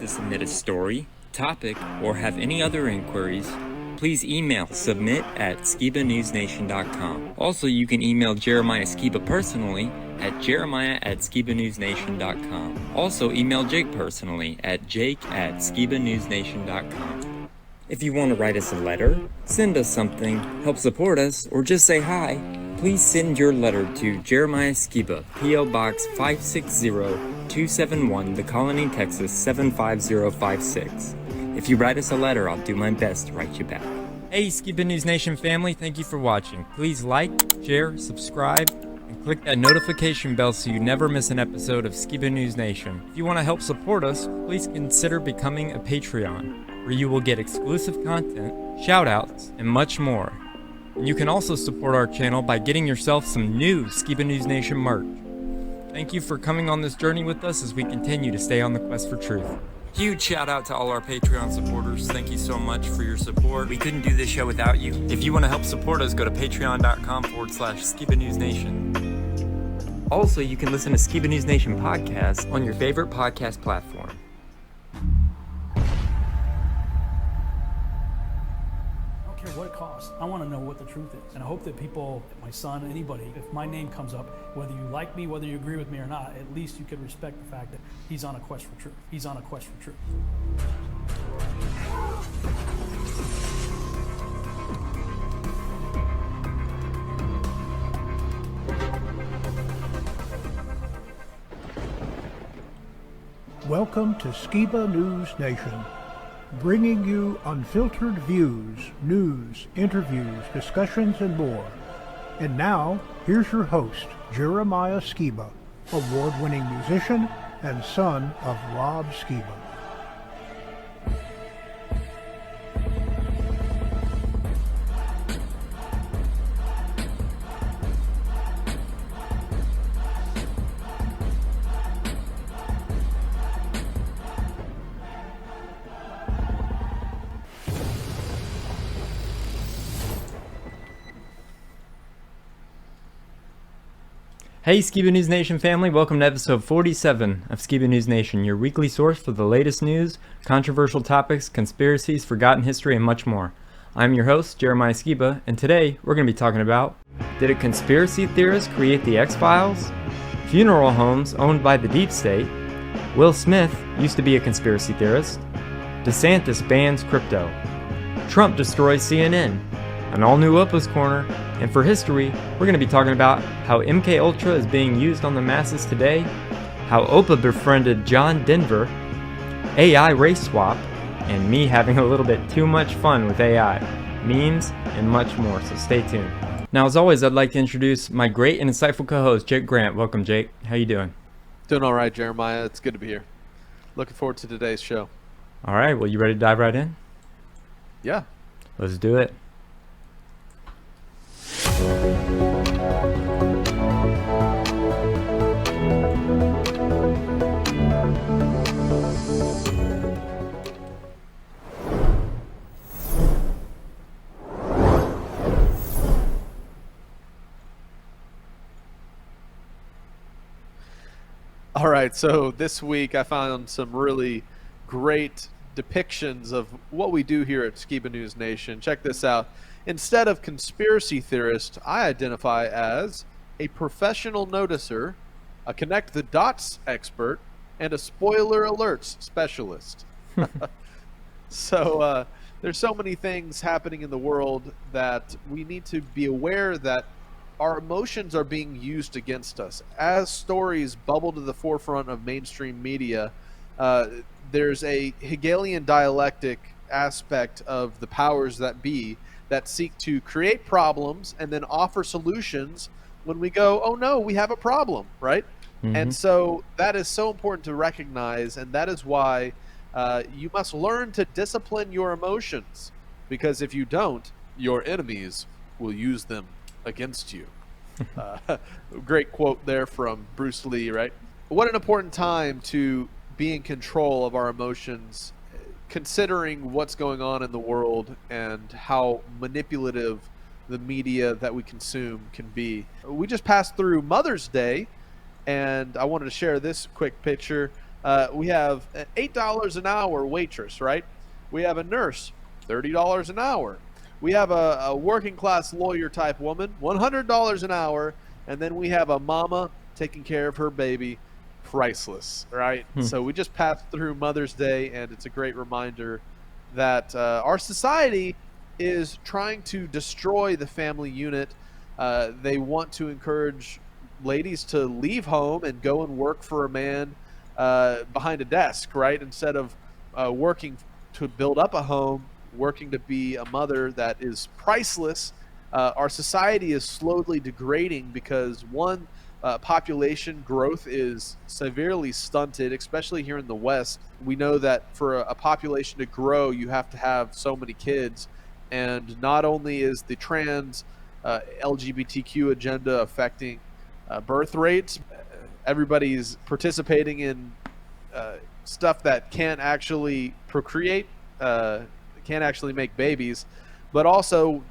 submit a story, topic, or have any other inquiries, please email submit@skibanewsnation.com. Also, you can email Jeremiah Skiba personally at jeremiah@skibanewsnation.com. Also, email Jake personally at jake@skibanewsnation.com. If you want to write us a letter, send us something, help support us, or just say hi, please send your letter to Jeremiah Skiba, P.O. Box 560-271, The Colony, Texas 75056. If you write us a letter, I'll do my best to write you back. Hey, Skiba News Nation family, thank you for watching. Please like, share, subscribe, and click that notification bell so you never miss an episode of Skiba News Nation. If you want to help support us, please consider becoming a Patreon, where you will get exclusive content, shoutouts, and much more. And you can also support our channel by getting yourself some new Skiba News Nation merch. Thank you for coming on this journey with us as we continue to stay on the quest for truth. Huge shout out to all our Patreon supporters. Thank you so much for your support. We couldn't do this show without you. If you want to help support us, go to patreon.com/Skiba News Nation. Also, you can listen to Skiba News Nation podcast on your favorite podcast platform. What it costs. I want to know what the truth is. And I hope that people, my son, anybody, if my name comes up, whether you like me, whether you agree with me or not, at least you could respect the fact that he's on a quest for truth. He's on a quest for truth. Welcome to Skiba News Nation, bringing you unfiltered views, news, interviews, discussions, and more. And now, here's your host, Jeremiah Skiba, award-winning musician and son of Rob Skiba. Hey Skiba News Nation family, welcome to episode 47 of Skiba News Nation, your weekly source for the latest news, controversial topics, conspiracies, forgotten history, and much more. I'm your host, Jeremiah Skiba, and today we're going to be talking about: did a conspiracy theorist create the X-Files? Funeral homes owned by the deep state? Will Smith used to be a conspiracy theorist? DeSantis bans crypto. Trump destroys CNN. An all-new Opa's Corner, and for history, we're going to be talking about how MKUltra is being used on the masses today, how Opa befriended John Denver, AI race swap, and me having a little bit too much fun with AI, memes, and much more, so stay tuned. Now, as always, I'd like to introduce my great and insightful co-host, Jake Grant. Welcome, Jake. How you doing? Doing all right, Jeremiah. It's good to be here. Looking forward to today's show. All right, well, you ready to dive right in? Yeah. Let's do it. All right, so this week I found some really great depictions of what we do here at Skiba News Nation. Check this out. Instead of conspiracy theorist, I identify as a professional noticer, a connect the dots expert, and a spoiler alerts specialist. So there's so many things happening in the world that we need to be aware that our emotions are being used against us. As stories bubble to the forefront of mainstream media, there's a Hegelian dialectic aspect of the powers that be that seek to create problems and then offer solutions when we go, oh no, we have a problem, right? Mm-hmm. And so that is so important to recognize, and that is why you must learn to discipline your emotions, because if you don't, your enemies will use them against you. Great quote there from Bruce Lee, right? What an important time to be in control of our emotions, considering what's going on in the world and how manipulative the media that we consume can be. We just passed through Mother's Day, and I wanted to share this quick picture. We have an $8 an hour waitress, right? We have a nurse, $30 an hour. We have a working class lawyer type woman, $100 an hour. And then we have a mama taking care of her baby, priceless, right? So we just passed through Mother's Day, and it's a great reminder that our society is trying to destroy the family unit. They want to encourage ladies to leave home and go and work for a man behind a desk, right? Instead of working to build up a home, working to be a mother that is priceless. Our society is slowly degrading because one, population growth is severely stunted, especially here in the West. We know that for a population to grow, you have to have so many kids. And not only is the trans LGBTQ agenda affecting birth rates, everybody's participating in stuff that can't actually procreate, can't actually make babies, but also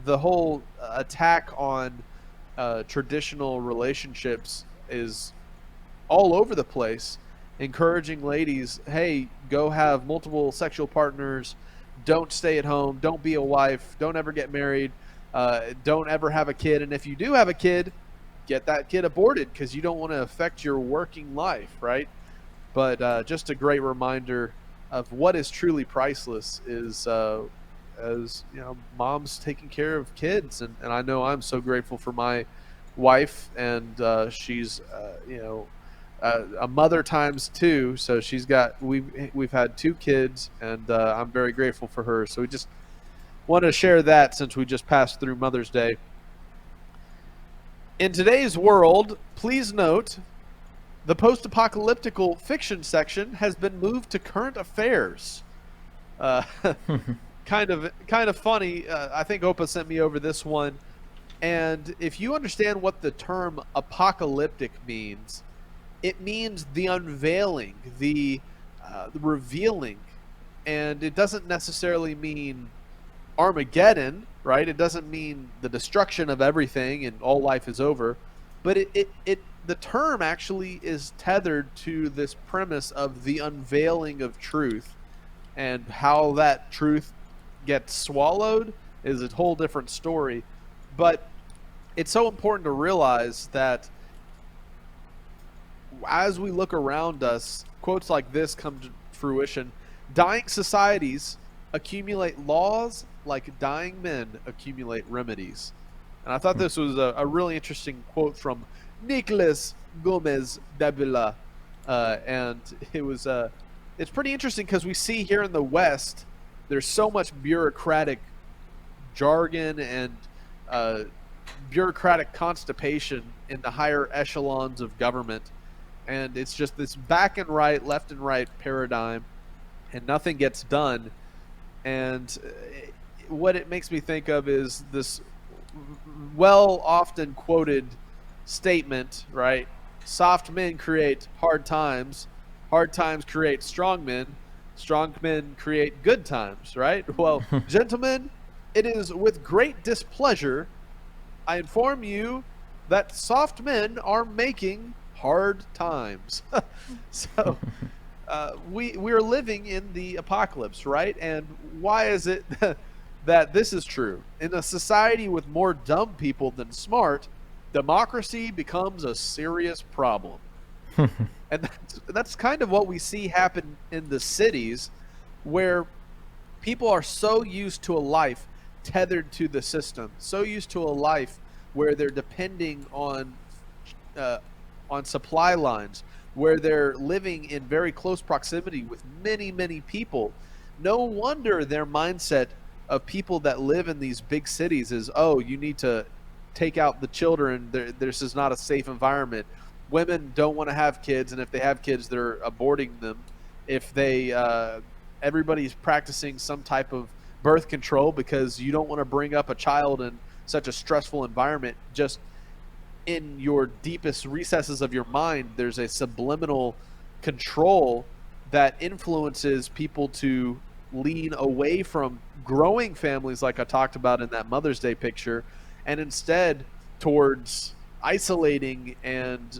the whole attack on traditional relationships is all over the place, encouraging ladies, hey, go have multiple sexual partners, don't stay at home, don't be a wife, don't ever get married, don't ever have a kid, and if you do have a kid, get that kid aborted because you don't want to affect your working life, right? But just a great reminder of what is truly priceless is as you know, moms taking care of kids, and I know I'm so grateful for my wife, and she's a mother times two, so we've had 2 kids, and I'm very grateful for her. So we just wanted to share that since we just passed through Mother's Day. In today's world, please note the post-apocalyptical fiction section has been moved to current affairs. Kind of funny. I think Opa sent me over this one, and if you understand what the term apocalyptic means, it means the unveiling, the revealing, and it doesn't necessarily mean Armageddon, right? It doesn't mean the destruction of everything and all life is over, but the term actually is tethered to this premise of the unveiling of truth, and how that truth gets swallowed is a whole different story. But it's so important to realize that as we look around us, quotes like this come to fruition. Dying societies accumulate laws like dying men accumulate remedies. And I thought this was a really interesting quote from Nicolas Gomez Davila. And it's pretty interesting because we see here in the West, there's so much bureaucratic jargon and bureaucratic constipation in the higher echelons of government. And it's just this back and right, left and right paradigm, and nothing gets done. And what it makes me think of is this often quoted statement, right? Soft men create hard times create strong men create good times, right? Well, gentlemen, it is with great displeasure I inform you that soft men are making hard times. So we're living in the apocalypse, right? And why is it that this is true? In a society with more dumb people than smart, democracy becomes a serious problem. And that's kind of what we see happen in the cities, where people are so used to a life tethered to the system, so used to a life where they're depending on supply lines, where they're living in very close proximity with many, many people. No wonder their mindset of people that live in these big cities is, oh, you need to take out the children. This is not a safe environment. Women don't want to have kids, and if they have kids, they're aborting them. If they, everybody's practicing some type of birth control because you don't want to bring up a child in such a stressful environment. Just in your deepest recesses of your mind, there's a subliminal control that influences people to lean away from growing families like I talked about in that Mother's Day picture, and instead towards isolating and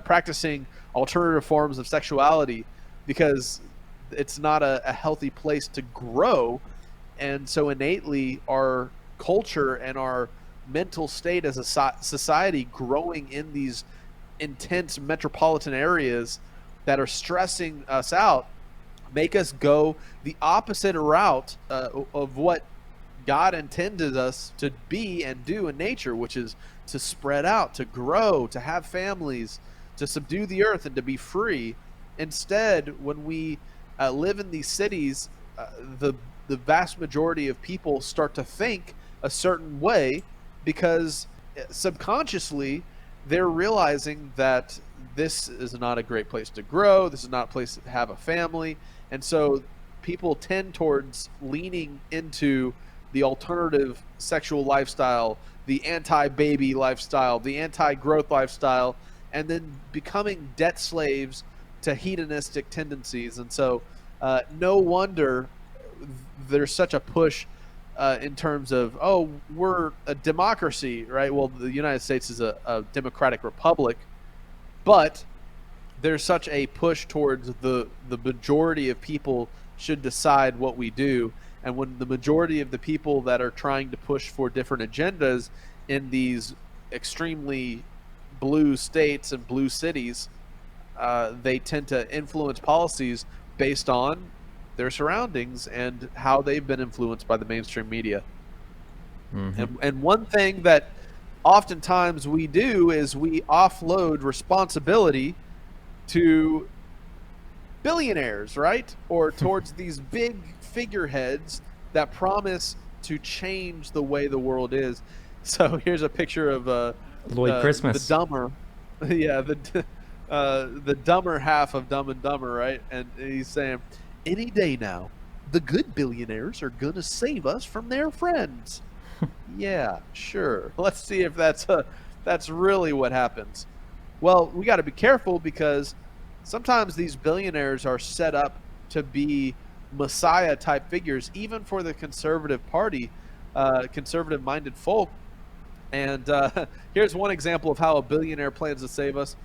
practicing alternative forms of sexuality, because it's not a healthy place to grow. And so innately our culture and our mental state as a society growing in these intense metropolitan areas that are stressing us out make us go the opposite route of what God intended us to be and do in nature, which is to spread out, to grow, to have families, to subdue the earth, and to be free. Instead, when we live in these cities, the vast majority of people start to think a certain way because subconsciously they're realizing that this is not a great place to grow. This is not a place to have a family. And so people tend towards leaning into the alternative sexual lifestyle, the anti-baby lifestyle, the anti-growth lifestyle, and then becoming debt slaves to hedonistic tendencies. And so no wonder there's such a push in terms of, oh, we're a democracy, right? Well, the United States is a democratic republic, but there's such a push towards the majority of people should decide what we do. And when the majority of the people that are trying to push for different agendas in these extremely blue states and blue cities, they tend to influence policies based on their surroundings and how they've been influenced by the mainstream media. Mm-hmm. And one thing that oftentimes we do is we offload responsibility to billionaires, right? Or towards these big figureheads that promise to change the way the world is. So here's a picture of Lloyd Christmas, the dumber, yeah, the dumber half of Dumb and Dumber, right? And he's saying, any day now, the good billionaires are gonna save us from their friends. Yeah, sure. Let's see if that's really what happens. Well, we got to be careful because sometimes these billionaires are set up to be messiah type figures, even for the conservative party, conservative minded folk. And here's one example of how a billionaire plans to save us.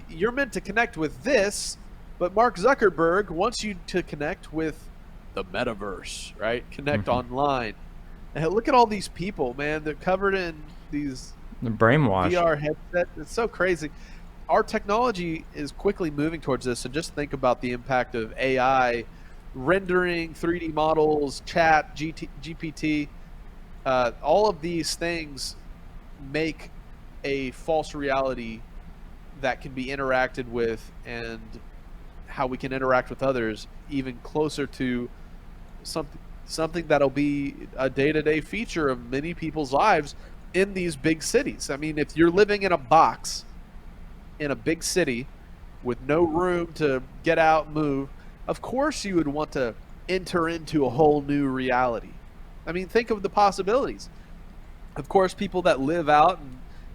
You're meant to connect with this, but Mark Zuckerberg wants you to connect with the Metaverse, right? Connect online. And look at all these people, man. They're covered in these brainwashed VR headsets. It's so crazy. Our technology is quickly moving towards this, and just think about the impact of AI, rendering 3D models, chat, GPT. All of these things make a false reality that can be interacted with, and how we can interact with others even closer to something that'll be a day-to-day feature of many people's lives in these big cities. I mean, if you're living in a box in a big city with no room to get out and move, of course you would want to enter into a whole new reality. I mean, think of the possibilities. Of course, people that live out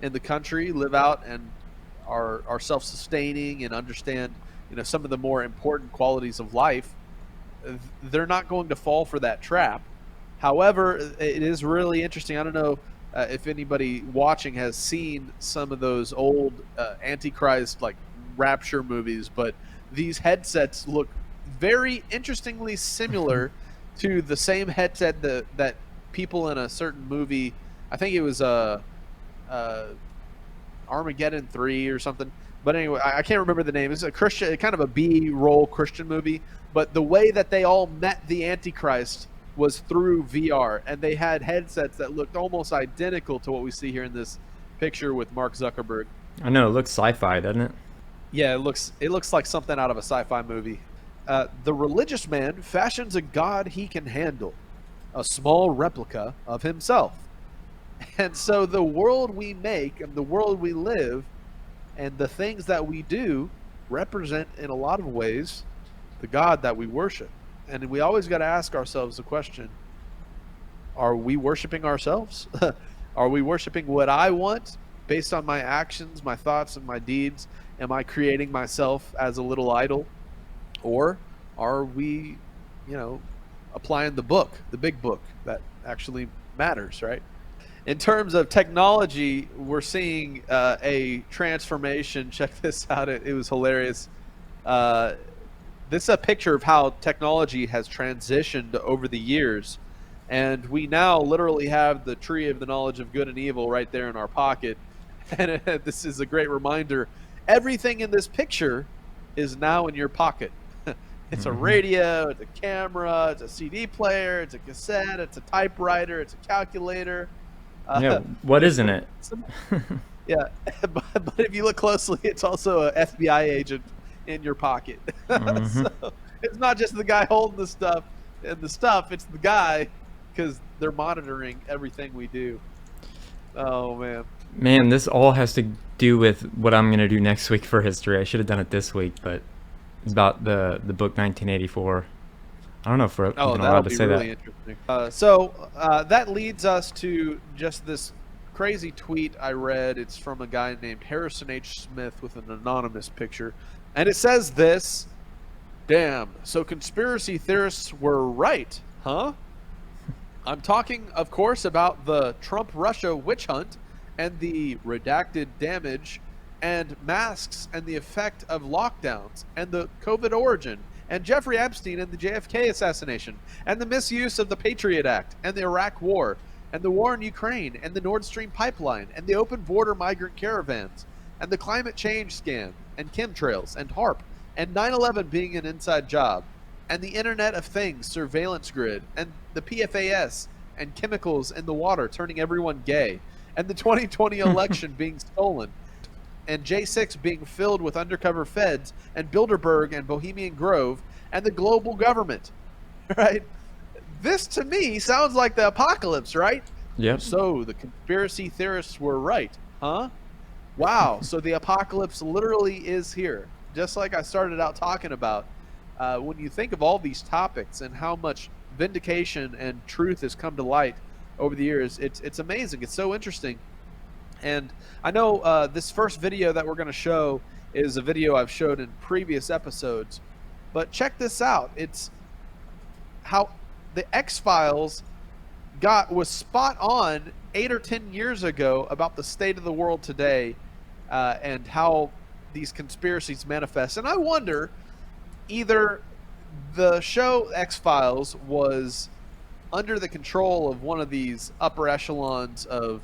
in the country, live out and are self-sustaining and understand, some of the more important qualities of life, they're not going to fall for that trap. However, it is really interesting. I don't know if anybody watching has seen some of those old Antichrist, like Rapture movies, but these headsets look very interestingly similar to the same headset that people in a certain movie, I think it was Armageddon 3 or something. But anyway, I can't remember the name. It's a Christian, kind of a B-roll Christian movie. But the way that they all met the Antichrist was through VR, and they had headsets that looked almost identical to what we see here in this picture with Mark Zuckerberg. I know, it looks sci-fi, doesn't it? Yeah, it looks like something out of a sci-fi movie. The religious man fashions a god he can handle, a small replica of himself. And so the world we make and the world we live and the things that we do represent, in a lot of ways, the God that we worship. And we always got to ask ourselves the question, are we worshiping ourselves? Are we worshiping what I want based on my actions, my thoughts, and my deeds? Am I creating myself as a little idol? Or are we, applying the book, the big book that actually matters, right? in terms of technology, we're seeing a transformation. Check this out. It was hilarious. This is a picture of how technology has transitioned over the years. And we now literally have the tree of the knowledge of good and evil right there in our pocket. And this is a great reminder. Everything in this picture is now in your pocket. It's a radio, it's a camera, it's a CD player, it's a cassette, it's a typewriter, it's a calculator. Yeah, what isn't it? Yeah, but if you look closely, it's also an FBI agent in your pocket. So it's not just the guy holding the stuff and the stuff, it's the guy, because they're monitoring everything we do. Oh, man. Man, this all has to do with what I'm going to do next week for history. I should have done it this week, but it's about the book 1984. I don't know if we're even allowed to say that. Interesting. So that leads us to just this crazy tweet I read. It's from a guy named Harrison H. Smith with an anonymous picture. And it says this: damn, so conspiracy theorists were right, huh? I'm talking, of course, about the Trump-Russia witch hunt and the redacted damage and masks and the effect of lockdowns and the COVID origin and Jeffrey Epstein and the JFK assassination and the misuse of the Patriot Act and the Iraq War and the war in Ukraine and the Nord Stream pipeline and the open border migrant caravans and the climate change scam and chemtrails and HARP and 9/11 being an inside job and the Internet of Things surveillance grid and the PFAS and chemicals in the water turning everyone gay and the 2020 election being stolen and J6 being filled with undercover feds and Bilderberg and Bohemian Grove and the global government, right? This to me sounds like the apocalypse, right? Yep. So the conspiracy theorists were right, huh? Wow. So the apocalypse literally is here. Just like I started out talking about, when you think of all these topics and how much vindication and truth has come to light over the years, it's amazing. It's so interesting. And I know this first video that we're going to show is a video I've showed in previous episodes, but check this out. It's how the X-Files was spot on 8 or 10 years ago about the state of the world today, and how these conspiracies manifest. And I wonder, either the show X-Files was under the control of one of these upper echelons of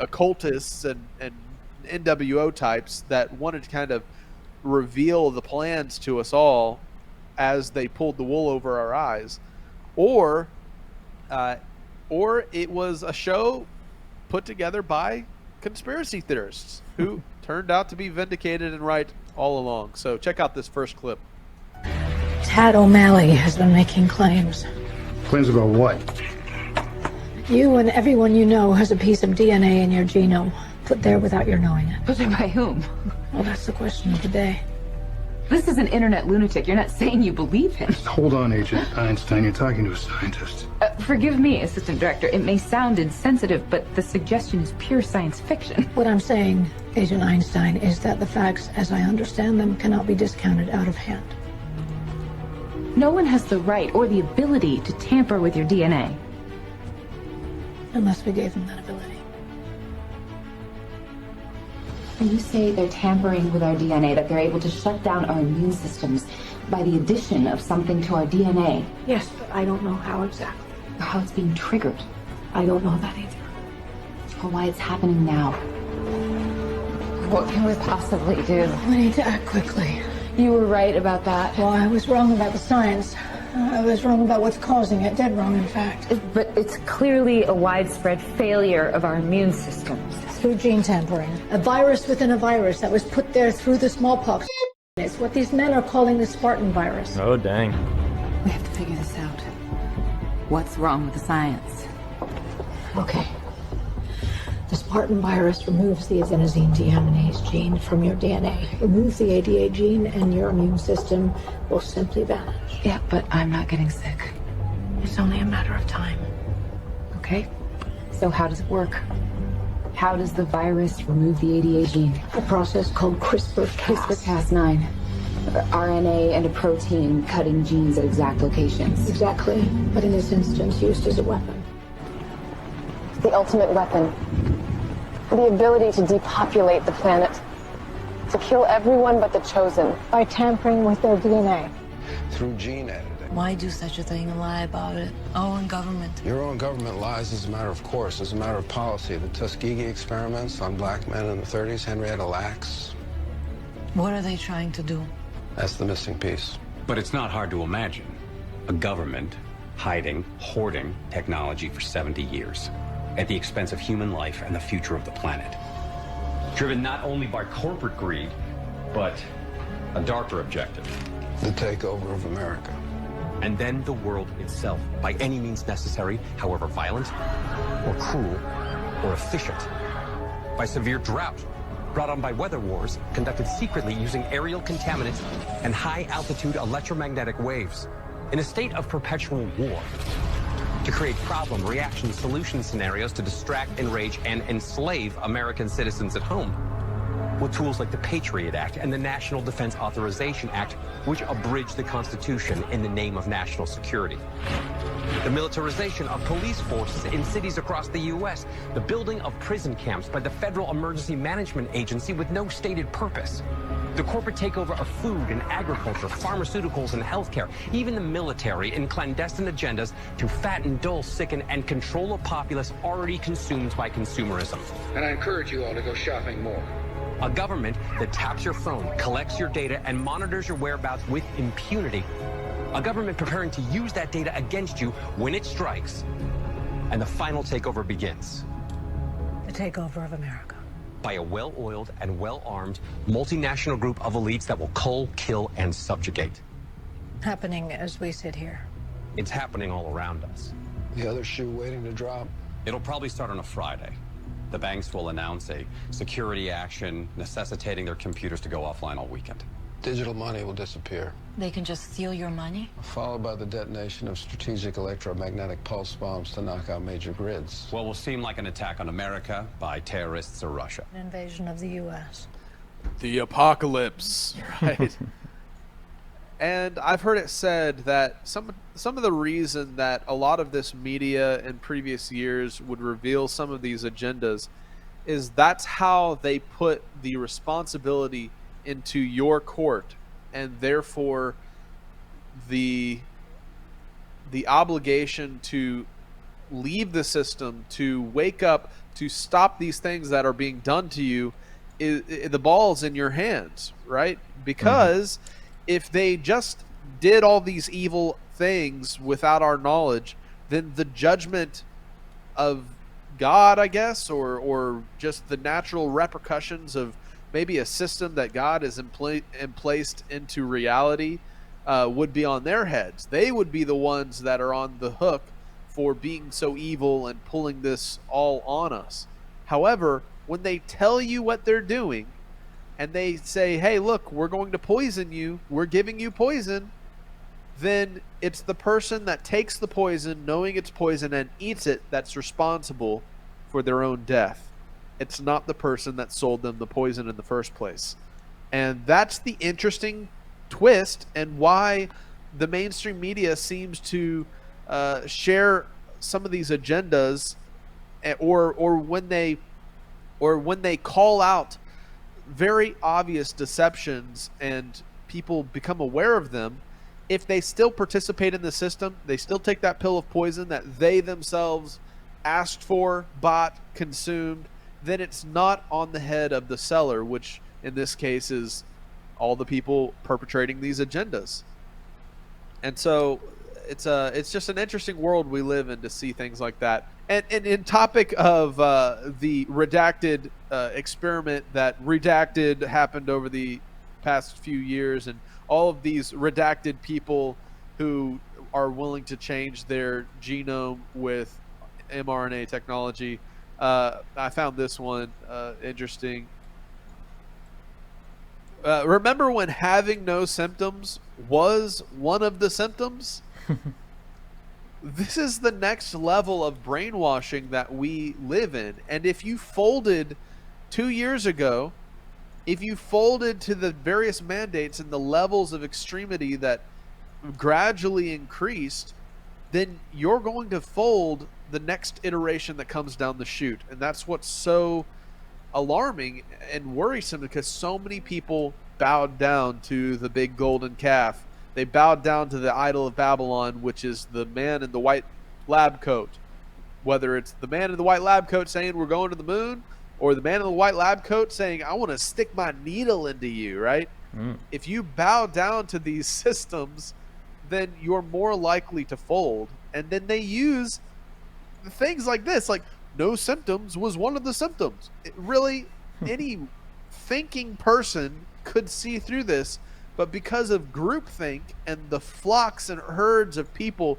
occultists and NWO types that wanted to kind of reveal the plans to us all as they pulled the wool over our eyes, or it was a show put together by conspiracy theorists who turned out to be vindicated and right all along. So check out this first clip. Tad O'Malley has been making claims. Claims about what? You and everyone you know has a piece of DNA in your genome, put there without your knowing it. Put there by whom? Well, that's the question of the day. This is an internet lunatic. You're not saying you believe him. Hold on, Agent Einstein. You're talking to a scientist. Forgive me, Assistant Director. It may sound insensitive, but the suggestion is pure science fiction. What I'm saying, Agent Einstein, is that the facts, as I understand them, cannot be discounted out of hand. No one has the right or the ability to tamper with your DNA. Unless we gave them that ability. When you say they're tampering with our DNA, that they're able to shut down our immune systems by the addition of something to our DNA. Yes, but I don't know how exactly. Or how it's being triggered. I don't know that either. Or why it's happening now. What can we possibly do? We need to act quickly. You were right about that. Well, I was wrong about the science. I was wrong about what's causing it. Dead wrong, in fact. But it's clearly a widespread failure of our immune systems. Through gene tampering. A virus within a virus that was put there through the smallpox. It's what these men are calling the Spartan virus. Oh, dang. We have to figure this out. What's wrong with the science? Okay. The Spartan virus removes the adenosine deaminase gene from your DNA. Remove the ADA gene and your immune system will simply vanish. Yeah, but I'm not getting sick. It's only a matter of time. Okay? So how does it work? How does the virus remove the ADA gene? A process called CRISPR-Cas. CRISPR-Cas9. RNA and a protein cutting genes at exact locations. Exactly, but in this instance used as a weapon. the ultimate weapon. The ability to depopulate the planet. To kill everyone but the chosen. By tampering with their DNA. Through gene editing. Why do such a thing and lie about it? Our own government. Your own government lies as a matter of course, as a matter of policy. The Tuskegee experiments on black men in the 30s, Henrietta Lacks. What are they trying to do? That's the missing piece. But it's not hard to imagine. A government hiding, hoarding technology for 70 years at the expense of human life and the future of the planet. Driven not only by corporate greed, but a darker objective. The takeover of America. And then the world itself, by any means necessary, however violent, or cruel, or efficient. By severe drought, brought on by weather wars, conducted secretly using aerial contaminants and high-altitude electromagnetic waves, in a state of perpetual war. To create problem, reaction, solution scenarios to distract, enrage, and enslave American citizens at home. With tools like the Patriot Act and the National Defense Authorization Act, which abridge the Constitution in the name of national security. The militarization of police forces in cities across the U.S., the building of prison camps by the Federal Emergency Management Agency with no stated purpose. The corporate takeover of food and agriculture, pharmaceuticals and healthcare, even the military in clandestine agendas to fatten, dull, sicken, and control a populace already consumed by consumerism. And I encourage you all to go shopping more. A government that taps your phone, collects your data, and monitors your whereabouts with impunity. A government preparing to use that data against you when it strikes. And the final takeover begins. The takeover of America. By a well-oiled and well-armed multinational group of elites that will cull, kill, and subjugate. Happening as we sit here. It's happening all around us. The other shoe waiting to drop. It'll probably start on a Friday. The banks will announce a security action necessitating their computers to go offline all weekend. Digital money will disappear. They can just steal your money? Followed by the detonation of strategic electromagnetic pulse bombs to knock out major grids. What will seem like an attack on America by terrorists or Russia. An invasion of the U.S. The apocalypse, right? And I've heard it said that some of the reason that a lot of this media in previous years would reveal some of these agendas is that's how they put the responsibility into your court, and therefore the obligation to leave the system, to wake up, to stop these things that are being done to you, the ball's in your hands, right? Because if they just did all these evil things without our knowledge, then the judgment of God, I guess, or just the natural repercussions of maybe a system that God has placed into reality would be on their heads. They would be the ones that are on the hook for being so evil and pulling this all on us. However, when they tell you what they're doing and they say, hey, look, we're going to poison you, we're giving you poison, then it's the person that takes the poison, knowing it's poison, and eats it that's responsible for their own death. It's not the person that sold them the poison in the first place. And that's the interesting twist, and why the mainstream media seems to share some of these agendas, or when they call out very obvious deceptions and people become aware of them. If they still participate in the system, they still take that pill of poison that they themselves asked for, bought, consumed, then it's not on the head of the seller, which in this case is all the people perpetrating these agendas. And so it's just an interesting world we live in to see things like that. And in topic of the redacted experiment that redacted happened over the past few years, and all of these redacted people who are willing to change their genome with mRNA technology, I found this one interesting. Remember when having no symptoms was one of the symptoms? This is the next level of brainwashing that we live in. And if you folded 2 years ago, if you folded to the various mandates and the levels of extremity that gradually increased, then you're going to fold the next iteration that comes down the chute. And that's what's so alarming and worrisome, because so many people bowed down to the big golden calf. They bowed down to the idol of Babylon, which is the man in the white lab coat. Whether it's the man in the white lab coat saying we're going to the moon, or the man in the white lab coat saying I want to stick my needle into you, right? If you bow down to these systems, then you're more likely to fold. And then they use things like this, like no symptoms was one of the symptoms. Any thinking person could see through this, but because of groupthink and the flocks and herds of people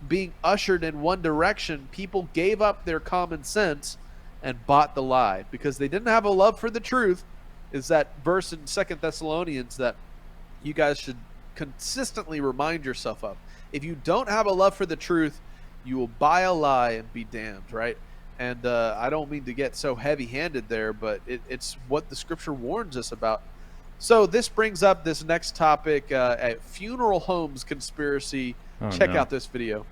being ushered in one direction, people gave up their common sense and bought the lie because they didn't have a love for the truth. Is that verse in 2 Thessalonians that you guys should consistently remind yourself of. If you don't have a love for the truth, you will buy a lie and be damned, right? And I don't mean to get so heavy-handed there, but it's what the scripture warns us about. So this brings up this next topic, a funeral homes conspiracy. Check out this video.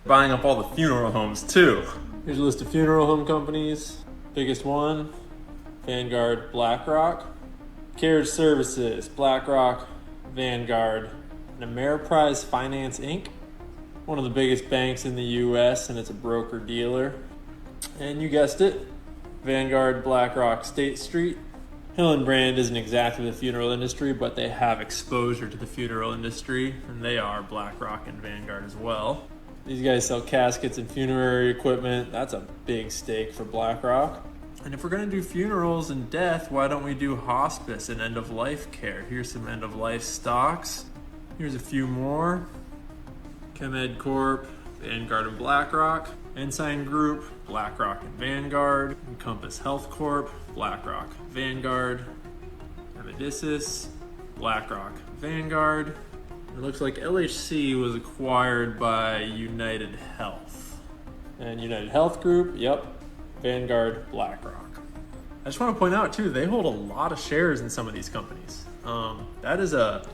Buying up all the funeral homes too. Here's a list of funeral home companies. Biggest one, Vanguard, BlackRock. Carriage Services, BlackRock, Vanguard, and Ameriprise Finance Inc. One of the biggest banks in the US, and it's a broker-dealer. And you guessed it, Vanguard, BlackRock, State Street. Hillenbrand isn't exactly the funeral industry, but they have exposure to the funeral industry, and they are BlackRock and Vanguard as well. These guys sell caskets and funerary equipment. That's a big stake for BlackRock. And if we're going to do funerals and death, why don't we do hospice and end-of-life care? Here's some end-of-life stocks. Here's a few more. Chemed Corp, Vanguard and BlackRock. Ensign Group, BlackRock and Vanguard. Encompass Health Corp, BlackRock, Vanguard. Amedisys, BlackRock, Vanguard. It looks like LHC was acquired by United Health. And United Health Group, yep, Vanguard, BlackRock. I just want to point out too, they hold a lot of shares in some of these companies. That is a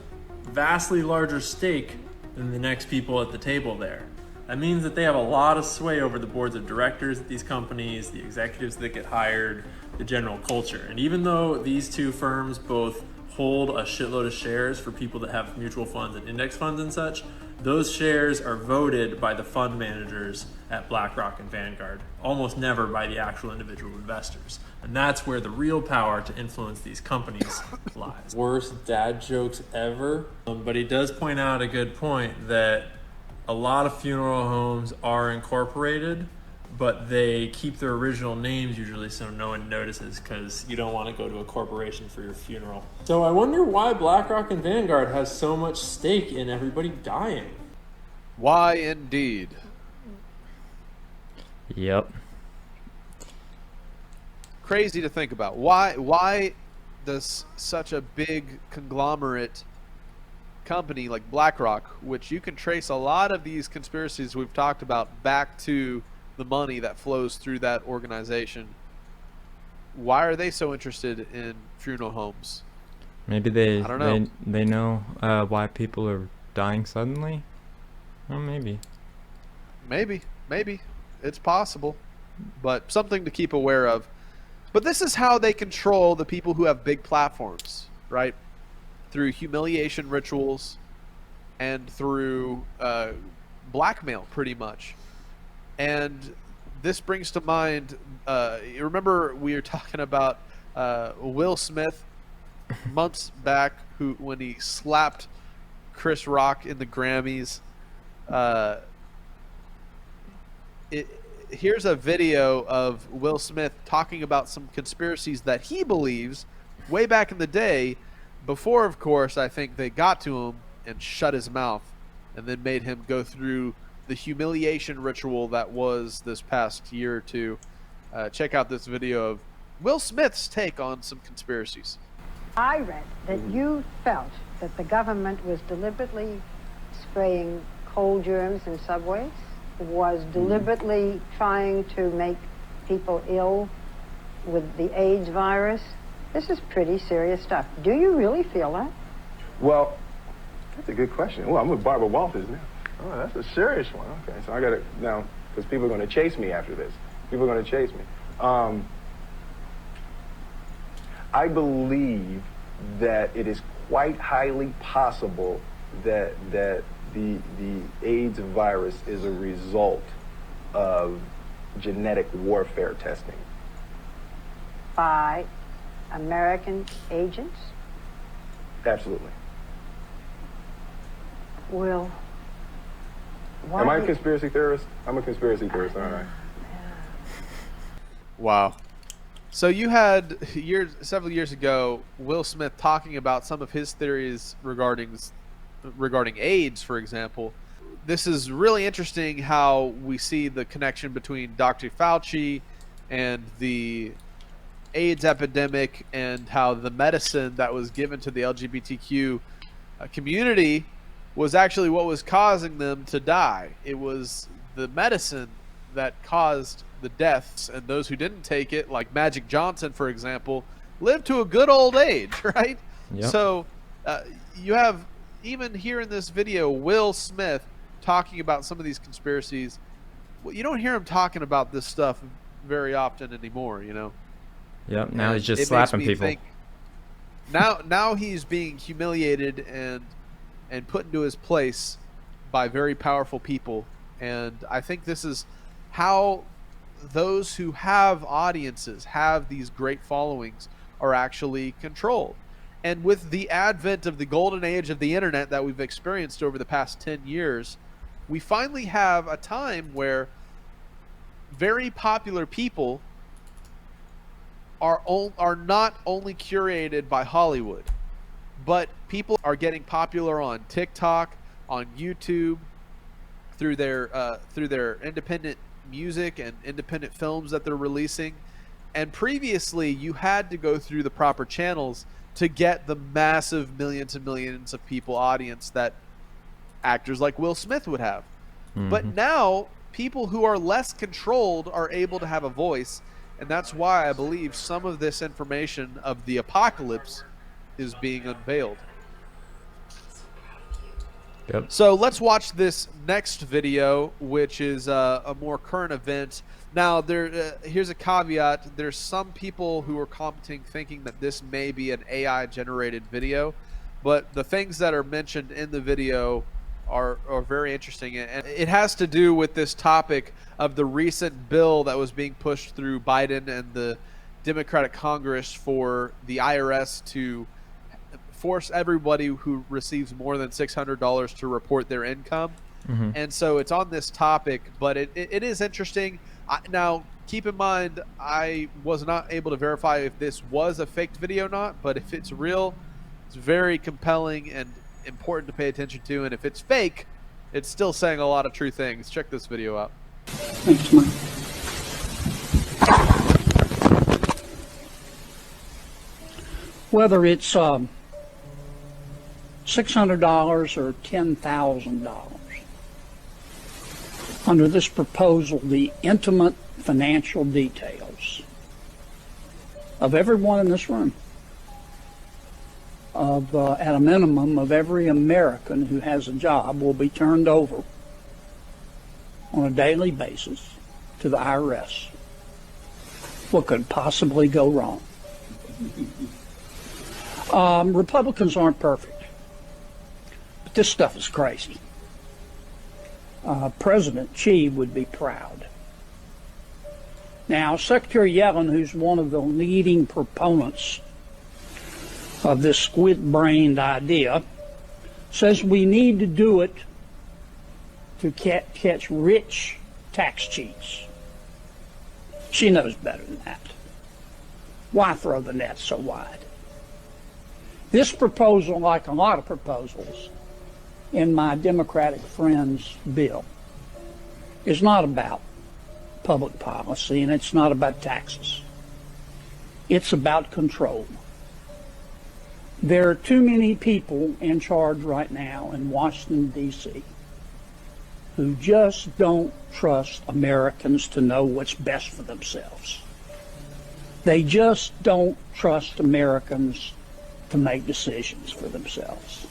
vastly larger stake than the next people at the table there. That means that they have a lot of sway over the boards of directors at these companies, the executives that get hired, the general culture. And even though these two firms both hold a shitload of shares for people that have mutual funds and index funds and such, those shares are voted by the fund managers at BlackRock and Vanguard, almost never by the actual individual investors. And that's where the real power to influence these companies lies. Worst dad jokes ever. But he does point out a good point that a lot of funeral homes are incorporated, but they keep their original names usually so no one notices, because you don't want to go to a corporation for your funeral. So I wonder why BlackRock and Vanguard has so much stake in everybody dying. Why indeed? Yep. Crazy to think about. Why does such a big conglomerate company like BlackRock, which you can trace a lot of these conspiracies we've talked about back to the money that flows through that organization, why are they so interested in funeral homes? Maybe they I don't know. They know why people are dying suddenly. Well, maybe it's possible, but something to keep aware of. But this is how they control the people who have big platforms, right? Through humiliation rituals and through blackmail, pretty much. And this brings to mind, you remember we were talking about Will Smith months back, when he slapped Chris Rock in the Grammys. Here's a video of Will Smith talking about some conspiracies that he believes way back in the day, before, of course, I think they got to him and shut his mouth and then made him go through the humiliation ritual that was this past year or two. Check out this video of Will Smith's take on some conspiracies. I read that you felt that the government was deliberately spraying cold germs in subways, was deliberately trying to make people ill with the AIDS virus. This is pretty serious stuff. Do you really feel that? Well, that's a good question. Well, I'm with Barbara Walters now. Oh, that's a serious one. Okay, so I got to now. because people are going to chase me after this. People are going to chase me. I believe that it is quite highly possible that the AIDS virus is a result of genetic warfare testing. By American agents? Absolutely. Well, am I a conspiracy theorist? I'm a conspiracy theorist, aren't I? Wow. So you had several years ago, Will Smith talking about some of his theories regarding AIDS, for example. This is really interesting how we see the connection between Dr. Fauci and the AIDS epidemic, and how the medicine that was given to the LGBTQ community was actually what was causing them to die. It was the medicine that caused the deaths, and those who didn't take it, like Magic Johnson, for example, lived to a good old age, right? Yep. So you have, even here in this video, Will Smith talking about some of these conspiracies. Well, you don't hear him talking about this stuff very often anymore, you know? Yep, now And he's just it slapping makes me people. think, now he's being humiliated and put into his place by very powerful people. And I think this is how those who have audiences, have these great followings, are actually controlled. And with the advent of the golden age of the internet that we've experienced over the past 10 years, we finally have a time where very popular people are not only curated by Hollywood, but people are getting popular on TikTok, on YouTube, through their independent music and independent films that they're releasing. And previously, you had to go through the proper channels to get the massive millions and millions of people audience that actors like Will Smith would have. Mm-hmm. But now, people who are less controlled are able to have a voice, and that's why I believe some of this information of the apocalypse is being unveiled. Yep. So let's watch this next video, which is a more current event. Now, here's a caveat. There's some people who are commenting thinking that this may be an AI-generated video, but the things that are mentioned in the video are very interesting, and it has to do with this topic of the recent bill that was being pushed through Biden and the Democratic Congress for the IRS to force everybody who receives more than $600 to report their income. Mm-hmm. And so it's on this topic, but it is interesting. Now, keep in mind, I was not able to verify if this was a faked video or not, but if it's real, it's very compelling and important to pay attention to. And if it's fake, it's still saying a lot of true things. Check this video out. Thanks, Mike. Whether it's $600 or $10,000, under this proposal, the intimate financial details of everyone in this room, at a minimum of every American who has a job, will be turned over on a daily basis to the IRS. What could possibly go wrong? Republicans aren't perfect, but this stuff is crazy. President Xi would be proud. Now, Secretary Yellen, who's one of the leading proponents of this squid-brained idea, says we need to do it to catch rich tax cheats. She knows better than that. Why throw the net so wide? This proposal, like a lot of proposals in my Democratic friend's bill, is not about public policy, and it's not about taxes. It's about control. There are too many people in charge right now in Washington, D.C. who just don't trust Americans to know what's best for themselves. They just don't trust Americans to make decisions for themselves.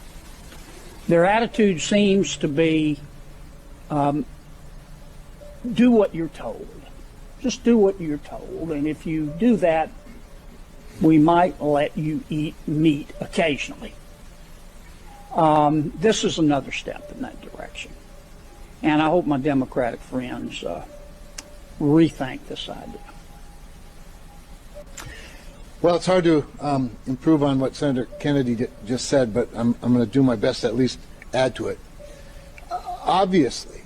Their attitude seems to be do what you're told. Just do what you're told, and if you do that, we might let you eat meat occasionally. This is another step in that direction. And I hope my Democratic friends rethink this idea. Well, it's hard to improve on what Senator Kennedy just said, but I'm going to do my best to at least add to it. Obviously,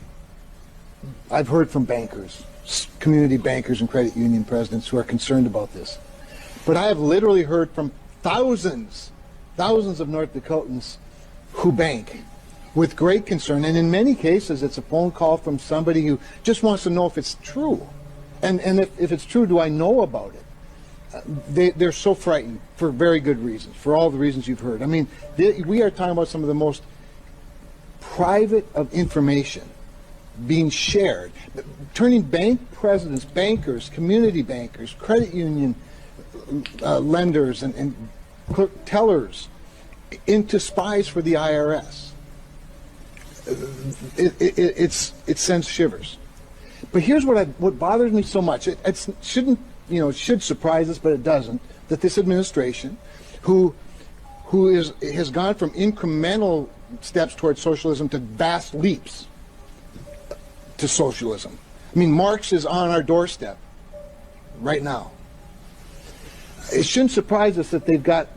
I've heard from bankers, community bankers and credit union presidents who are concerned about this. But I have literally heard from thousands of North Dakotans who bank with great concern. And in many cases, it's a phone call from somebody who just wants to know if it's true. And if it's true, do I know about it? They're so frightened for very good reasons, for all the reasons you've heard. I mean, we are talking about some of the most private of information being shared, turning bank presidents, bankers, community bankers, credit union lenders, and clerk tellers into spies for the IRS. It sends shivers. But here's what bothers me so much. It shouldn't, it should surprise us, but it doesn't. That this administration, who has gone from incremental steps towards socialism to vast leaps to socialism. I mean, Marx is on our doorstep right now. It shouldn't surprise us that they've got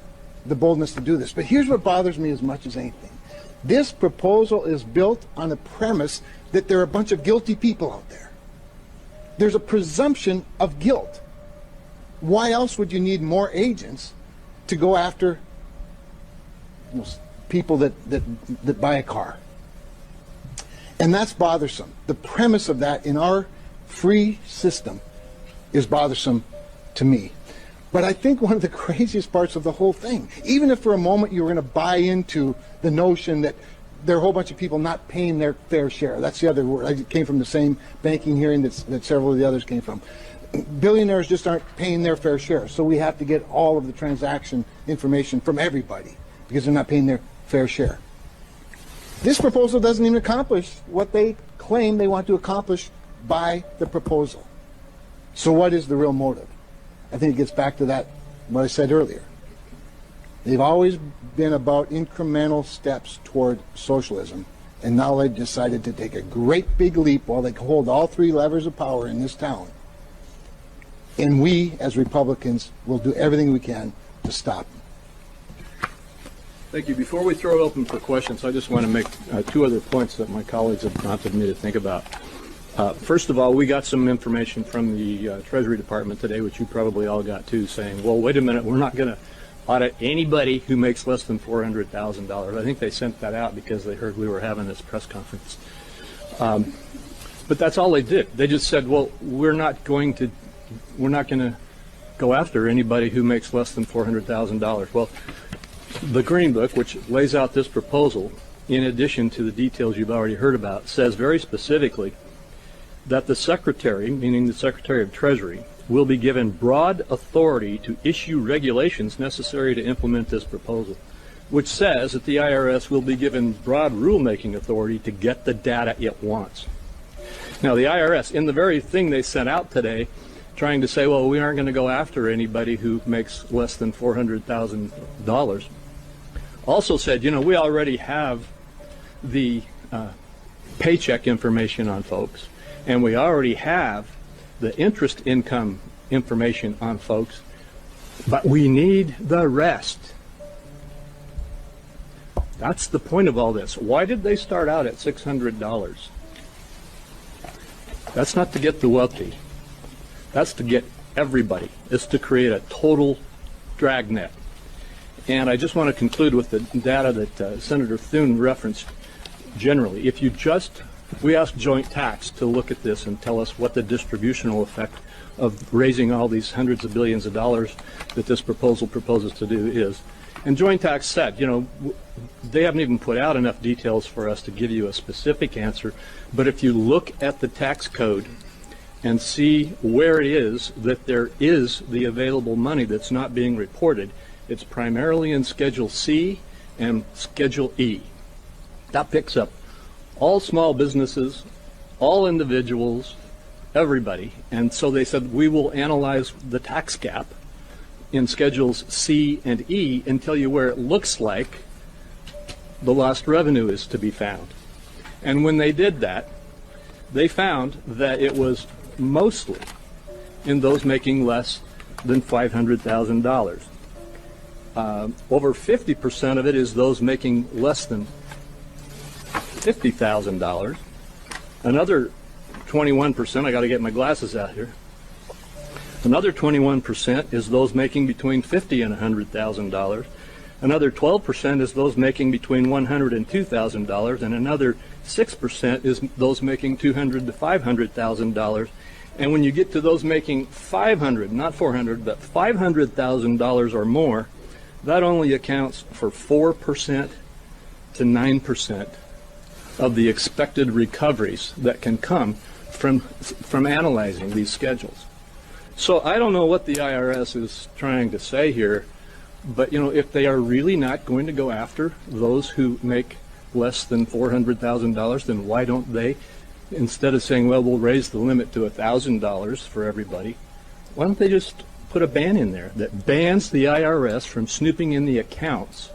the boldness to do this. But here's what bothers me as much as anything. This proposal is built on the premise that there are a bunch of guilty people out there. There's a presumption of guilt. Why else would you need more agents to go after people that buy a car? And that's bothersome. The premise of that in our free system is bothersome to me. But I think one of the craziest parts of the whole thing, even if for a moment you were going to buy into the notion that there are a whole bunch of people not paying their fair share. That's the other word. I came from the same banking hearing that several of the others came from. Billionaires just aren't paying their fair share, so we have to get all of the transaction information from everybody because they're not paying their fair share. This proposal doesn't even accomplish what they claim they want to accomplish by the proposal. So what is the real motive? I think it gets back to that, what I said earlier. They've always been about incremental steps toward socialism, and now they've decided to take a great big leap while they hold all three levers of power in this town. And we, as Republicans, will do everything we can to stop them. Thank you. Before we throw it open for questions, I just want to make two other points that my colleagues have prompted me to think about. First of all, we got some information from the Treasury Department today, which you probably all got too, saying, well, wait a minute, we're not going to audit anybody who makes less than $400,000. I think they sent that out because they heard we were having this press conference. But that's all they did. They just said, well, we're not going to go after anybody who makes less than $400,000. Well, the Green Book, which lays out this proposal, in addition to the details you've already heard about, says very specifically that the Secretary, meaning the Secretary of Treasury, will be given broad authority to issue regulations necessary to implement this proposal, which says that the IRS will be given broad rulemaking authority to get the data it wants. Now, the IRS, in the very thing they sent out today, trying to say, well, we aren't going to go after anybody who makes less than $400,000, also said, we already have the paycheck information on folks, and we already have the interest income information on folks, but we need the rest. That's the point of all this. Why did they start out at $600? That's not to get the wealthy. That's to get everybody. It's to create a total dragnet. And I just want to conclude with the data that Senator Thune referenced generally. We asked Joint Tax to look at this and tell us what the distributional effect of raising all these hundreds of billions of dollars that this proposal proposes to do is. And Joint Tax said, they haven't even put out enough details for us to give you a specific answer, but if you look at the tax code and see where it is that there is the available money that's not being reported, it's primarily in Schedule C and Schedule E. That picks up all small businesses, all individuals, everybody. And so they said, we will analyze the tax gap in Schedules C and E and tell you where it looks like the lost revenue is to be found. And when they did that, they found that it was mostly in those making less than $500,000. Over 50% of it is those making less than $50,000. Another 21%, I got to get my glasses out here. Another 21% is those making between $50,000 and $100,000. Another 12% is those making between $100,000 and $2,000, and another 6% is those making $200,000 to $500,000. And when you get to those making $500,000, not $400,000, but $500,000 or more, that only accounts for 4% to 9% of the expected recoveries that can come from analyzing these schedules. So I don't know what the IRS is trying to say here, but if they are really not going to go after those who make less than $400,000, then why don't they, instead of saying, well, we'll raise the limit to $1,000 for everybody, why don't they just put a ban in there that bans the IRS from snooping in the accounts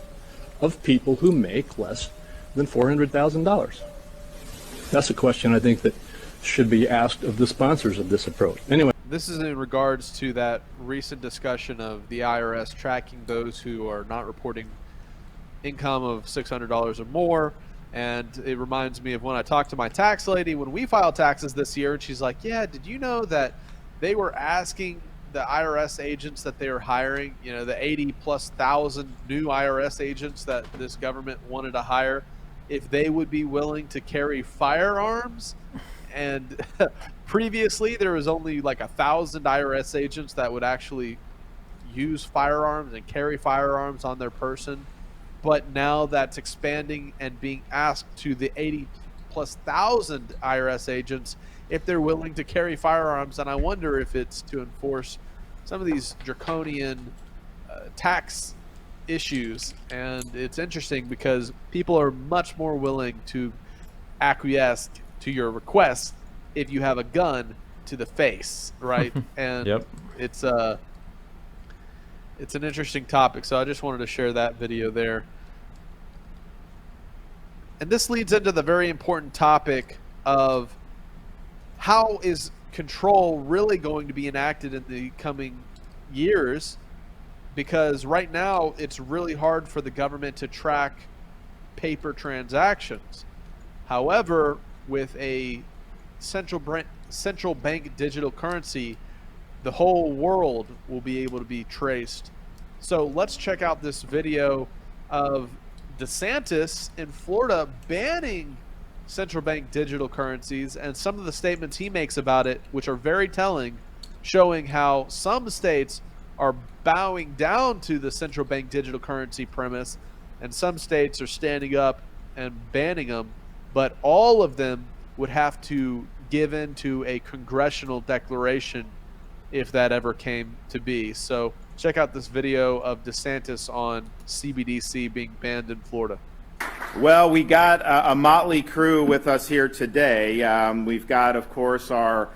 of people who make less than $400,000? That's a question I think that should be asked of the sponsors of this approach. Anyway. This is in regards to that recent discussion of the IRS tracking those who are not reporting income of $600 or more. And it reminds me of when I talked to my tax lady when we filed taxes this year, and she's like, yeah, did you know that they were asking the IRS agents that they were hiring, the 80,000+ new IRS agents that this government wanted to hire, if they would be willing to carry firearms? And previously there was only like 1,000 IRS agents that would actually use firearms and carry firearms on their person. But now that's expanding and being asked to the 80,000+ IRS agents if they're willing to carry firearms. And I wonder if it's to enforce some of these draconian tax issues. And it's interesting because people are much more willing to acquiesce to your request if you have a gun to the face, right? And yep. It's an interesting topic, so I just wanted to share that video there. And this leads into the very important topic of how is control really going to be enacted in the coming years, because right now it's really hard for the government to track paper transactions. However, with a central bank digital currency, the whole world will be able to be traced. So let's check out this video of DeSantis in Florida banning central bank digital currencies and some of the statements he makes about it, which are very telling, showing how some states are bowing down to the central bank digital currency premise and some states are standing up and banning them, but all of them would have to give in to a congressional declaration if that ever came to be. So check out this video of DeSantis on CBDC being banned in Florida. Well, we got a motley crew with us here today. We've got, of course, our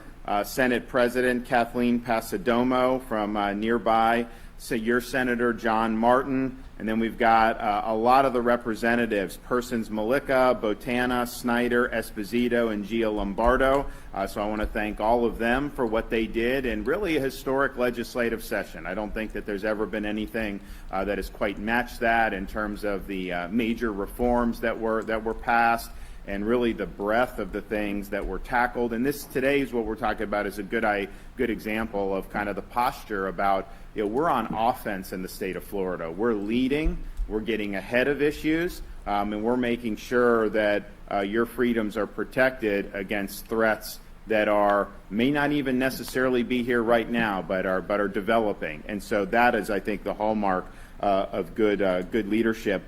Senate President Kathleen Passidomo from nearby, so your Senator John Martin, and then we've got a lot of the representatives, Persons Malika, Botana, Snyder, Esposito, and Gia Lombardo. So I want to thank all of them for what they did, and really a historic legislative session. I don't think that there's ever been anything that has quite matched that in terms of the major reforms that were passed, and really the breadth of the things that were tackled. And this today's what we're talking about is a good example of kind of the posture about, we're on offense in the state of Florida. We're leading, we're getting ahead of issues, and we're making sure that your freedoms are protected against threats that may not even necessarily be here right now, but are developing. And so that is, I think, the hallmark of good leadership.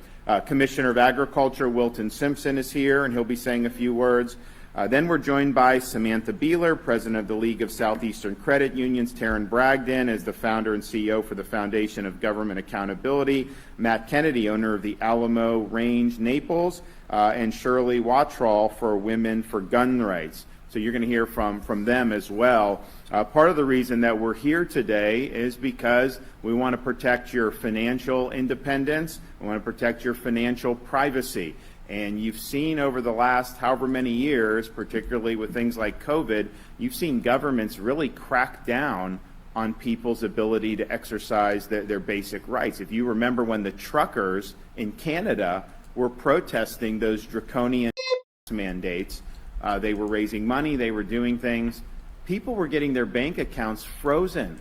Commissioner of Agriculture Wilton Simpson is here, and he'll be saying a few words. Then we're joined by Samantha Beeler, President of the League of Southeastern Credit Unions, Taryn Bragdon as the founder and CEO for the Foundation of Government Accountability, Matt Kennedy, owner of the Alamo Range, Naples, and Shirley Wattrall for Women for Gun Rights. So you're going to hear from them as well. Part of the reason that we're here today is because we want to protect your financial independence. We want to protect your financial privacy. And you've seen over the last however many years, particularly with things like COVID, you've seen governments really crack down on people's ability to exercise their basic rights. If you remember when the truckers in Canada were protesting those draconian mandates, they were raising money, they were doing things. People were getting their bank accounts frozen.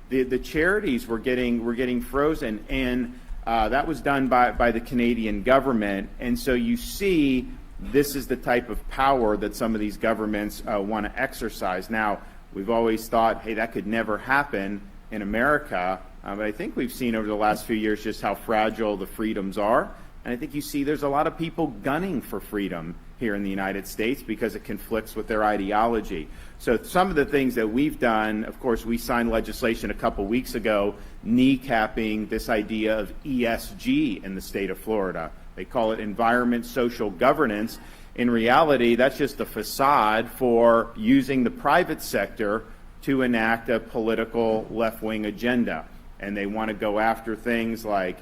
The charities were getting frozen, and that was done by the Canadian government. And so you see, this is the type of power that some of these governments want to exercise. Now, we've always thought, hey, that could never happen in America. But I think we've seen over the last few years just how fragile the freedoms are. And I think you see there's a lot of people gunning for freedom here in the United States because it conflicts with their ideology. So some of the things that we've done, of course, we signed legislation a couple weeks ago kneecapping this idea of ESG in the state of Florida. They call it environment, social governance. In reality, that's just a facade for using the private sector to enact a political left-wing agenda. And they want to go after things like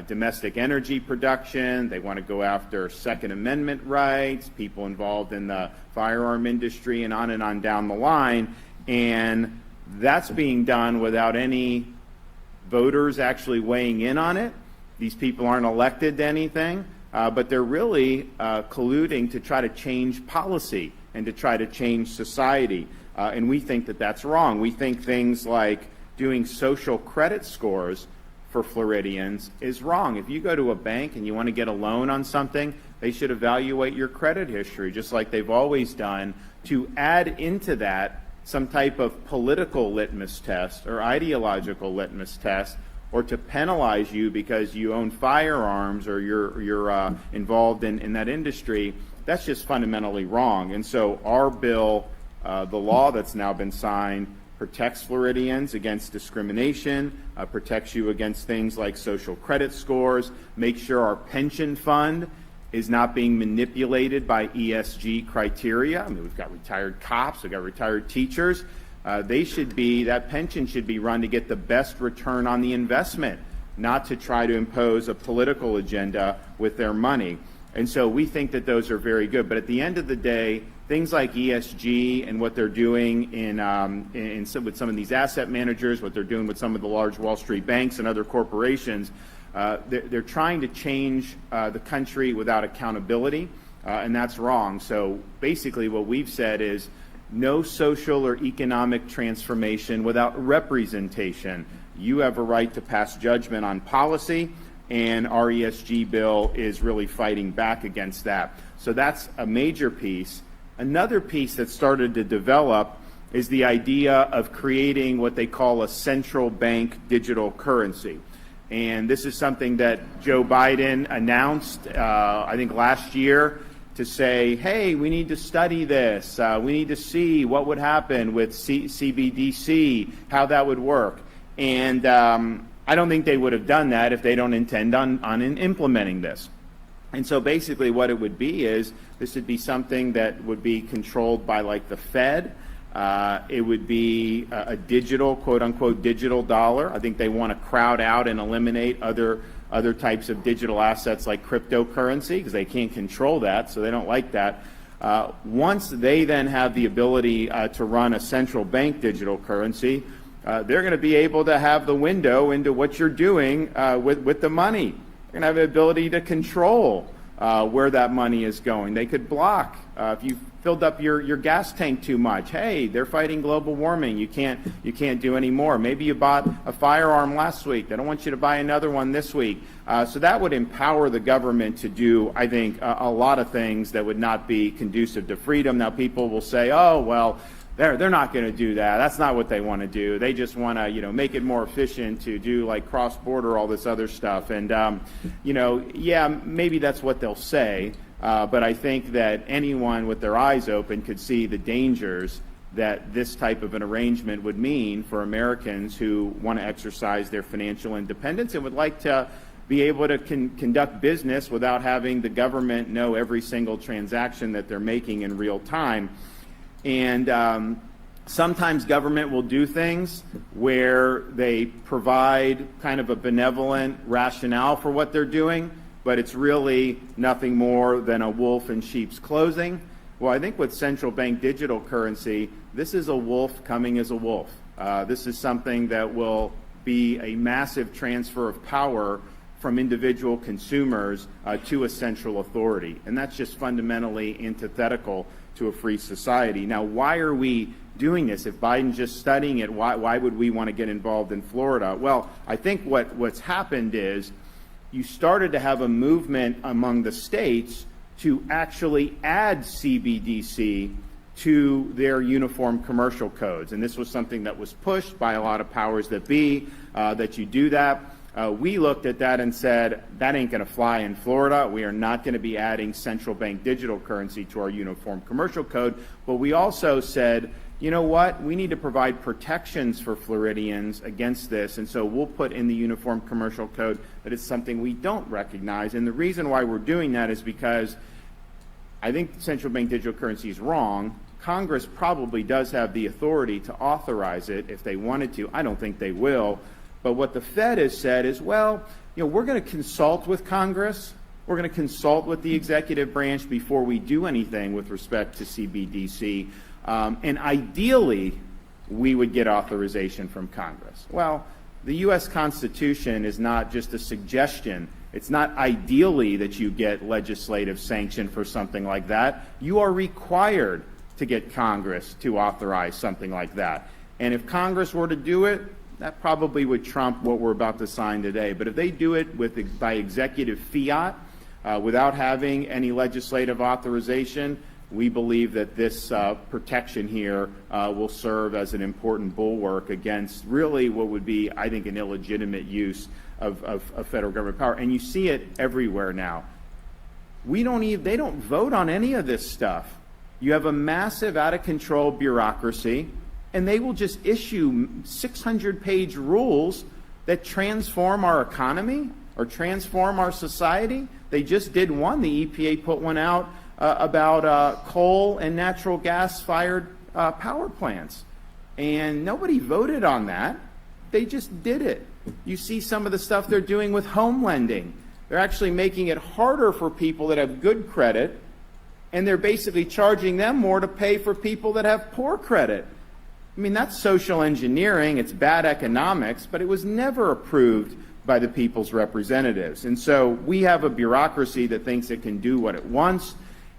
domestic energy production. They want to go after Second Amendment rights, people involved in the firearm industry, and on down the line. And that's being done without any voters actually weighing in on it. These people aren't elected to anything, but they're really colluding to try to change policy and to try to change society. And we think that that's wrong. We think things like doing social credit scores for Floridians is wrong. If you go to a bank and you want to get a loan on something, they should evaluate your credit history, just like they've always done, to add into that some type of political litmus test or ideological litmus test, or to penalize you because you own firearms or you're involved in that industry. That's just fundamentally wrong. And so our bill, the law that's now been signed, protects Floridians against discrimination, protects you against things like social credit scores, makes sure our pension fund is not being manipulated by ESG criteria. I mean, we've got retired cops, we've got retired teachers. That pension should be run to get the best return on the investment, not to try to impose a political agenda with their money. And so we think that those are very good. But at the end of the day, things like ESG and what they're doing with some of these asset managers, what they're doing with some of the large Wall Street banks and other corporations, they're trying to change the country without accountability, and that's wrong. So basically what we've said is no social or economic transformation without representation. You have a right to pass judgment on policy, and our ESG bill is really fighting back against that. So that's a major piece. Another piece that started to develop is the idea of creating what they call a central bank digital currency. And this is something that Joe Biden announced, I think last year, to say, hey, we need to study this. We need to see what would happen with CBDC, how that would work. And I don't think they would have done that if they don't intend on implementing this. And so basically what it would be is this would be something that would be controlled by like the Fed. It would be a digital, quote unquote, digital dollar. I think they want to crowd out and eliminate other types of digital assets like cryptocurrency because they can't control that, so they don't like that. Once they then have the ability to run a central bank digital currency, they're going to be able to have the window into what you're doing with the money. They're going to have the ability to control where that money is going. They could block if you filled up your gas tank too much. Hey, they're fighting global warming. You can't do any more. Maybe you bought a firearm last week. They don't want you to buy another one this week. So that would empower the government to do, I think, a lot of things that would not be conducive to freedom. Now people will say, oh, well, they're not going to do that. That's not what they want to do. They just want to, make it more efficient to do like cross-border, all this other stuff. And, yeah, maybe that's what they'll say. But I think that anyone with their eyes open could see the dangers that this type of an arrangement would mean for Americans who want to exercise their financial independence and would like to be able to conduct business without having the government know every single transaction that they're making in real time. And sometimes government will do things where they provide kind of a benevolent rationale for what they're doing, but it's really nothing more than a wolf in sheep's clothing. Well, I think with central bank digital currency, this is a wolf coming as a wolf. This is something that will be a massive transfer of power from individual consumers to a central authority. And that's just fundamentally antithetical to a free society. Now, why are we doing this? If Biden's just studying it, why would we want to get involved in Florida? Well, I think what's happened is you started to have a movement among the states to actually add CBDC to their uniform commercial codes. And this was something that was pushed by a lot of powers that be, that you do that. We looked at that and said, that ain't going to fly in Florida. We are not going to be adding central bank digital currency to our uniform commercial code. But we also said, you know what? We need to provide protections for Floridians against this. And so we'll put in the uniform commercial code that it's something we don't recognize. And the reason why we're doing that is because I think central bank digital currency is wrong. Congress probably does have the authority to authorize it if they wanted to. I don't think they will. But what the Fed has said is, well, we're going to consult with Congress. We're going to consult with the executive branch before we do anything with respect to CBDC. And ideally, we would get authorization from Congress. Well, the U.S. Constitution is not just a suggestion. It's not ideally that you get legislative sanction for something like that. You are required to get Congress to authorize something like that. And if Congress were to do it, that probably would trump what we're about to sign today. But if they do it by executive fiat, without having any legislative authorization, we believe that this protection here will serve as an important bulwark against really what would be, I think, an illegitimate use of federal government power. And you see it everywhere now. They don't vote on any of this stuff. You have a massive, out-of-control bureaucracy, and they will just issue 600-page rules that transform our economy or transform our society. They just did one. The EPA put one out about coal and natural gas-fired power plants. And nobody voted on that. They just did it. You see some of the stuff they're doing with home lending. They're actually making it harder for people that have good credit, and they're basically charging them more to pay for people that have poor credit. I mean, that's social engineering. It's bad economics, but it was never approved by the people's representatives. And so we have a bureaucracy that thinks it can do what it wants.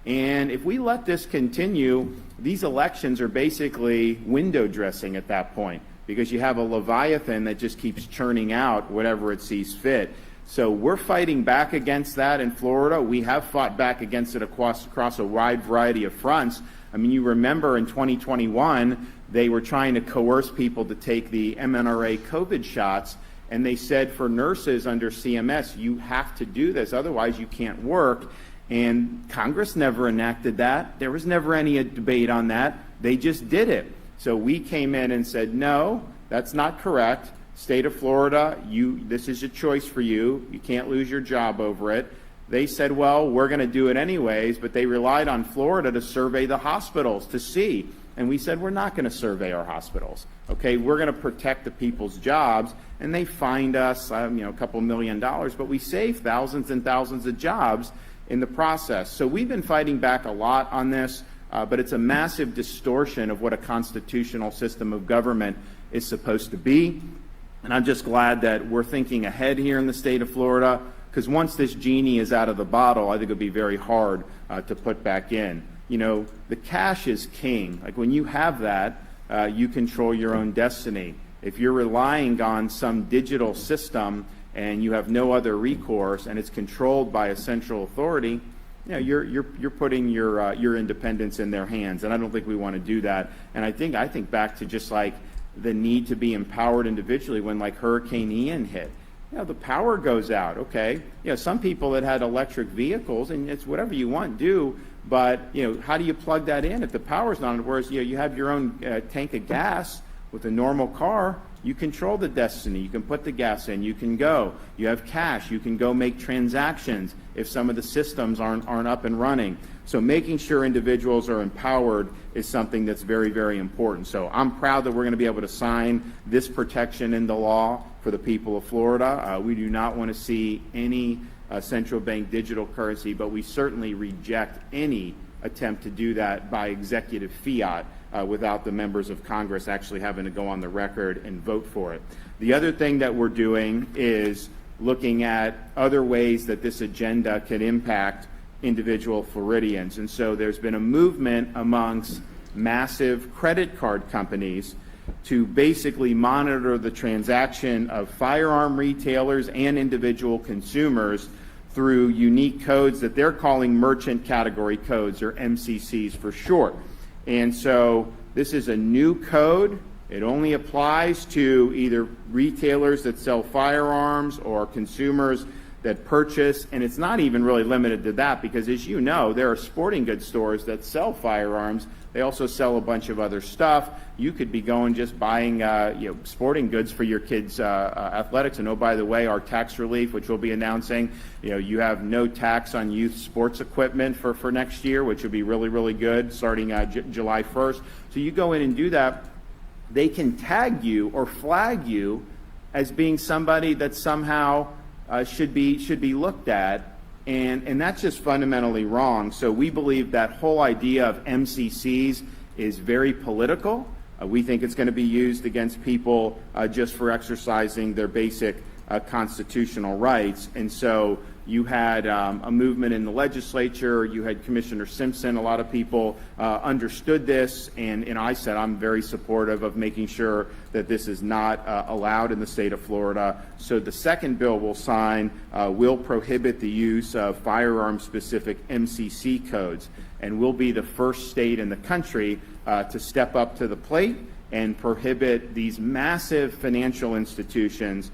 And if we let this continue, these elections are basically window dressing at that point, because you have a Leviathan that just keeps churning out whatever it sees fit. So we're fighting back against that in Florida. We have fought back against it across a wide variety of fronts. I mean, you remember in 2021, they were trying to coerce people to take the mRNA COVID shots, and they said for nurses under CMS, you have to do this, otherwise you can't work. And Congress never enacted that. There was never any debate on that. They just did it. So we came in and said, no, that's not correct. State of Florida, this is a choice for you. You can't lose your job over it. They said, well, we're going to do it anyways, but they relied on Florida to survey the hospitals to see. And we said, we're not going to survey our hospitals. Okay, we're going to protect the people's jobs. And they fined us, a couple $1 million, but we saved thousands and thousands of jobs in the process. So we've been fighting back a lot on this, but it's a massive distortion of what a constitutional system of government is supposed to be. And I'm just glad that we're thinking ahead here in the state of Florida, because once this genie is out of the bottle, I think it'll be very hard to put back in. The cash is king. Like when you have that, you control your own destiny. If you're relying on some digital system and you have no other recourse and it's controlled by a central authority, you're putting your independence in their hands. And I don't think we want to do that. And I think back to just like the need to be empowered individually when like Hurricane Ian hit. The power goes out, okay? Some people that had electric vehicles, and it's whatever you want, do, but, how do you plug that in if the power's not on? Whereas, you have your own tank of gas with a normal car, you control the destiny. You can put the gas in, you can go. You have cash, you can go make transactions if some of the systems aren't up and running. So making sure individuals are empowered is something that's very, very important. So I'm proud that we're going to be able to sign this protection into law for the people of Florida. We do not want to see any central bank digital currency, but we certainly reject any attempt to do that by executive fiat without the members of Congress actually having to go on the record and vote for it. The other thing that we're doing is looking at other ways that this agenda can impact individual Floridians. And so there's been a movement amongst massive credit card companies to basically monitor the transaction of firearm retailers and individual consumers through unique codes that they're calling merchant category codes, or MCCs for short. And so this is a new code. It only applies to either retailers that sell firearms or consumers that purchase, and it's not even really limited to that, because as you know, there are sporting goods stores that sell firearms. They also sell a bunch of other stuff. You could be going just buying sporting goods for your kids' athletics. And oh, by the way, our tax relief, which we'll be announcing, you have no tax on youth sports equipment for next year, which would be really, really good, starting July 1st. So you go in and do that. They can tag you or flag you as being somebody that somehow should be looked at, and that's just fundamentally wrong. So we believe that whole idea of MCCs is very political. We think it's going to be used against people just for exercising their basic constitutional rights. And so you had a movement in the legislature. You had Commissioner Simpson. A lot of people understood this, and I said I'm very supportive of making sure that this is not allowed in the state of Florida. So the second bill we'll sign will prohibit the use of firearm-specific MCC codes, and we'll be the first state in the country to step up to the plate and prohibit these massive financial institutions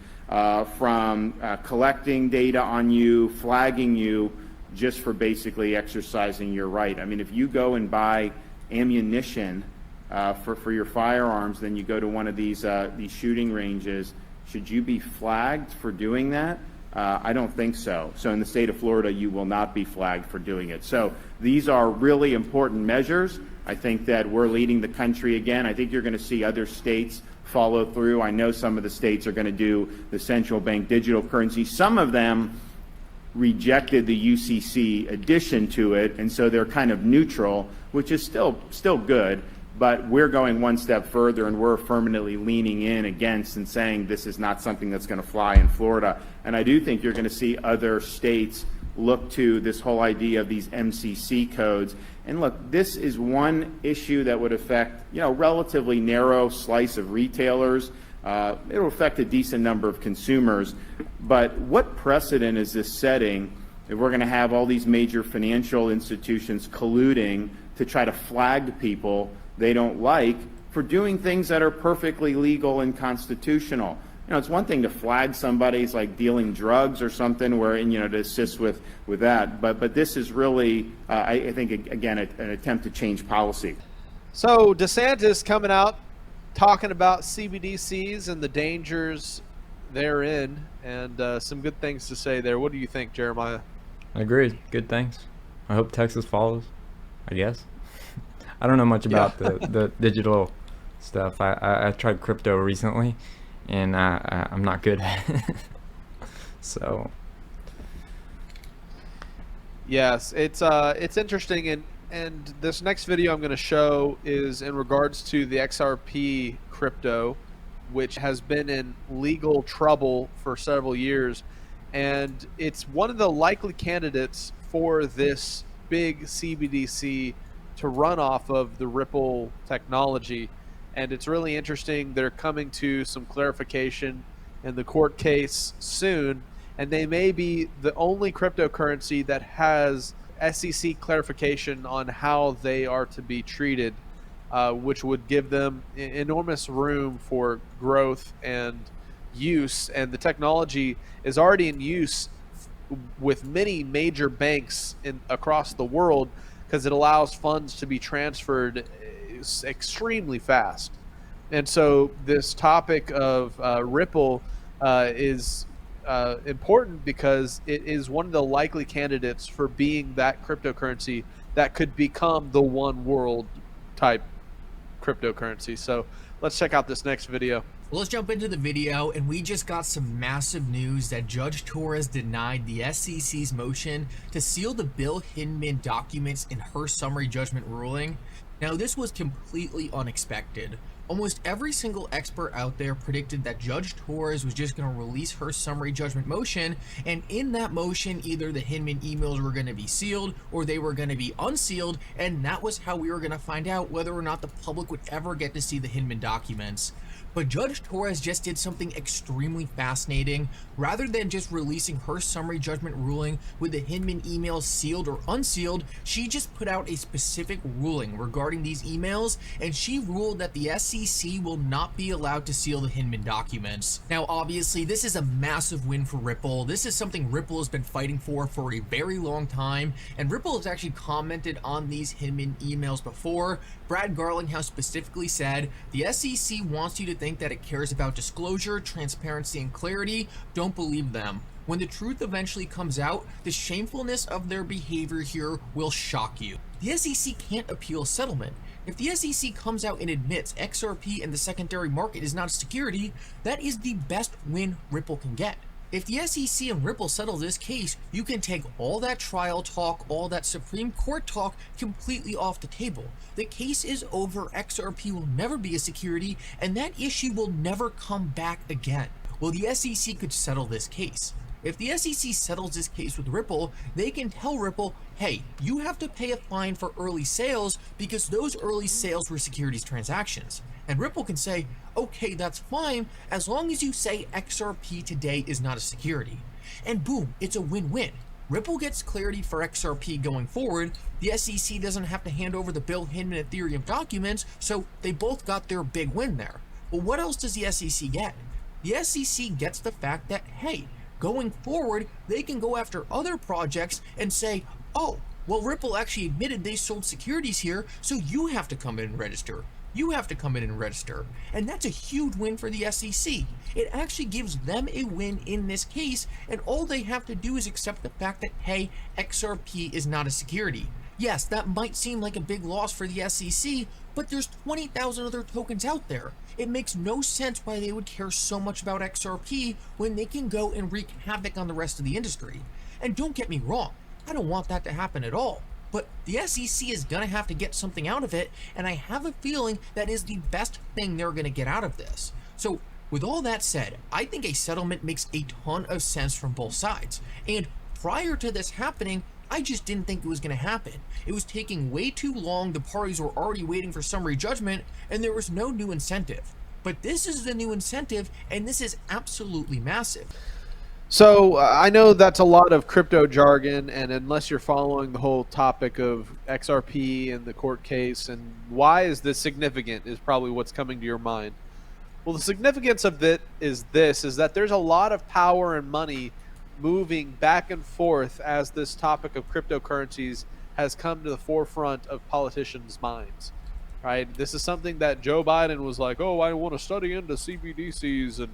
from collecting data on you, flagging you, just for basically exercising your right. I mean, if you go and buy ammunition for your firearms, then you go to one of these shooting ranges, should you be flagged for doing that? I don't think so. So in the state of Florida, you will not be flagged for doing it. So these are really important measures. I think that we're leading the country again. I think you're going to see other states follow through. I know some of the states are going to do the central bank digital currency. Some of them rejected the UCC addition to it, and so they're kind of neutral, which is still good. But we're going one step further, and we're affirmatively leaning in against and saying this is not something that's going to fly in Florida. And I do think you're going to see other states look to this whole idea of these MCC codes. And look, this is one issue that would affect, relatively narrow slice of retailers. It'll affect a decent number of consumers. But what precedent is this setting if we're going to have all these major financial institutions colluding to try to flag people they don't like for doing things that are perfectly legal and constitutional? It's one thing to flag somebody's like dealing drugs or something where, to assist with that. But this is really, I think, again, an attempt to change policy. So DeSantis coming out talking about CBDCs and the dangers therein, and some good things to say there. What do you think, Jeremiah? I agree. Good things. I hope Texas follows, I guess. I don't know much about the digital stuff. I tried crypto recently, and I'm not good at it. So yes, it's interesting, and this next video I'm going to show is in regards to the XRP crypto, which has been in legal trouble for several years, and it's one of the likely candidates for this big CBDC to run off of the Ripple technology. And it's really interesting. They're coming to some clarification in the court case soon, and they may be the only cryptocurrency that has SEC clarification on how they are to be treated, which would give them enormous room for growth and use. And the technology is already in use with many major banks across the world, because it allows funds to be transferred extremely fast. And so this topic of Ripple is important because it is one of the likely candidates for being that cryptocurrency that could become the one world type cryptocurrency. So let's check out this next video. Well, let's jump into the video, and we just got some massive news that Judge Torres denied the SEC's motion to seal the Bill Hinman documents in her summary judgment ruling. Now, this was completely unexpected. Almost every single expert out there predicted that Judge Torres was just going to release her summary judgment motion, and in that motion, either the Hinman emails were going to be sealed or they were going to be unsealed, and that was how we were going to find out whether or not the public would ever get to see the Hinman documents. But Judge Torres just did something extremely fascinating. Rather than just releasing her summary judgment ruling with the Hinman emails sealed or unsealed, she just put out a specific ruling regarding these emails, and she ruled that the SEC will not be allowed to seal the Hinman documents. Now, obviously, this is a massive win for Ripple. This is something Ripple has been fighting for a very long time, and Ripple has actually commented on these Hinman emails before. Brad Garlinghouse specifically said, "The SEC wants you to think that it cares about disclosure, transparency, and clarity. Don't believe them. When the truth eventually comes out, the shamefulness of their behavior here will shock you." The SEC can't appeal a settlement. If the SEC comes out and admits XRP and the secondary market is not a security, that is the best win Ripple can get. If the SEC and Ripple settle this case, you can take all that trial talk, all that Supreme Court talk completely off the table. The case is over, XRP will never be a security, and that issue will never come back again. Well, the SEC could settle this case. If the SEC settles this case with Ripple, they can tell Ripple, hey, you have to pay a fine for early sales because those early sales were securities transactions. And Ripple can say, okay, that's fine, as long as you say XRP today is not a security. And boom, it's a win-win. Ripple gets clarity for XRP going forward, the SEC doesn't have to hand over the Bill Hinman Ethereum documents, so they both got their big win there. But what else does the SEC get? The SEC gets the fact that, hey, going forward, they can go after other projects and say, oh, well, Ripple actually admitted they sold securities here, so you have to come in and register. You have to come in and register. And that's a huge win for the SEC. It actually gives them a win in this case, and all they have to do is accept the fact that, hey, XRP is not a security. Yes, that might seem like a big loss for the SEC, but there's 20,000 other tokens out there. It makes no sense why they would care so much about XRP when they can go and wreak havoc on the rest of the industry. And don't get me wrong, I don't want that to happen at all. But the SEC is going to have to get something out of it, and I have a feeling that is the best thing they're going to get out of this. So, with all that said, I think a settlement makes a ton of sense from both sides. And prior to this happening, I just didn't think it was going to happen. It was taking way too long, the parties were already waiting for summary judgment, and there was no new incentive. But this is the new incentive, and this is absolutely massive. So I know that's a lot of crypto jargon, and unless you're following the whole topic of XRP and the court case and why is this significant is probably what's coming to your mind. Well, the significance of it is that there's a lot of power and money moving back and forth as this topic of cryptocurrencies has come to the forefront of politicians' minds. Right? This is something that Joe Biden was like, oh, I want to study into CBDCs,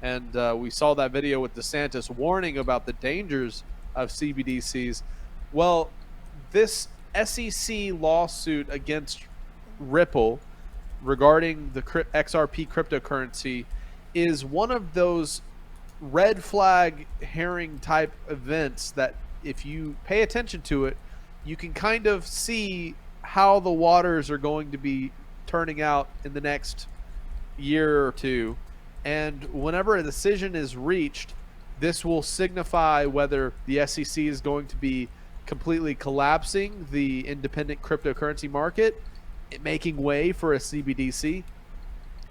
and we saw that video with DeSantis warning about the dangers of CBDCs. Well, this SEC lawsuit against Ripple regarding the XRP cryptocurrency is one of those red flag herring type events that if you pay attention to it, you can kind of see how the waters are going to be turning out in the next year or two. And whenever a decision is reached, this will signify whether the SEC is going to be completely collapsing the independent cryptocurrency market, making way for a CBDC.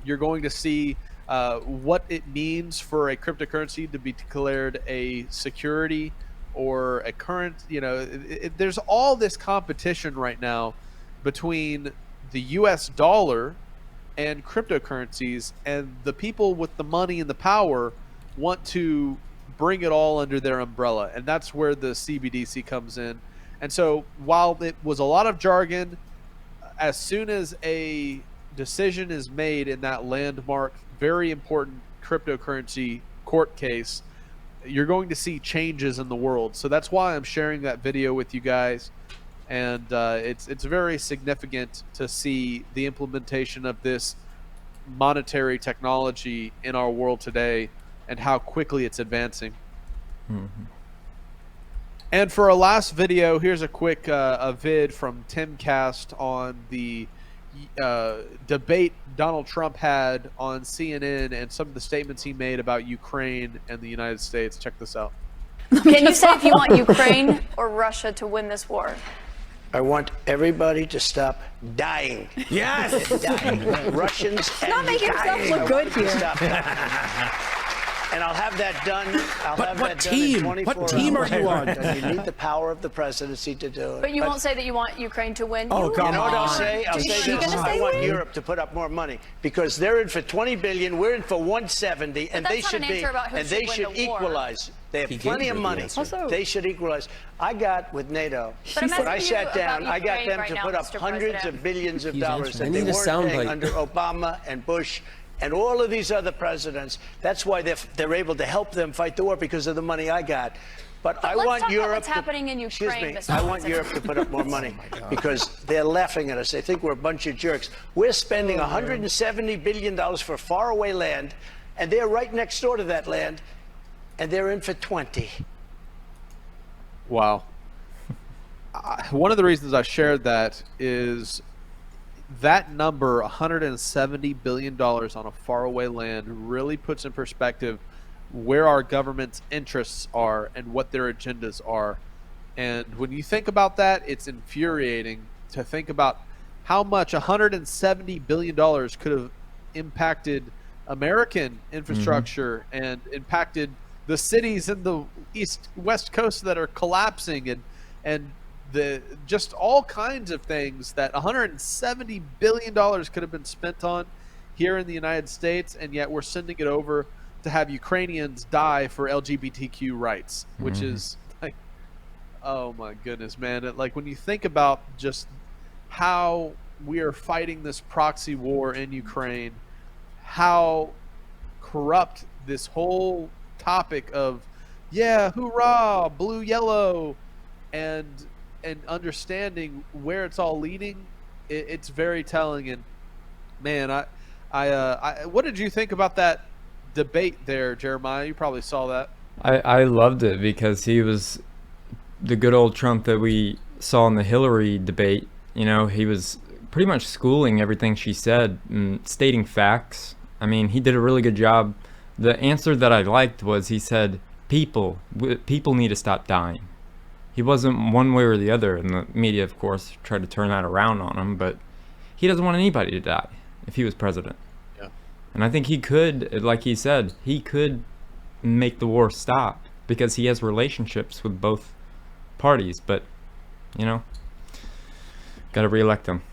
You're going to see what it means for a cryptocurrency to be declared a security or a current, there's all this competition right now between the US dollar and cryptocurrencies, and the people with the money and the power want to bring it all under their umbrella, and that's where the CBDC comes in. And so while it was a lot of jargon, as soon as a decision is made in that landmark, very important cryptocurrency court case, you're going to see changes in the world. So that's why I'm sharing that video with you guys. And it's very significant to see the implementation of this monetary technology in our world today and how quickly it's advancing. Mm-hmm. And for our last video, here's a quick a vid from Timcast on the debate Donald Trump had on CNN and some of the statements he made about Ukraine and the United States. Check this out. Can you say if you want Ukraine or Russia to win this war? I want everybody to stop dying. Yes! Dying. Russians and Not making yourself dying. look good here. Stop dying. And I'll have that done. What team? What team are you on? You need the power of the presidency to do it. But you won't say that you want Ukraine to win. Oh, God! You know what I'll say? I'll say this. I want Europe to put up more money because they're in for 20 billion. We're in for 170, and they should be. And they should equalize. They have plenty of money. They should equalize. I got with NATO. When I sat down, I got them to put up hundreds of billions of dollars that they weren't paying under Obama and Bush and all of these other presidents. That's why they're able to help them fight the war because of the money I got. But I want Europe. What's happening in Ukraine? Excuse me. I want Europe to put up more money because they're laughing at us. They think we're a bunch of jerks. We're spending $170 billion for faraway land, and they're right next door to that land, and they're in for 20. Wow. One of the reasons I shared that is that number, $170 billion on a faraway land, really puts in perspective where our government's interests are and what their agendas are. And when you think about that, it's infuriating to think about how much $170 billion could have impacted American infrastructure and impacted the cities in the west coast that are collapsing and the just all kinds of things that $170 billion could have been spent on here in the United States, and yet we're sending it over to have Ukrainians die for LGBTQ rights, which is like, oh my goodness, man. Like when you think about just how we are fighting this proxy war in Ukraine, how corrupt this whole topic of, yeah, hoorah, blue, yellow, and understanding where it's all leading, it's very telling. And man, I what did you think about that debate there, Jeremiah? You probably saw that. I loved it because he was the good old Trump that we saw in the Hillary debate. You know, he was pretty much schooling everything she said and stating facts. I mean, he did a really good job. The answer that I liked was he said, people need to stop dying. He wasn't one way or the other, and the media, of course, tried to turn that around on him, but he doesn't want anybody to die if he was president. Yeah. And I think he could, like he said, he could make the war stop because he has relationships with both parties, but, you know, got to reelect him,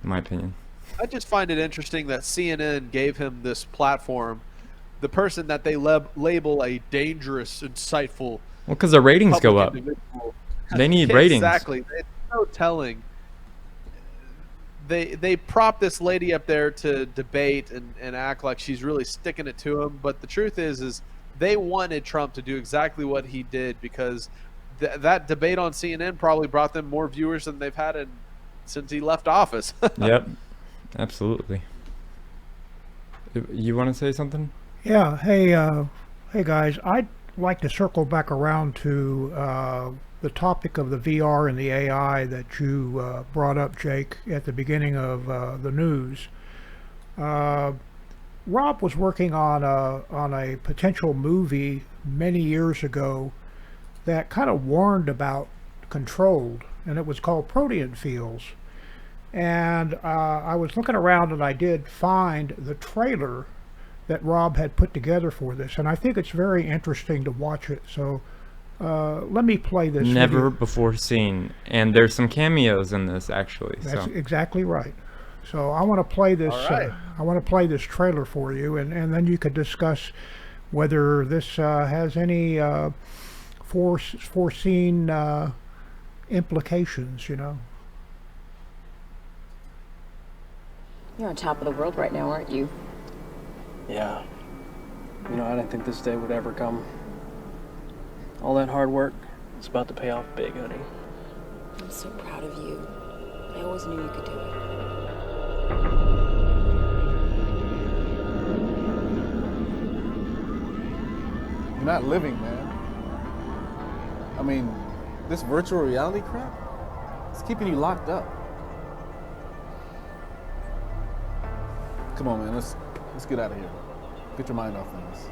in my opinion. I just find it interesting that CNN gave him this platform, the person that they label a dangerous, insightful. Well, because the ratings go up. They need ratings. Exactly. It's so telling. They prop this lady up there to debate and act like she's really sticking it to him. But the truth is they wanted Trump to do exactly what he did because that debate on CNN probably brought them more viewers than they've had since he left office. Yep. Absolutely. You want to say something? Yeah. Hey guys. I'd like to circle back around to the topic of the VR and the AI that you brought up, Jake, at the beginning of the news. Rob was working on a potential movie many years ago that kind of warned about Controlled, and it was called Protean Fields. And I was looking around and I did find the trailer that Rob had put together for this, and I think it's very interesting to watch it. So let me play this. Never before seen, and there's some cameos in this actually. That's exactly right. So I want to play this. Right. I want to play this trailer for you, and then you could discuss whether this has any foreseen implications. You know. You're on top of the world right now, aren't you? Yeah. You know, I didn't think this day would ever come. All that hard work is about to pay off big, honey. I'm so proud of you. I always knew you could do it. You're not living, man. I mean, this virtual reality crap, it's keeping you locked up. Come on, man, let's get out of here. Get your mind off things.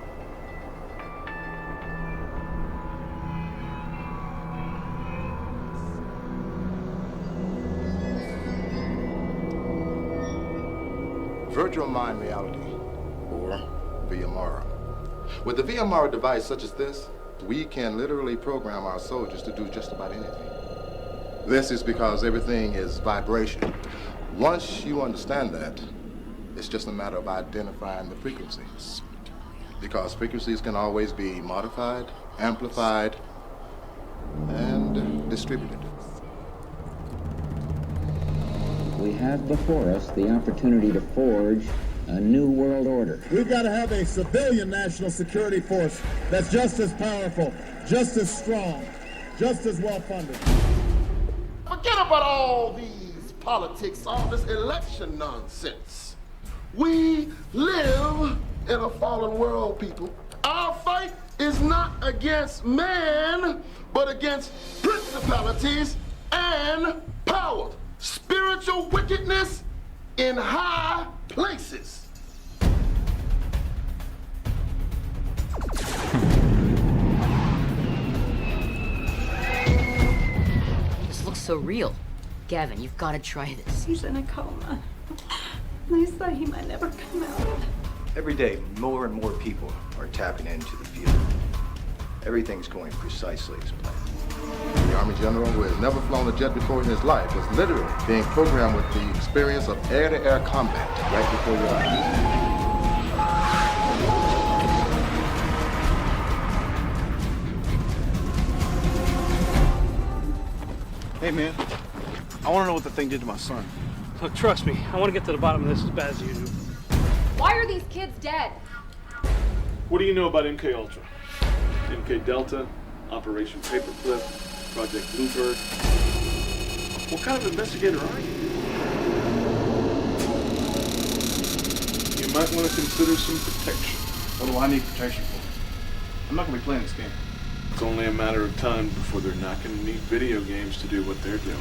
Virtual mind reality, or VMR. With the VMR device such as this, we can literally program our soldiers to do just about anything. This is because everything is vibration. Once you understand that, it's just a matter of identifying the frequencies. Because frequencies can always be modified, amplified, and distributed. We have before us the opportunity to forge a new world order. We've got to have a civilian national security force that's just as powerful, just as strong, just as well funded. Forget about all these politics, all this election nonsense. We live in a fallen world, people. Our fight is not against man, but against principalities and power. Spiritual wickedness in high places. This looks so real. Gavin, you've got to try this. He's in a coma. They say he might never come out. Every day, more and more people are tapping into the field. Everything's going precisely as planned. The Army General, who has never flown a jet before in his life, was literally being programmed with the experience of air-to-air combat right before your eyes. Hey, man, I want to know what the thing did to my son. Look, trust me, I want to get to the bottom of this as bad as you do. Why are these kids dead? What do you know about MKUltra? MK Delta, Operation Paperclip, Project Bluebird. What kind of investigator are you? You might want to consider some protection. What do I need protection for? I'm not going to be playing this game. It's only a matter of time before they're not going to need video games to do what they're doing.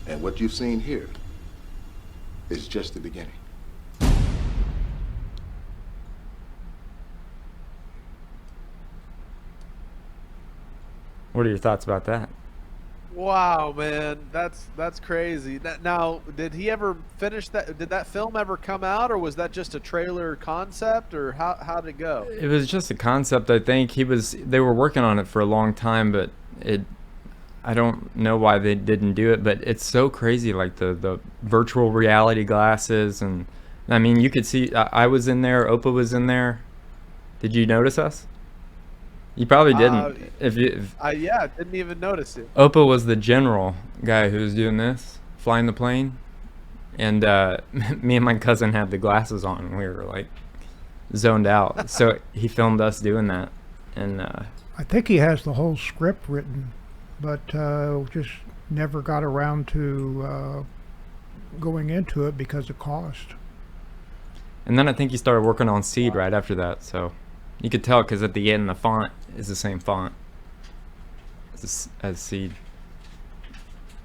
And what you've seen here is just the beginning. What are your thoughts about that? Wow, man, that's crazy. Now, did he ever finish that? Did that film ever come out, or was that just a trailer concept, or how did it go? It was just a concept, I think. They were working on it for a long time, but I don't know why they didn't do it, but it's so crazy, like the virtual reality glasses, and I mean, you could see I was in there, Opa was in there. Did you notice us? You probably didn't. Yeah, I didn't even notice it. Opa was the general guy who was doing this, flying the plane, and me and my cousin had the glasses on, and we were like zoned out. So he filmed us doing that, and I think he has the whole script written, but just never got around to going into it because of cost. And then I think he started working on Seed right after that, so you could tell because at the end the font is the same font as Seed.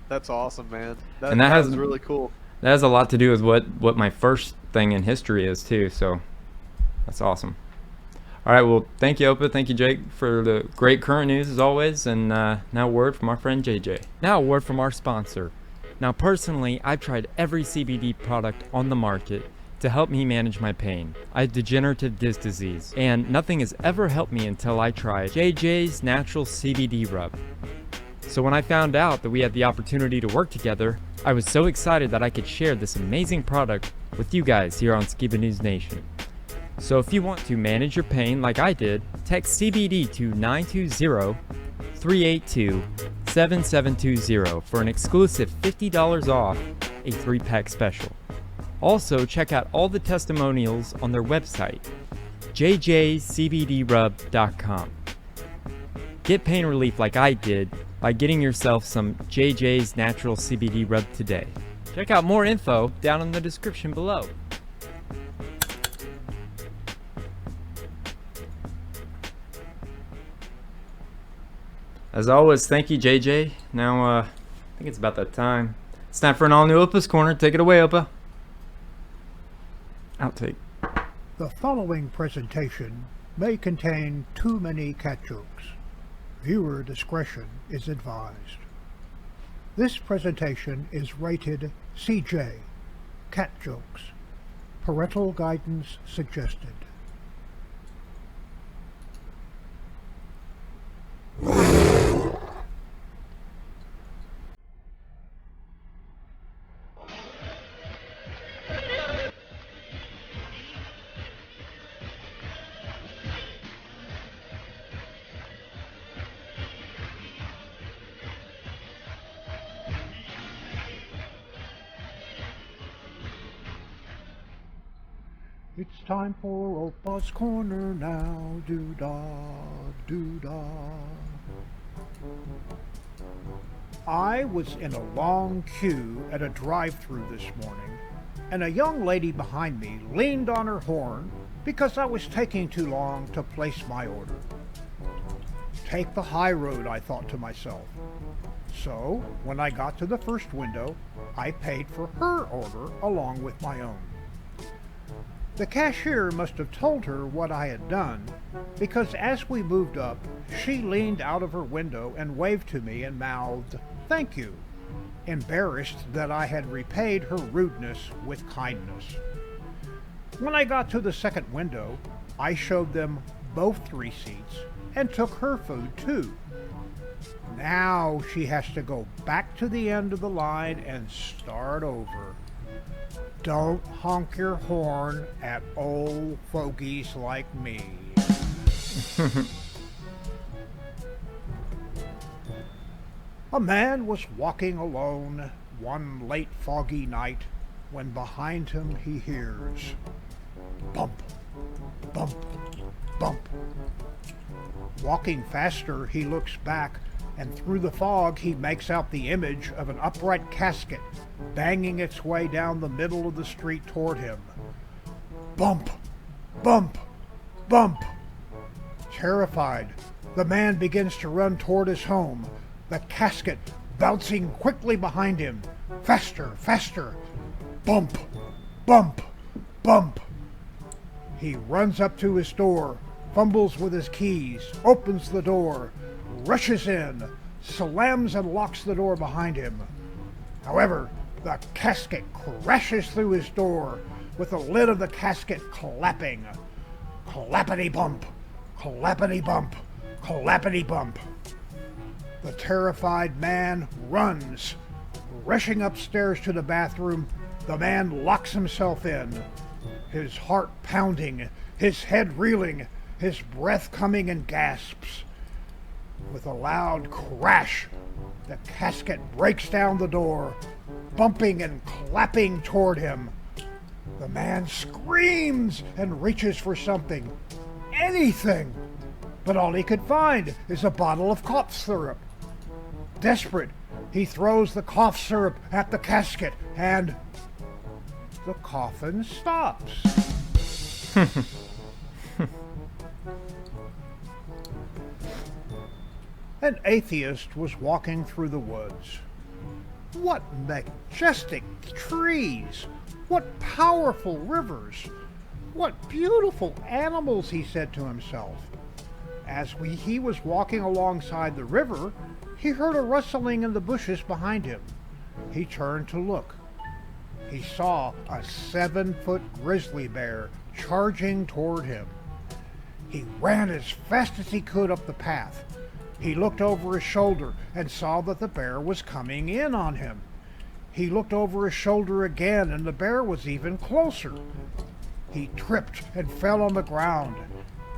That's awesome, man. And that has really cool. That has a lot to do with what my first thing in history is too, so that's awesome. All right, well, thank you, Opa. Thank you, Jake, for the great current news as always. And now a word from our friend JJ. Now a word from our sponsor. Now, personally, I've tried every CBD product on the market to help me manage my pain. I have degenerative disc disease, and nothing has ever helped me until I tried JJ's Natural CBD Rub. So when I found out that we had the opportunity to work together, I was so excited that I could share this amazing product with you guys here on Skiba News Nation. So if you want to manage your pain like I did, text CBD to 920-382-7720 for an exclusive $50 off a 3-pack special. Also, check out all the testimonials on their website, jjcbdrub.com. Get pain relief like I did by getting yourself some JJ's Natural CBD Rub today. Check out more info down in the description below. As always, thank you, JJ. Now, I think it's about that time. It's time for an all-new Opa's Corner. Take it away, Opa. Outtake. The following presentation may contain too many cat jokes. Viewer discretion is advised. This presentation is rated CJ, cat jokes. Parental guidance suggested. It's time for Opa's Corner now, doo-dah, doo-dah. I was in a long queue at a drive-thru this morning, and a young lady behind me leaned on her horn because I was taking too long to place my order. Take the high road, I thought to myself. So, when I got to the first window, I paid for her order along with my own. The cashier must have told her what I had done, because as we moved up, she leaned out of her window and waved to me and mouthed, "Thank you," embarrassed that I had repaid her rudeness with kindness. When I got to the second window, I showed them both receipts and took her food too. Now she has to go back to the end of the line and start over. Don't honk your horn at old fogies like me. A man was walking alone one late foggy night when behind him he hears bump, bump, bump. Walking faster, he looks back, and through the fog he makes out the image of an upright casket banging its way down the middle of the street toward him. Bump! Bump! Bump! Terrified, the man begins to run toward his home, the casket bouncing quickly behind him. Faster! Faster! Bump! Bump! Bump! He runs up to his door, fumbles with his keys, opens the door, rushes in, slams and locks the door behind him. However, the casket crashes through his door, with the lid of the casket clapping. Clappity bump, clappity bump, clappity bump. The terrified man runs. Rushing upstairs to the bathroom, the man locks himself in, his heart pounding, his head reeling, his breath coming in gasps. With a loud crash, the casket breaks down the door, bumping and clapping toward him. The man screams and reaches for something, anything, but all he could find is a bottle of cough syrup. Desperate, he throws the cough syrup at the casket, and the coffin stops. An atheist was walking through the woods. What majestic trees! What powerful rivers! What beautiful animals, he said to himself. As he was walking alongside the river, he heard a rustling in the bushes behind him. He turned to look. He saw a 7-foot grizzly bear charging toward him. He ran as fast as he could up the path. He looked over his shoulder and saw that the bear was coming in on him. He looked over his shoulder again, and the bear was even closer. He tripped and fell on the ground.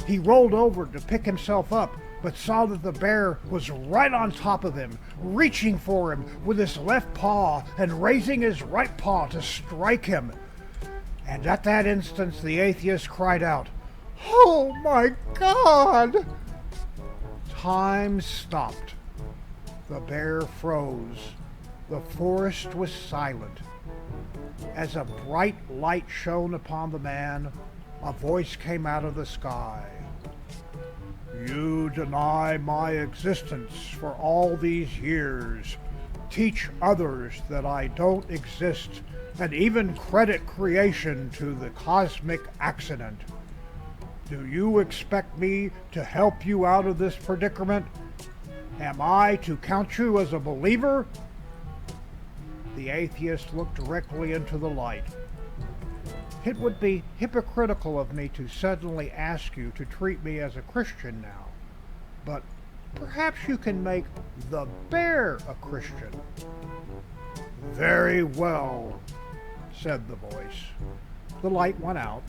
He rolled over to pick himself up, but saw that the bear was right on top of him, reaching for him with his left paw and raising his right paw to strike him. And at that instant, the atheist cried out, "Oh my God!" Time stopped. The bear froze. The forest was silent. As a bright light shone upon the man, a voice came out of the sky. You deny my existence for all these years, teach others that I don't exist, and even credit creation to the cosmic accident. Do you expect me to help you out of this predicament? Am I to count you as a believer? The atheist looked directly into the light. It would be hypocritical of me to suddenly ask you to treat me as a Christian now, but perhaps you can make the bear a Christian. Very well, said the voice. The light went out.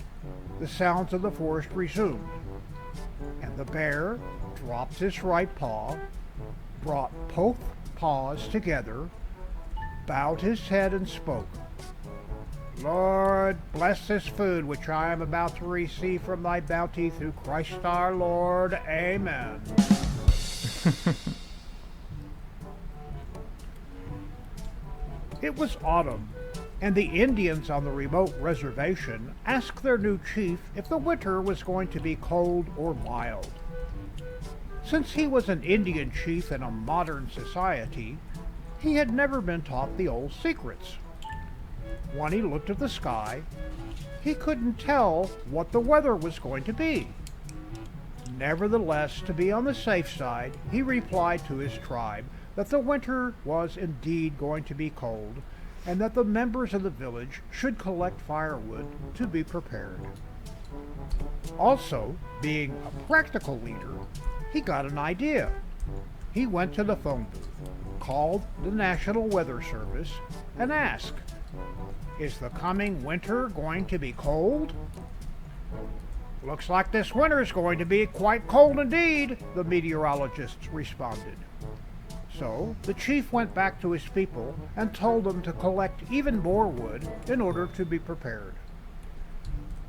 The sounds of the forest resumed, and the bear dropped his right paw, brought both paws together, bowed his head, and spoke. Lord, bless this food which I am about to receive from thy bounty through Christ our Lord. Amen. It was autumn, and the Indians on the remote reservation asked their new chief if the winter was going to be cold or mild. Since he was an Indian chief in a modern society, he had never been taught the old secrets. When he looked at the sky, he couldn't tell what the weather was going to be. Nevertheless, to be on the safe side, he replied to his tribe that the winter was indeed going to be cold, and that the members of the village should collect firewood to be prepared. Also, being a practical leader, he got an idea. He went to the phone booth, called the National Weather Service, and asked, Is the coming winter going to be cold? Looks like this winter is going to be quite cold indeed, the meteorologists responded. So the chief went back to his people and told them to collect even more wood in order to be prepared.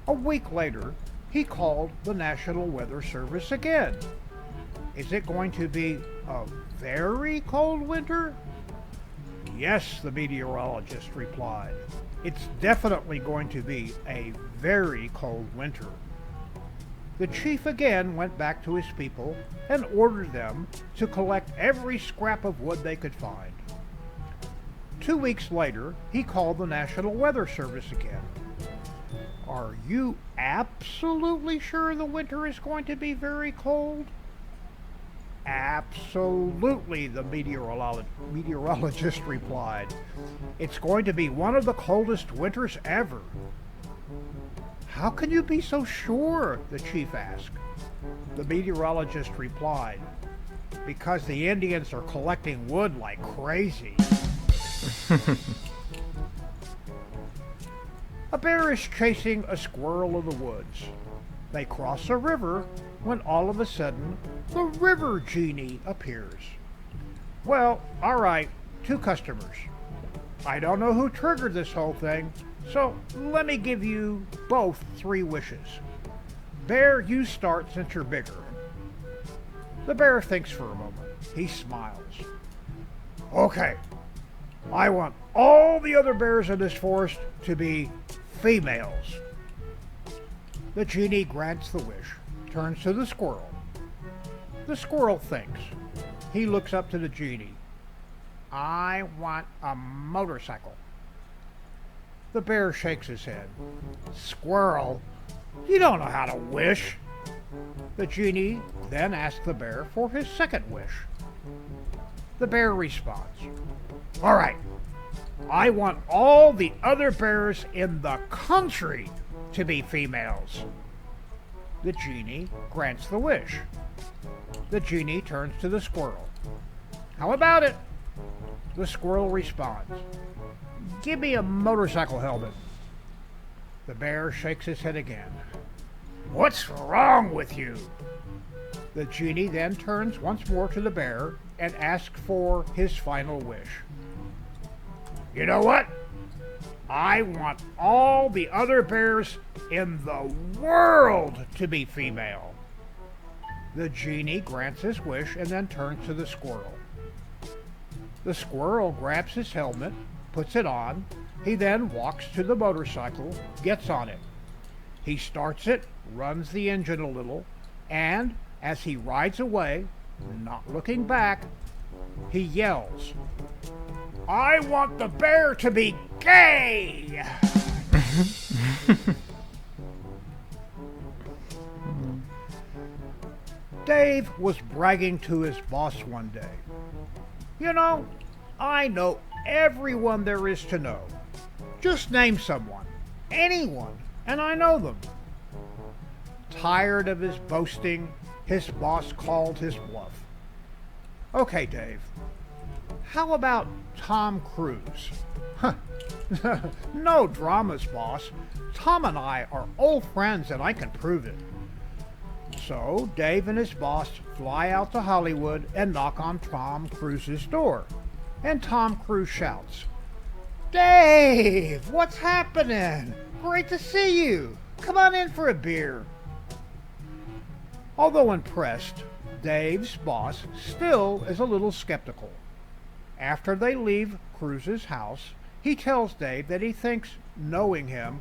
A week later, he called the National Weather Service again. Is it going to be a very cold winter? Yes, the meteorologist replied. It's definitely going to be a very cold winter. The chief again went back to his people and ordered them to collect every scrap of wood they could find. 2 weeks later, he called the National Weather Service again. Are you absolutely sure the winter is going to be very cold? Absolutely, the meteorologist replied. It's going to be one of the coldest winters ever. How can you be so sure? The chief asked. The meteorologist replied, because the Indians are collecting wood like crazy. A bear is chasing a squirrel in the woods. They cross a river when all of a sudden the river genie appears. Well, all right, 2 customers. I don't know who triggered this whole thing, so let me give you both 3 wishes. Bear, you start since you're bigger. The bear thinks for a moment. He smiles. Okay, I want all the other bears in this forest to be females. The genie grants the wish, turns to the squirrel. The squirrel thinks. He looks up to the genie. I want a motorcycle. The bear shakes his head. Squirrel, you don't know how to wish. The genie then asks the bear for his second wish. The bear responds, all right, I want all the other bears in the country to be females. The genie grants the wish. The genie turns to the squirrel. How about it? The squirrel responds, give me a motorcycle helmet. The bear shakes his head again. What's wrong with you? The genie then turns once more to the bear and asks for his final wish. You know what? I want all the other bears in the world to be female. The genie grants his wish and then turns to the squirrel. The squirrel grabs his helmet, puts it on. He then walks to the motorcycle, gets on it. He starts it, runs the engine a little, and as he rides away, not looking back, he yells, "I want the bear to be gay!" Dave was bragging to his boss one day. "You know, I know everyone there is to know. Just name someone, anyone, and I know them." Tired of his boasting, his boss called his bluff. "Okay, Dave, how about Tom Cruise?" "No dramas, boss. Tom and I are old friends and I can prove it." So Dave and his boss fly out to Hollywood and knock on Tom Cruise's door. And Tom Cruise shouts, "Dave, what's happening? Great to see you. Come on in for a beer." Although impressed, Dave's boss still is a little skeptical. After they leave Cruise's house, he tells Dave that he thinks knowing him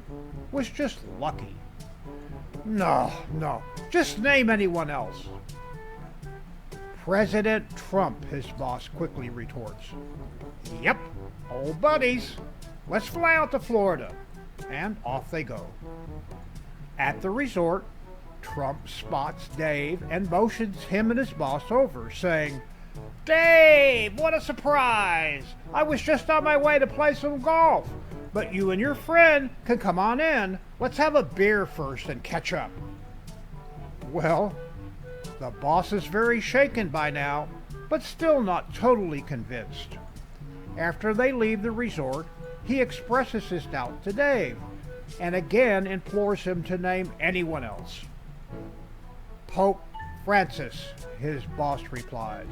was just lucky. No, just name anyone else." "President Trump," his boss quickly retorts. "Yep, old buddies. Let's fly out to Florida." And off they go. At the resort, Trump spots Dave and motions him and his boss over, saying, "Dave, what a surprise! I was just on my way to play some golf, but you and your friend can come on in. Let's have a beer first and catch up." Well, the boss is very shaken by now, but still not totally convinced. After they leave the resort, he expresses his doubt to Dave, and again implores him to name anyone else. "Pope Francis," his boss replies.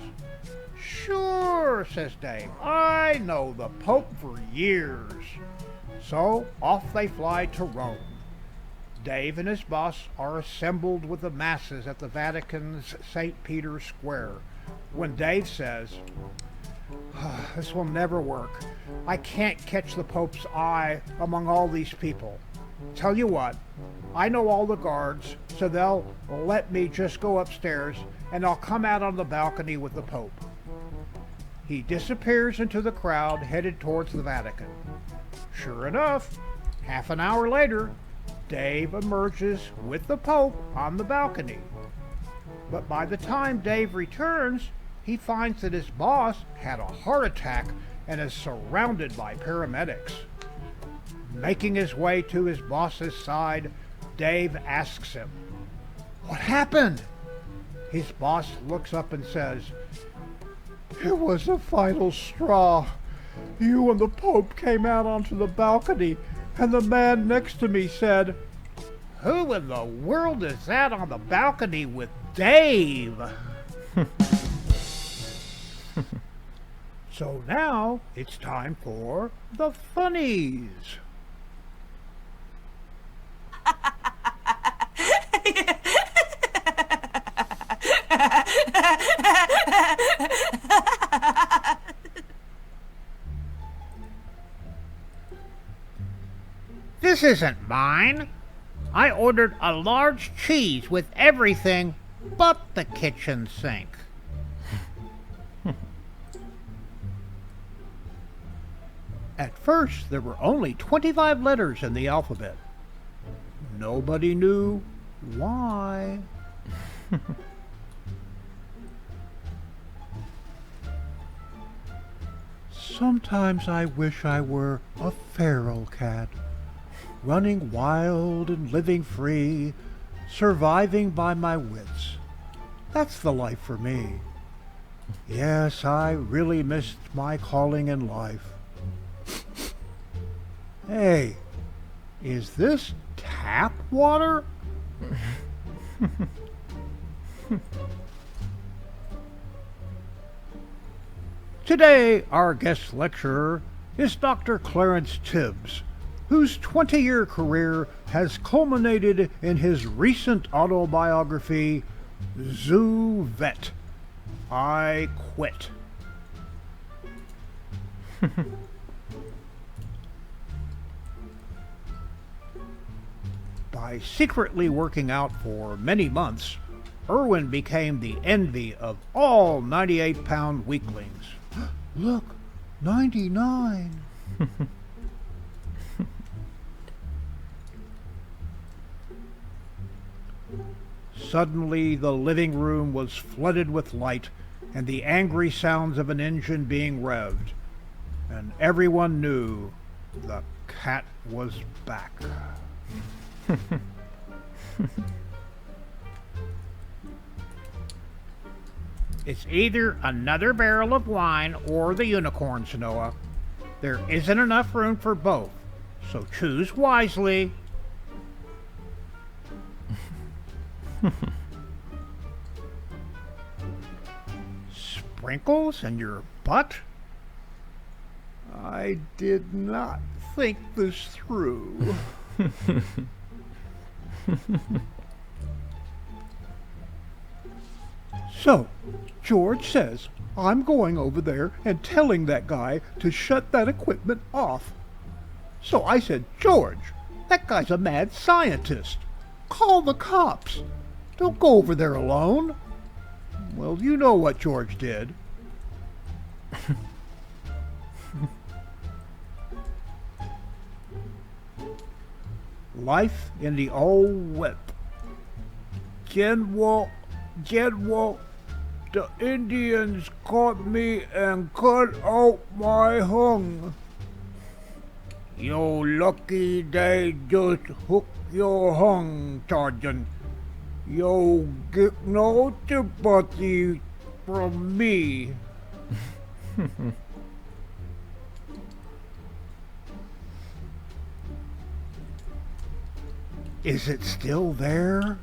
"Sure," says Dave. "I know the Pope for years." So off they fly to Rome. Dave and his boss are assembled with the masses at the Vatican's St. Peter's Square when Dave says, "This will never work. I can't catch the Pope's eye among all these people. Tell you what, I know all the guards, so they'll let me just go upstairs and I'll come out on the balcony with the Pope." He disappears into the crowd headed towards the Vatican. Sure enough, half an hour later, Dave emerges with the Pope on the balcony. But by the time Dave returns, he finds that his boss had a heart attack and is surrounded by paramedics. Making his way to his boss's side, Dave asks him, "What happened?" His boss looks up and says, "It was the final straw. You and the Pope came out onto the balcony, and the man next to me said, 'Who in the world is that on the balcony with Dave?'" So now it's time for the funnies. "This isn't mine. I ordered a large cheese with everything but the kitchen sink." At first, there were only 25 letters in the alphabet. Nobody knew why. "Sometimes I wish I were a feral cat, running wild and living free, surviving by my wits. That's the life for me. Yes, I really missed my calling in life." Hey, is this tap water? Today, our guest lecturer is Dr. Clarence Tibbs, whose 20-year career has culminated in his recent autobiography, Zoo Vet, I Quit. By secretly working out for many months, Irwin became the envy of all 98-pound weaklings. Look, 99. Suddenly, the living room was flooded with light and the angry sounds of an engine being revved, and everyone knew the cat was back. It's either another barrel of wine or the unicorns, Noah. There isn't enough room for both, so choose wisely. Sprinkles in your butt? I did not think this through. So, George says I'm going over there and telling that guy to shut that equipment off. So I said, George, that guy's a mad scientist. Call the cops. Don't go over there alone. Well, you know what George did. Life in the old whip. General, the Indians caught me and cut out my tongue. You're lucky they just hooked your tongue, Sergeant. You'll get no sympathy from me. Is it still there?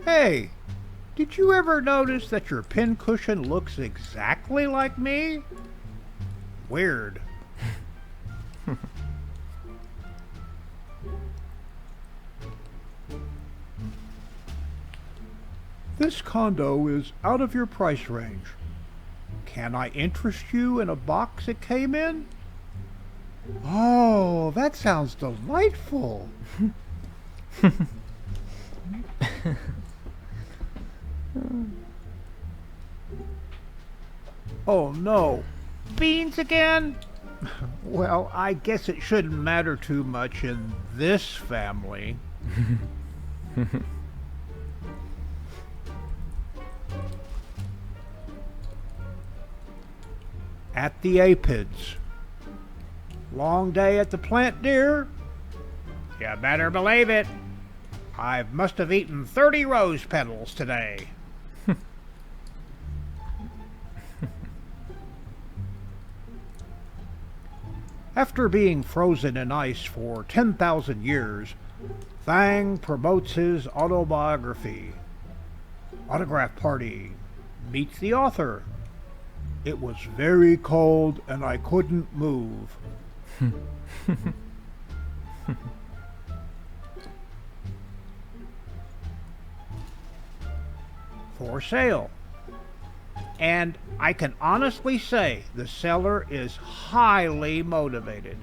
Hey, did you ever notice that your pincushion looks exactly like me? Weird. This condo is out of your price range. Can I interest you in a box it came in? Oh, that sounds delightful. Oh no, beans again? Well, I guess it shouldn't matter too much in this family. At the Apids. Long day at the plant, dear? You better believe it. I must have eaten 30 rose petals today. After being frozen in ice for 10,000 years, Thang promotes his autobiography. Autograph party. Meets the author. It was very cold and I couldn't move. For sale. And I can honestly say the seller is highly motivated.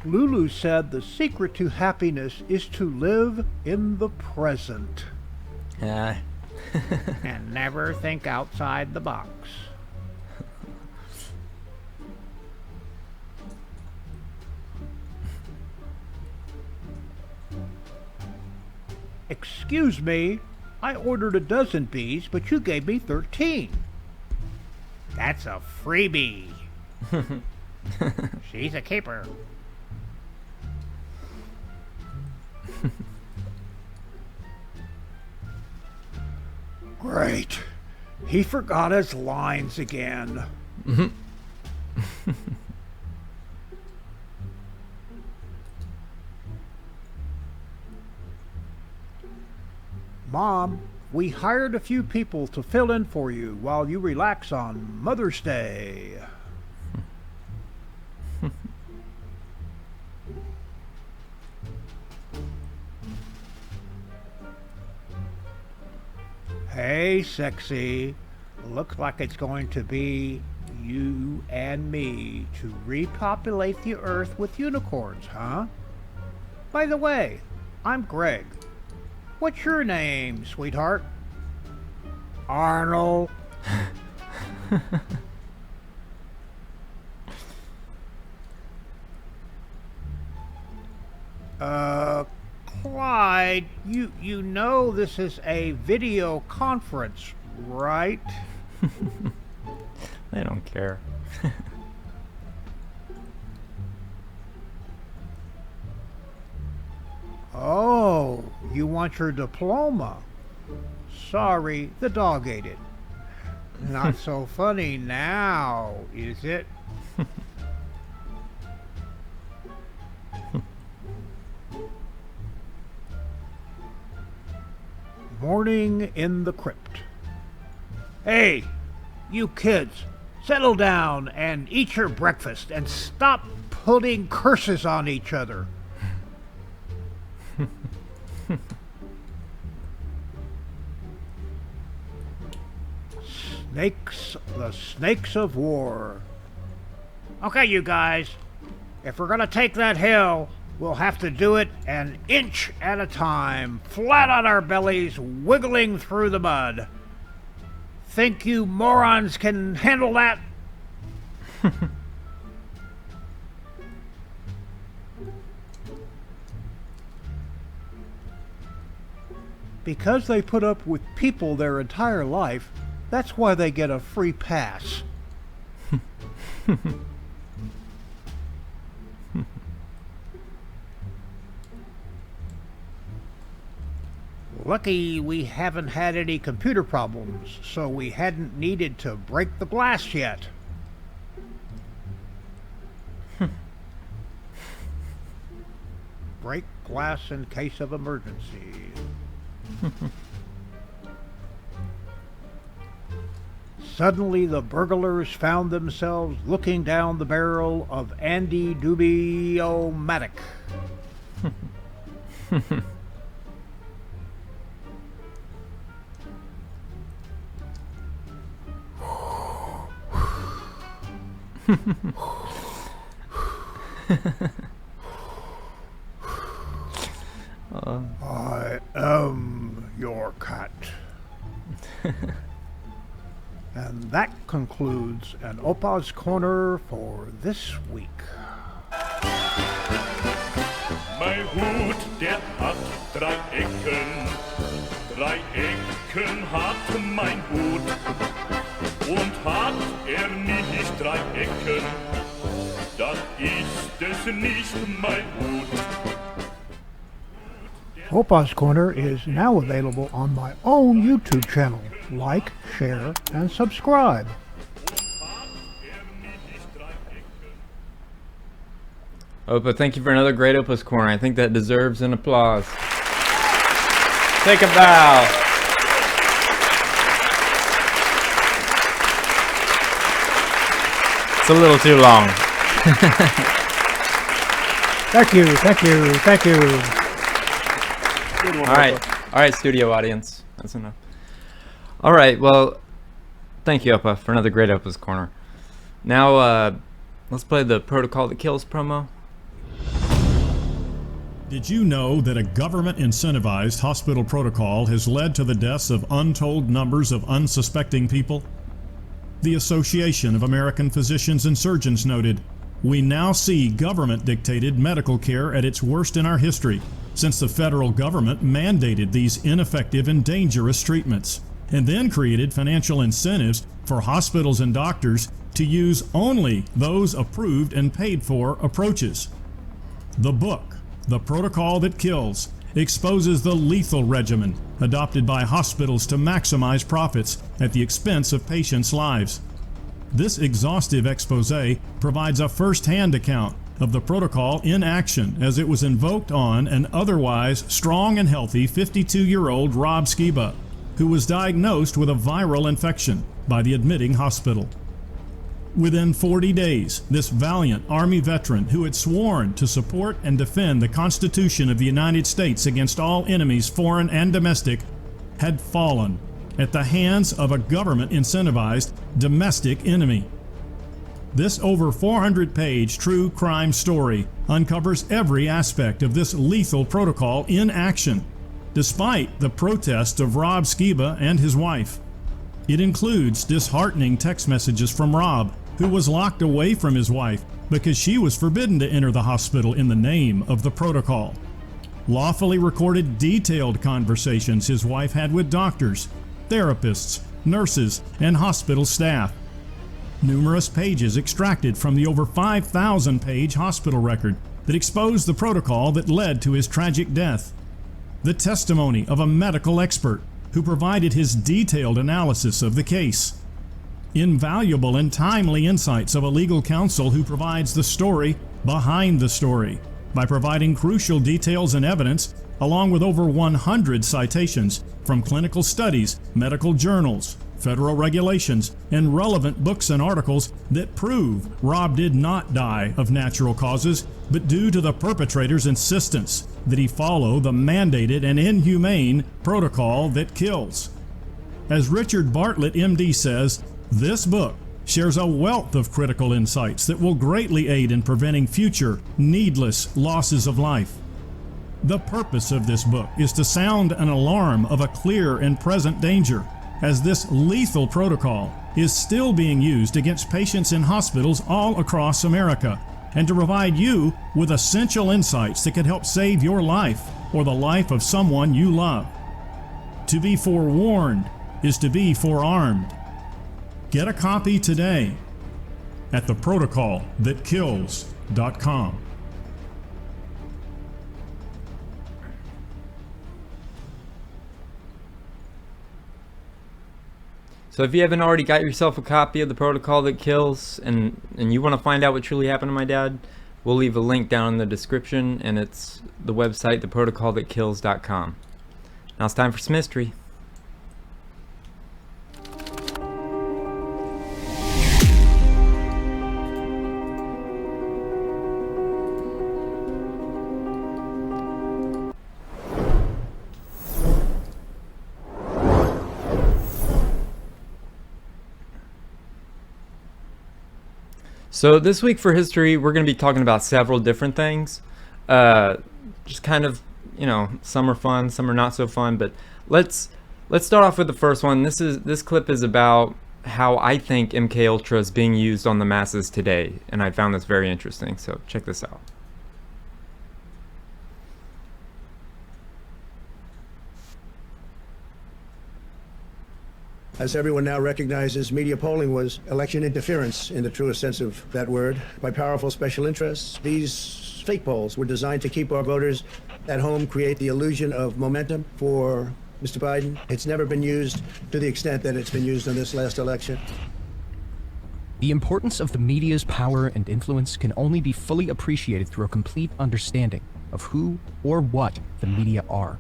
Lulu said the secret to happiness is to live in the present. And never think outside the box. Excuse me, I ordered a dozen bees, but you gave me 13. That's a freebie. She's a keeper. Great. He forgot his lines again. Mom, we hired a few people to fill in for you while you relax on Mother's Day. Hey, sexy. Looks like it's going to be you and me to repopulate the Earth with unicorns, huh? By the way, I'm Greg. What's your name, sweetheart? Arnold. Clyde, you know this is a video conference, right? They don't care. Oh, you want your diploma? Sorry, the dog ate it. Not so funny now, is it? Morning in the crypt. Hey, you kids, settle down and eat your breakfast and stop putting curses on each other. Snakes, the snakes of war. Okay, you guys, if we're gonna take that hill, we'll have to do it an inch at a time, flat on our bellies, wiggling through the mud. Think you morons can handle that? Because they put up with people their entire life, that's why they get a free pass. Lucky we haven't had any computer problems, so we hadn't needed to break the glass yet. Break glass in case of emergency. Suddenly the burglars found themselves looking down the barrel of Andy Dubio-Matic. I am your cat. And that concludes an Opa's Corner for this week. Mein Hut, der hat 3 Ecken. 3 Ecken hat mein Hut. Und hat nicht 3 Ecken, dann ist es nicht mein Hut. Opa's Corner is now available on my own YouTube channel. Like, share, and subscribe. Opa, thank you for another great Opa's Corner. I think that deserves an applause. Take a bow. It's a little too long. Thank you, thank you, thank you. All right, studio audience. That's enough. All right, well, thank you, Opa, for another great Opa's Corner. Now, let's play the Protocol That Kills promo. Did you know that a government-incentivized hospital protocol has led to the deaths of untold numbers of unsuspecting people? The Association of American Physicians and Surgeons noted, "We now see government-dictated medical care at its worst in our history, since the federal government mandated these ineffective and dangerous treatments, and then created financial incentives for hospitals and doctors to use only those approved and paid for approaches." The book, The Protocol That Kills, exposes the lethal regimen adopted by hospitals to maximize profits at the expense of patients' lives. This exhaustive expose provides a first-hand account of the protocol in action as it was invoked on an otherwise strong and healthy 52-year-old Rob Skiba, who was diagnosed with a viral infection by the admitting hospital. Within 40 days, this valiant Army veteran who had sworn to support and defend the Constitution of the United States against all enemies, foreign and domestic, had fallen at the hands of a government-incentivized domestic enemy. This over 400-page true crime story uncovers every aspect of this lethal protocol in action, despite the protests of Rob Skiba and his wife. It includes disheartening text messages from Rob, who was locked away from his wife because she was forbidden to enter the hospital in the name of the protocol. Lawfully recorded detailed conversations his wife had with doctors, therapists, nurses, and hospital staff. Numerous pages extracted from the over 5,000-page hospital record that exposed the protocol that led to his tragic death. The testimony of a medical expert who provided his detailed analysis of the case. Invaluable and timely insights of a legal counsel who provides the story behind the story by providing crucial details and evidence, along with over 100 citations from clinical studies, medical journals, federal regulations, and relevant books and articles that prove Rob did not die of natural causes, but due to the perpetrator's insistence that he follow the mandated and inhumane protocol that kills. As Richard Bartlett, MD, says, this book shares a wealth of critical insights that will greatly aid in preventing future needless losses of life. The purpose of this book is to sound an alarm of a clear and present danger, as this lethal protocol is still being used against patients in hospitals all across America, and to provide you with essential insights that can help save your life or the life of someone you love. To be forewarned is to be forearmed. Get a copy today at theprotocolthatkills.com. So if you haven't already got yourself a copy of The Protocol That Kills and you want to find out what truly happened to my dad, we'll leave a link down in the description, and it's the website, theprotocolthatkills.com. Now it's time for some history. So this week for history, we're going to be talking about several different things. Just kind of, some are fun, some are not so fun. But let's start off with the first one. This clip is about how I think MKUltra is being used on the masses today, and I found this very interesting. So check this out. As everyone now recognizes, media polling was election interference in the truest sense of that word. By powerful special interests, these fake polls were designed to keep our voters at home, create the illusion of momentum for Mr. Biden. It's never been used to the extent that it's been used in this last election. The importance of the media's power and influence can only be fully appreciated through a complete understanding of who or what the media are.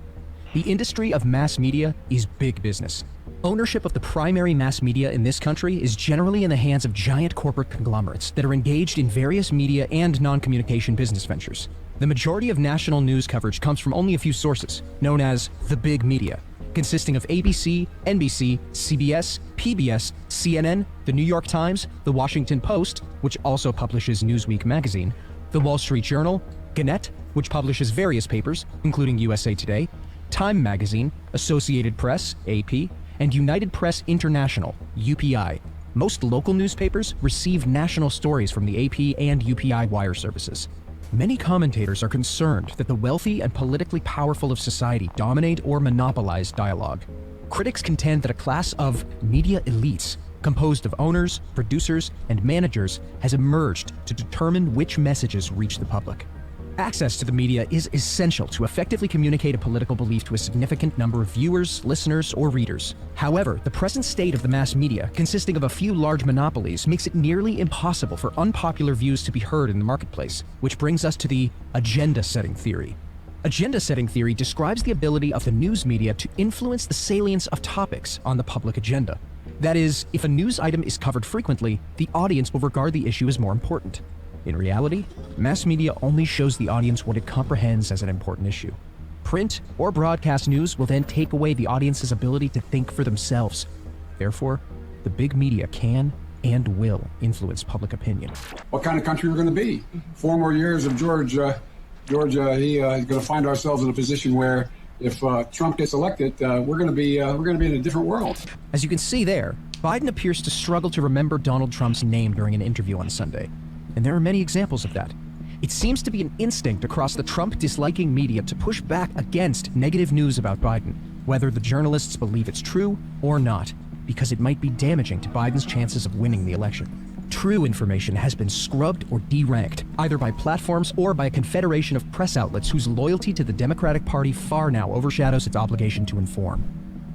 The industry of mass media is big business. Ownership of the primary mass media in this country is generally in the hands of giant corporate conglomerates that are engaged in various media and non-communication business ventures. The majority of national news coverage comes from only a few sources, known as the big media, consisting of ABC, NBC, CBS, PBS, CNN, The New York Times, The Washington Post, which also publishes Newsweek magazine, The Wall Street Journal, Gannett, which publishes various papers, including USA Today, Time Magazine, Associated Press, AP, and United Press International, UPI. Most local newspapers receive national stories from the AP and UPI wire services. Many commentators are concerned that the wealthy and politically powerful of society dominate or monopolize dialogue. Critics contend that a class of media elites, composed of owners, producers, and managers, has emerged to determine which messages reach the public. Access to the media is essential to effectively communicate a political belief to a significant number of viewers, listeners, or readers. However, the present state of the mass media, consisting of a few large monopolies, makes it nearly impossible for unpopular views to be heard in the marketplace, which brings us to the agenda-setting theory. Agenda setting theory describes the ability of the news media to influence the salience of topics on the public agenda. That is, if a news item is covered frequently, the audience will regard the issue as more important. In reality, mass media only shows the audience what it comprehends as an important issue. Print or broadcast news will then take away the audience's ability to think for themselves. Therefore, the big media can and will influence public opinion. What kind of country we're going to be? 4 more years of Georgia, he's going to find ourselves in a position where if Trump gets elected, we're going to be in a different world. As you can see there, Biden appears to struggle to remember Donald Trump's name during an interview on Sunday. And there are many examples of that. It seems to be an instinct across the Trump-disliking media to push back against negative news about Biden, whether the journalists believe it's true or not, because it might be damaging to Biden's chances of winning the election. True information has been scrubbed or deranked, either by platforms or by a confederation of press outlets whose loyalty to the Democratic Party far now overshadows its obligation to inform.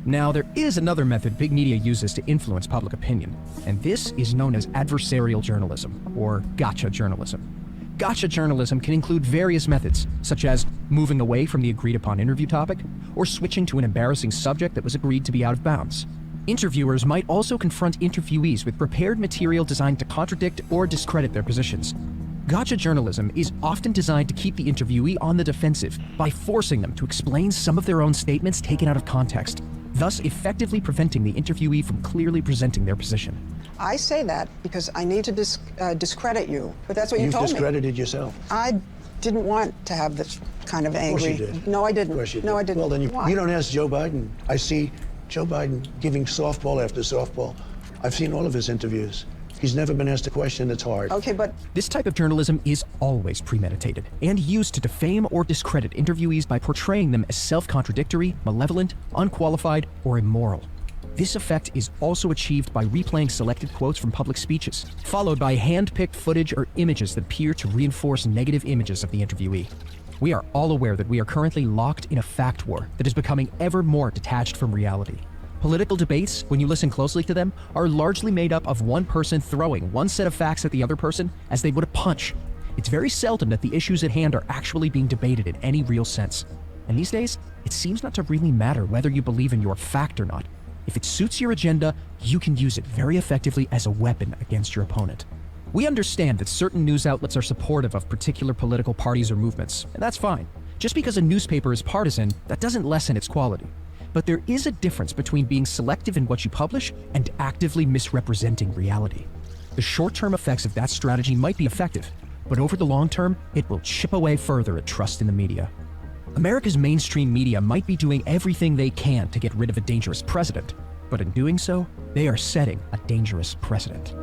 Now, there is another method big media uses to influence public opinion, and this is known as adversarial journalism, or gotcha journalism. Gotcha journalism can include various methods, such as moving away from the agreed-upon interview topic, or switching to an embarrassing subject that was agreed to be out of bounds. Interviewers might also confront interviewees with prepared material designed to contradict or discredit their positions. Gotcha journalism is often designed to keep the interviewee on the defensive by forcing them to explain some of their own statements taken out of context, thus effectively preventing the interviewee from clearly presenting their position. I say that because I need to discredit you, but that's what you told me. You've discredited yourself. I didn't want to have this kind of angry. Of course you did. No, I didn't. Of course you did. No, I didn't. Well, then Why? you don't ask Joe Biden. I see Joe Biden giving softball after softball. I've seen all of his interviews. He's never been asked a question that's hard. Okay, but this type of journalism is always premeditated and used to defame or discredit interviewees by portraying them as self-contradictory, malevolent, unqualified, or immoral. This effect is also achieved by replaying selected quotes from public speeches, followed by hand-picked footage or images that appear to reinforce negative images of the interviewee. We are all aware that we are currently locked in a fact war that is becoming ever more detached from reality. Political debates, when you listen closely to them, are largely made up of one person throwing one set of facts at the other person as they would a punch. It's very seldom that the issues at hand are actually being debated in any real sense. And these days, it seems not to really matter whether you believe in your fact or not. If it suits your agenda, you can use it very effectively as a weapon against your opponent. We understand that certain news outlets are supportive of particular political parties or movements, and that's fine. Just because a newspaper is partisan, that doesn't lessen its quality. But there is a difference between being selective in what you publish and actively misrepresenting reality. The short-term effects of that strategy might be effective, but over the long term, it will chip away further at trust in the media. America's mainstream media might be doing everything they can to get rid of a dangerous president, but in doing so, they are setting a dangerous precedent.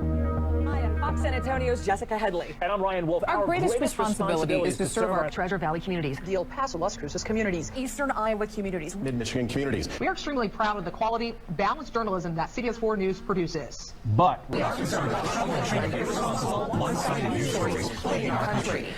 Hi, I'm Fox San Antonio's Jessica Headley. And I'm Ryan Wolf. Our greatest responsibility is to serve our Treasure Valley communities, the El Paso, Las Cruces communities, Eastern Iowa communities, Mid-Michigan communities. We are extremely proud of the quality, balanced journalism that CBS 4 News produces. But we are concerned about one-sided news stories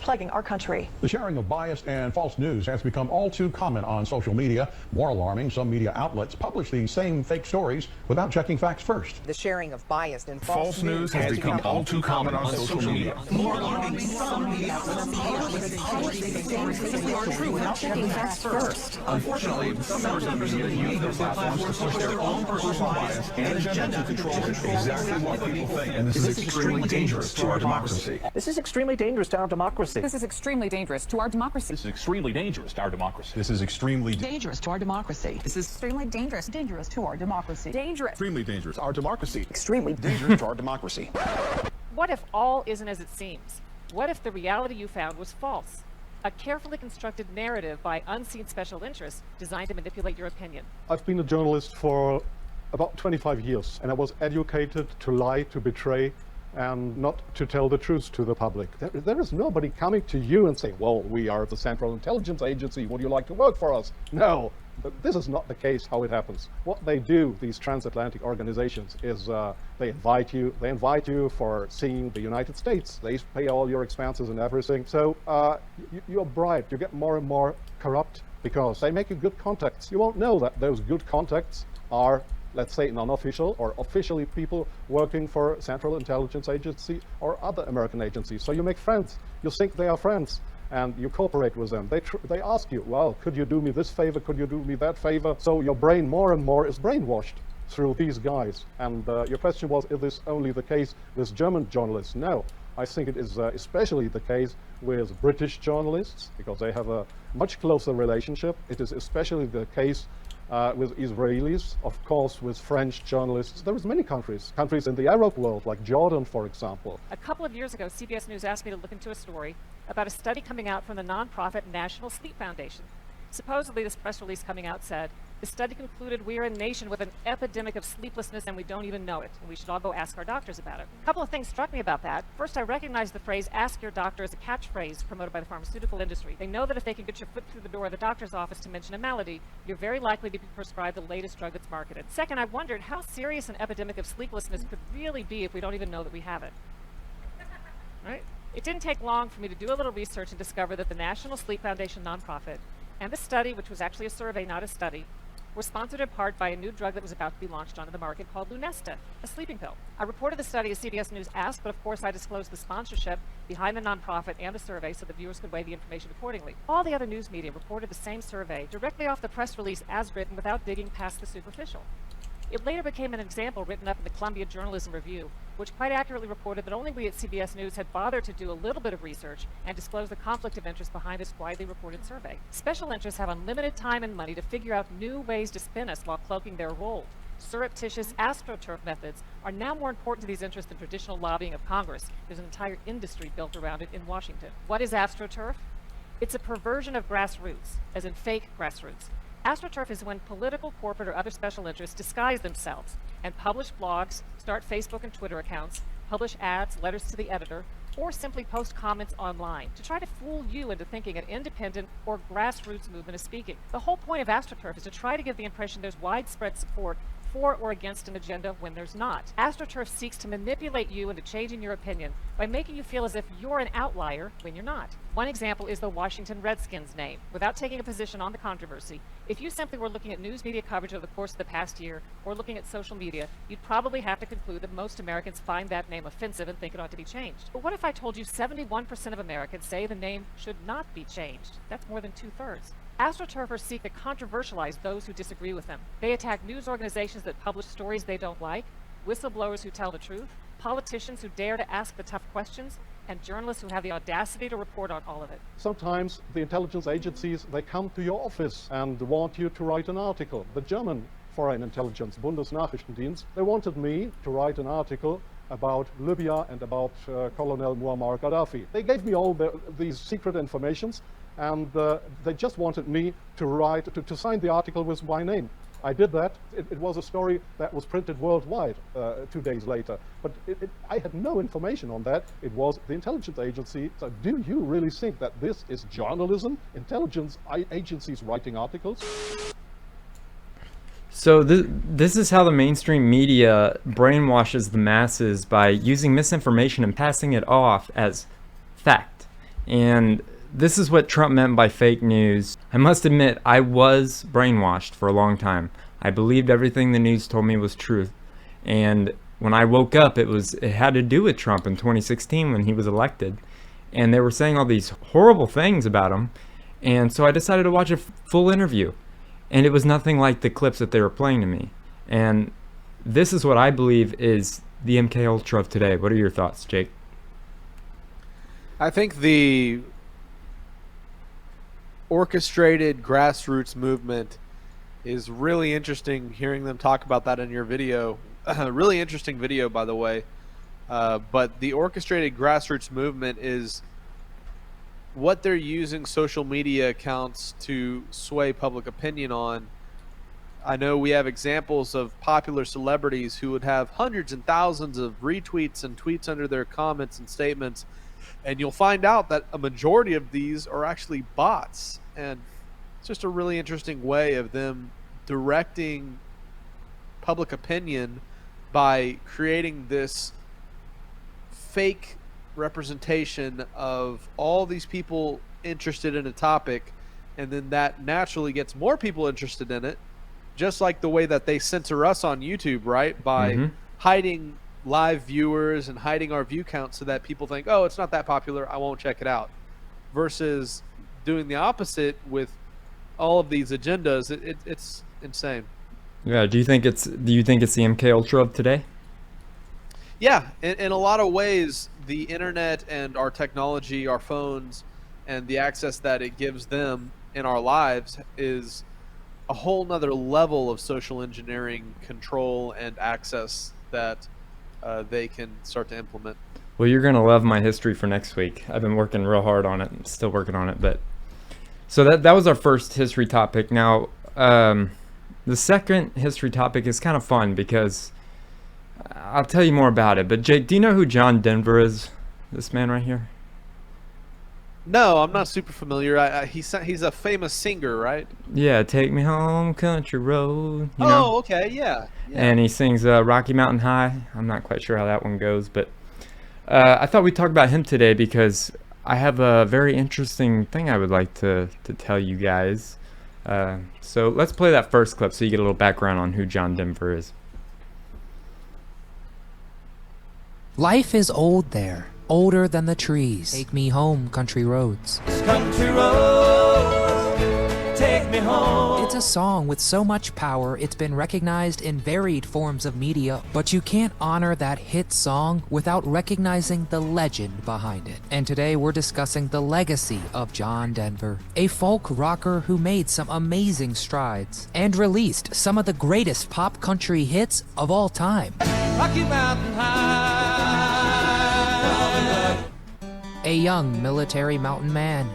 plaguing our country. The sharing of biased and false news has become all too common on social media. More alarming, some media outlets publish these same fake stories without checking facts first. The sharing of biased and false news has become all too common on social media. More alarming, some media outlets publish fake stories without checking facts first. Unfortunately, some members of the media use their platforms to push their own personal bias and agenda to control exactly what people think. And this is extremely dangerous to our democracy. this is extremely dangerous to our democracy. This is extremely dangerous to our democracy. This is extremely dangerous to our democracy. This is extremely Dangerous to our democracy. This is extremely dangerous. Dangerous to our democracy. Dangerous. extremely dangerous to our democracy. Extremely Dangerous to our democracy. What if all isn't as it seems? What if the reality you found was false? A carefully constructed narrative by unseen special interests designed to manipulate your opinion. I've been a journalist for about 25 years, and I was educated to lie, to betray, and not to tell the truth to the public. There is nobody coming to you and saying, well, we are the Central Intelligence Agency, would you like to work for us? No, but this is not the case how it happens. What they do, these transatlantic organizations, is they invite you for seeing the United States. They pay all your expenses and everything. So you're bribed, you get more and more corrupt because they make you good contacts. You won't know that those good contacts are, let's say, non-official or officially people working for Central Intelligence Agency or other American agencies. So you make friends. You think they are friends. and you cooperate with them. They ask you, well, could you do me this favor? Could you do me that favor? So your brain more and more is brainwashed through these guys. And your question was, is this only the case with German journalists? No, I think it is especially the case with British journalists, because they have a much closer relationship. It is especially the case with Israelis, of course, with French journalists. There is many countries in the Arab world, like Jordan, for example. A couple of years ago, CBS News asked me to look into a story about a study coming out from the nonprofit National Sleep Foundation. Supposedly, this press release coming out said, the study concluded we are a nation with an epidemic of sleeplessness and we don't even know it, and we should all go ask our doctors about it. A couple of things struck me about that. First, I recognized the phrase ask your doctor as a catchphrase promoted by the pharmaceutical industry. They know that if they can get your foot through the door of the doctor's office to mention a malady, you're very likely to be prescribed the latest drug that's marketed. Second, I wondered how serious an epidemic of sleeplessness could really be if we don't even know that we have it. Right? It didn't take long for me to do a little research and discover that the National Sleep Foundation nonprofit and the study, which was actually a survey, not a study, were sponsored in part by a new drug that was about to be launched onto the market called Lunesta, a sleeping pill. I reported the study as CBS News asked, but of course I disclosed the sponsorship behind the nonprofit and the survey so the viewers could weigh the information accordingly. All the other news media reported the same survey directly off the press release as written without digging past the superficial. It later became an example written up in the Columbia Journalism Review, which quite accurately reported that only we at CBS News had bothered to do a little bit of research and disclose the conflict of interest behind this widely reported survey. Special interests have unlimited time and money to figure out new ways to spin us while cloaking their role. Surreptitious AstroTurf methods are now more important to these interests than traditional lobbying of Congress. There's an entire industry built around it in Washington. What is AstroTurf? It's a perversion of grassroots, as in fake grassroots. AstroTurf is when political, corporate, or other special interests disguise themselves and publish blogs, start Facebook and Twitter accounts, publish ads, letters to the editor, or simply post comments online to try to fool you into thinking an independent or grassroots movement is speaking. The whole point of AstroTurf is to try to give the impression there's widespread support for or against an agenda when there's not. AstroTurf seeks to manipulate you into changing your opinion by making you feel as if you're an outlier when you're not. One example is the Washington Redskins name. Without taking a position on the controversy, if you simply were looking at news media coverage over the course of the past year or looking at social media, you'd probably have to conclude that most Americans find that name offensive and think it ought to be changed. But what if I told you 71% of Americans say the name should not be changed? That's more than 2/3. AstroTurfers seek to controversialize those who disagree with them. They attack news organizations that publish stories they don't like, whistleblowers who tell the truth, politicians who dare to ask the tough questions, and journalists who have the audacity to report on all of it. Sometimes the intelligence agencies, they come to your office and want you to write an article. The German Foreign Intelligence, Bundesnachrichtendienst, they wanted me to write an article about Libya and about Colonel Muammar Gaddafi. They gave me all these secret informations, and they just wanted me to write, to sign the article with my name. I did that. It was a story that was printed worldwide 2 days later. But I had no information on that. It was the intelligence agency. So do you really think that this is journalism? Intelligence agencies writing articles? So this is how the mainstream media brainwashes the masses by using misinformation and passing it off as fact. And this is what Trump meant by fake news. I must admit, I was brainwashed for a long time. I believed everything the news told me was truth. And when I woke up, it had to do with Trump in 2016 when he was elected. And they were saying all these horrible things about him. And so I decided to watch a full interview. And it was nothing like the clips that they were playing to me. And this is what I believe is the MKUltra of today. What are your thoughts, Jake? I think the orchestrated grassroots movement is really interesting, hearing them talk about that in your video. Really interesting video, by the way. But the orchestrated grassroots movement is what they're using social media accounts to sway public opinion on. I know we have examples of popular celebrities who would have hundreds and thousands of retweets and tweets under their comments and statements, and you'll find out that a majority of these are actually bots. And it's just a really interesting way of them directing public opinion by creating this fake representation of all these people interested in a topic, and then that naturally gets more people interested in it, just like the way that they censor us on YouTube, right? By hiding live viewers and hiding our view count so that people think, oh, it's not that popular, I won't check it out. versus doing the opposite with all of these agendas. It's insane. Yeah. Do you think it's the MKUltra of today? Yeah, in a lot of ways, the internet and our technology, our phones, and the access that it gives them in our lives is a whole nother level of social engineering control and access that they can start to implement. Well, you're gonna love my history for next week. I've been working real hard on it. I'm still working on it, but so that was our first history topic. Now, the second history topic is kind of fun because I'll tell you more about it. But Jake, do you know who John Denver is? This man right here. No, I'm not super familiar. He's a famous singer, right? Yeah, Take Me Home, Country Road. You know? Oh, okay, yeah. And he sings Rocky Mountain High. I'm not quite sure how that one goes, but I thought we'd talk about him today because I have a very interesting thing I would like to tell you guys. So let's play that first clip so you get a little background on who John Denver is. Life is old there, older than the trees. Take me home, country roads. Country roads, take me home. It's a song with so much power, it's been recognized in varied forms of media, but you can't honor that hit song without recognizing the legend behind it. And today we're discussing the legacy of John Denver, a folk rocker who made some amazing strides and released some of the greatest pop country hits of all time. Rocky Mountain High. A young military mountain man.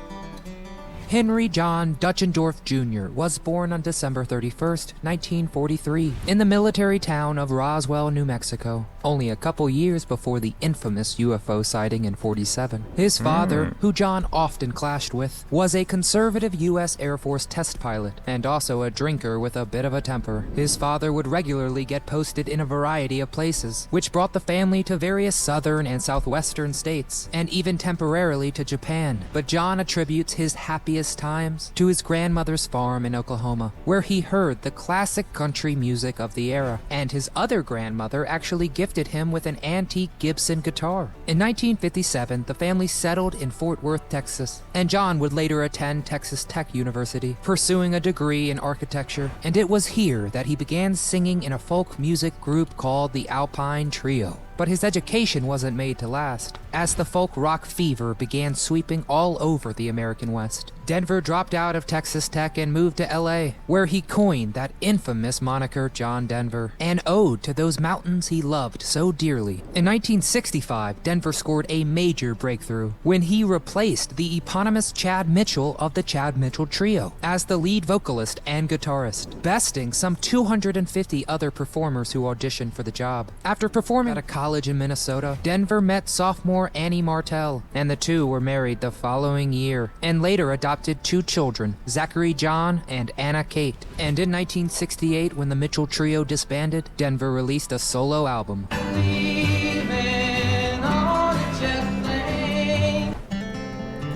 Henry John Dutchendorf Jr. was born on December 31st, 1943, in the military town of Roswell, New Mexico, only a couple years before the infamous UFO sighting in '47. His father, who John often clashed with, was a conservative U.S. Air Force test pilot and also a drinker with a bit of a temper. His father would regularly get posted in a variety of places, which brought the family to various southern and southwestern states, and even temporarily to Japan. But John attributes his happiest times to his grandmother's farm in Oklahoma, where he heard the classic country music of the era, and his other grandmother actually gifted him with an antique Gibson guitar. In 1957, the family settled in Fort Worth, Texas, and John would later attend Texas Tech University, pursuing a degree in architecture, and it was here that he began singing in a folk music group called the Alpine Trio. But his education wasn't made to last, as the folk rock fever began sweeping all over the American West. Denver dropped out of Texas Tech and moved to LA, where he coined that infamous moniker John Denver, an ode to those mountains he loved so dearly. In 1965, Denver scored a major breakthrough when he replaced the eponymous Chad Mitchell of the Chad Mitchell Trio as the lead vocalist and guitarist, besting some 250 other performers who auditioned for the job. After performing at a college in Minnesota, Denver met sophomore Annie Martell, and the two were married the following year, and later adopted two children, Zachary John and Anna Kate. And in 1968, when the Mitchell Trio disbanded, Denver released a solo album.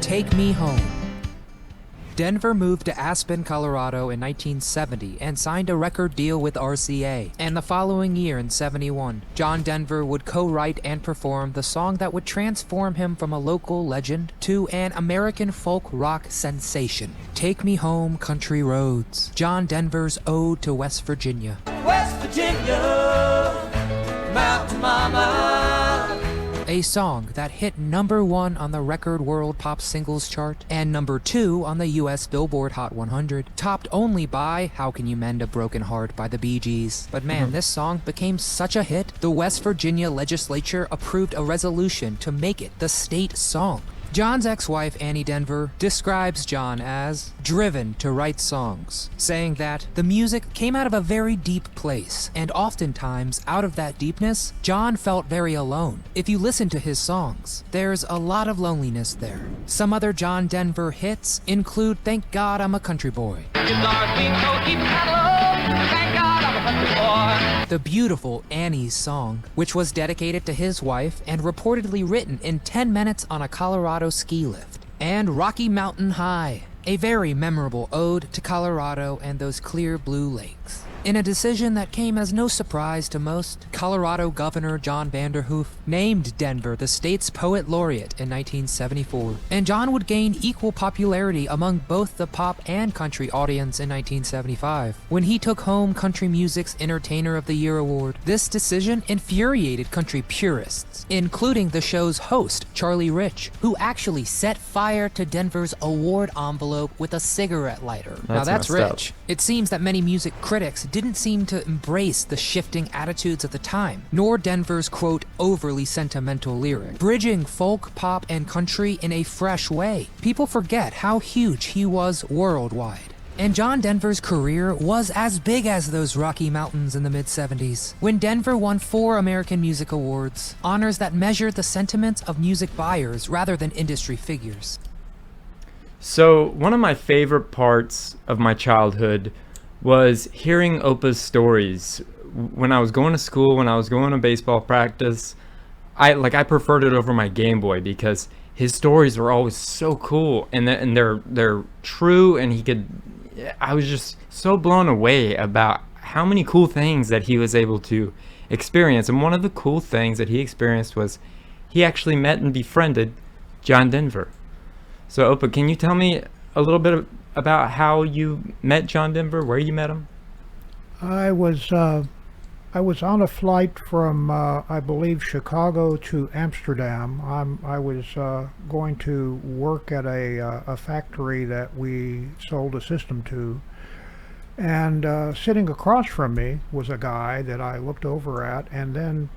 Take Me Home. Denver moved to Aspen, Colorado in 1970 and signed a record deal with RCA. And the following year in '71, John Denver would co-write and perform the song that would transform him from a local legend to an American folk rock sensation. Take Me Home, Country Roads. John Denver's ode to West Virginia. West Virginia, Mountain Mama. A song that hit #1 on the Record World Pop Singles chart and #2 on the US Billboard Hot 100, topped only by How Can You Mend a Broken Heart by the Bee Gees. But man, this song became such a hit, the West Virginia legislature approved a resolution to make it the state song. John's ex-wife, Annie Denver, describes John as driven to write songs, saying that the music came out of a very deep place, and oftentimes, out of that deepness, John felt very alone. If you listen to his songs, there's a lot of loneliness there. Some other John Denver hits include Thank God I'm a Country Boy, the beautiful Annie's song, which was dedicated to his wife and reportedly written in 10 minutes on a Colorado ski lift, and Rocky Mountain High, a very memorable ode to Colorado and those clear blue lakes. In a decision that came as no surprise to most, Colorado Governor John Vanderhoof named Denver the state's poet laureate in 1974, and John would gain equal popularity among both the pop and country audience in 1975, when he took home country music's Entertainer of the Year award. This decision infuriated country purists, including the show's host, Charlie Rich, who actually set fire to Denver's award envelope with a cigarette lighter. Now that's rich. It seems that many music critics didn't seem to embrace the shifting attitudes of the time, nor Denver's, quote, overly sentimental lyric, bridging folk, pop, and country in a fresh way. People forget how huge he was worldwide. And John Denver's career was as big as those Rocky Mountains in the mid-70s, when Denver won 4 American Music Awards, honors that measured the sentiments of music buyers rather than industry figures. So, one of my favorite parts of my childhood was hearing Opa's stories. When I was going to school, when I was going to baseball practice, I preferred it over my Game Boy because his stories were always so cool, and they're true, and I was just so blown away about how many cool things that he was able to experience. And one of the cool things that he experienced was he actually met and befriended John Denver. So Opa, can you tell me a little bit about how you met John Denver, where you met him? I was on a flight from I believe Chicago to Amsterdam. I was going to work at a factory that we sold a system to, and sitting across from me was a guy that I looked over at, and then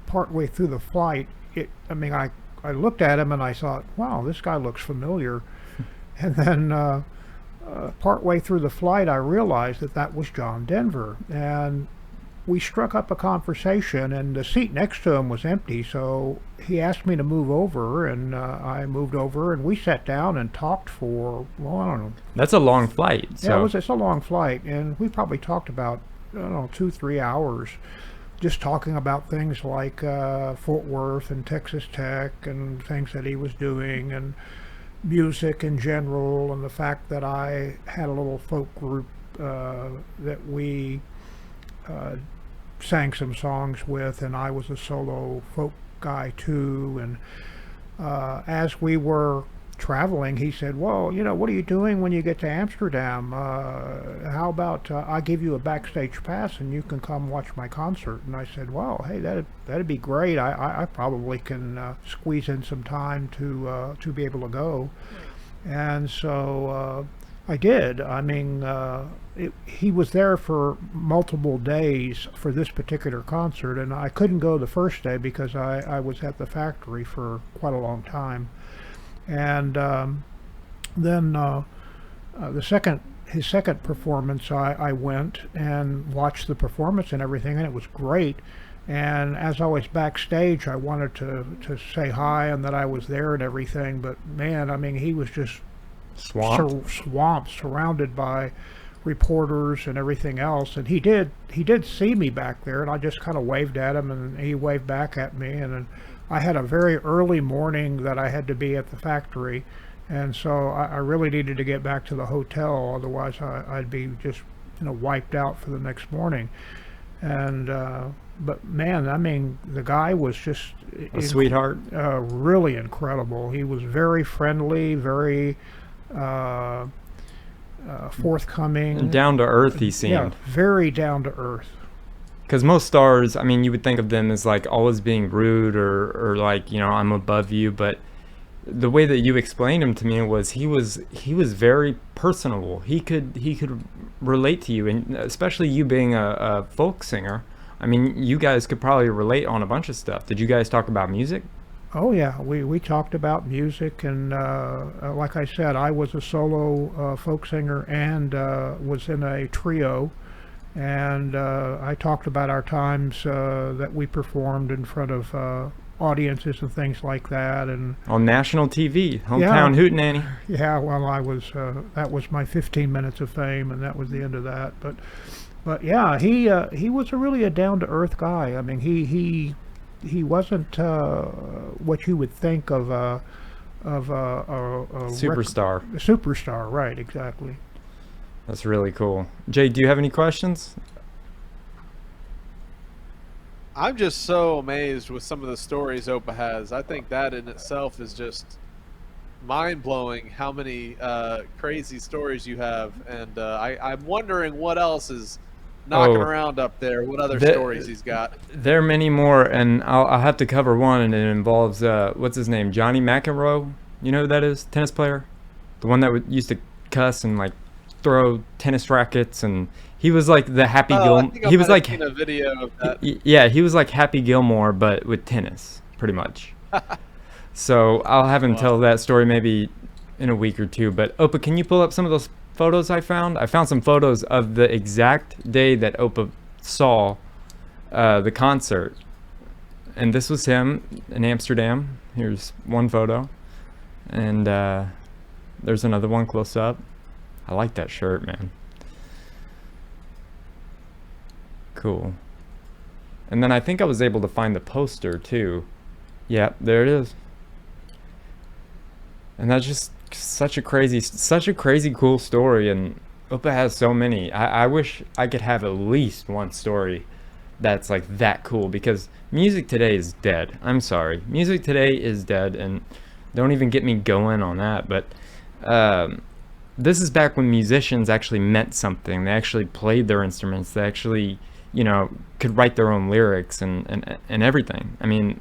partway through the flight, I looked at him and I thought, wow, this guy looks familiar. And then partway through the flight, I realized that was John Denver. And we struck up a conversation, and the seat next to him was empty, so he asked me to move over, and I moved over, and we sat down and talked for, well, I don't know. That's a long flight. Yeah, it's a long flight, and we probably talked about, I don't know, 2-3 hours, just talking about things like Fort Worth and Texas Tech and things that he was doing, and music in general, and the fact that I had a little folk group that we sang some songs with, and I was a solo folk guy too. And as we were traveling, he said, well, what are you doing when you get to Amsterdam? How about I give you a backstage pass and you can come watch my concert? And I said, well, hey, that'd be great. I probably can squeeze in some time to be able to go. And so I did. He was there for multiple days for this particular concert, and I couldn't go the first day because I was at the factory for quite a long time. And then his second performance, I went and watched the performance and everything, and it was great. And as I was backstage, I wanted to say hi and that I was there and everything, but man, he was just swamped, surrounded by reporters and everything else. And he did see me back there, and I just kind of waved at him, and he waved back at me. And then I had a very early morning that I had to be at the factory, and so I really needed to get back to the hotel, otherwise I'd be just wiped out for the next morning. And but man, the guy was just a sweetheart, really incredible. He was very friendly, very forthcoming, and down to earth. He seemed very down to earth. Because most stars, you would think of them as like always being rude or like, I'm above you. But the way that you explained him to me was he was very personable. He could relate to you, and especially you being a folk singer. You guys could probably relate on a bunch of stuff. Did you guys talk about music? Oh yeah, we talked about music, and like I said, I was a solo folk singer and was in a trio. And I talked about our times that we performed in front of audiences and things like that, and on national TV, hometown hootenanny. Yeah, well, I was that was my 15 minutes of fame, and that was the end of that. But yeah, he was really a down to earth guy. He wasn't what you would think of a superstar. Superstar, right? Exactly. That's really cool. Jay, do you have any questions? I'm just so amazed with some of the stories Opa has. I think that in itself is just mind-blowing how many crazy stories you have. And I'm wondering what else is knocking around up there, what other stories he's got. There are many more, and I'll have to cover one, and it involves, what's his name, Johnny McEnroe? You know who that is? Tennis player? The one that used to cuss and, like, throw tennis rackets, and he was like the Happy Gilmore. He was like, seen a video of that. Yeah, he was like Happy Gilmore, but with tennis, pretty much. So I'll have him tell that story maybe in a week or two. But Opa, can you pull up some of those photos I found? I found some photos of the exact day that Opa saw the concert, and this was him in Amsterdam. Here's one photo, and there's another one close up. I like that shirt, man. Cool. And then I think I was able to find the poster too. Yeah, there it is. And that's just such a crazy cool story, and Opa has so many. I wish I could have at least one story that's like that cool, because music today is dead. I'm sorry. Music today is dead, and don't even get me going on that, but this is back when musicians actually meant something. They actually played their instruments. They actually, you know, could write their own lyrics and everything. I mean,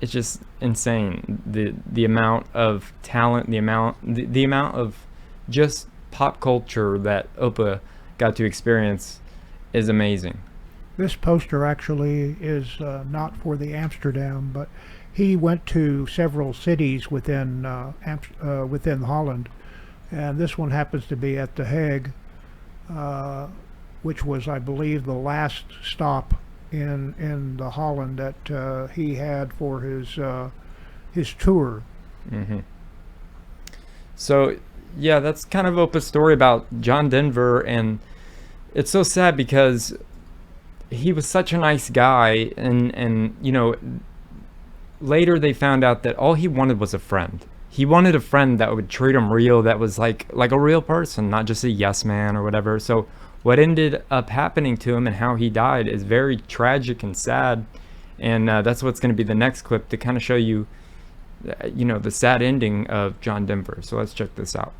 it's just insane. The amount of talent, the amount of just pop culture that Opa got to experience is amazing. This poster actually is not for the Amsterdam, but he went to several cities within Holland. And this one happens to be at The Hague, which was, I believe, the last stop in the Holland that he had for his tour. Mm-hmm. So, yeah, that's kind of Opa's story about John Denver, and it's so sad because he was such a nice guy, and you know, later they found out that all he wanted was a friend. He wanted a friend that would treat him real, that was like a real person, not just a yes man or whatever. So what ended up happening to him and how he died is very tragic and sad. And that's what's going to be the next clip to kind of show you, you know, the sad ending of John Denver. So let's check this out.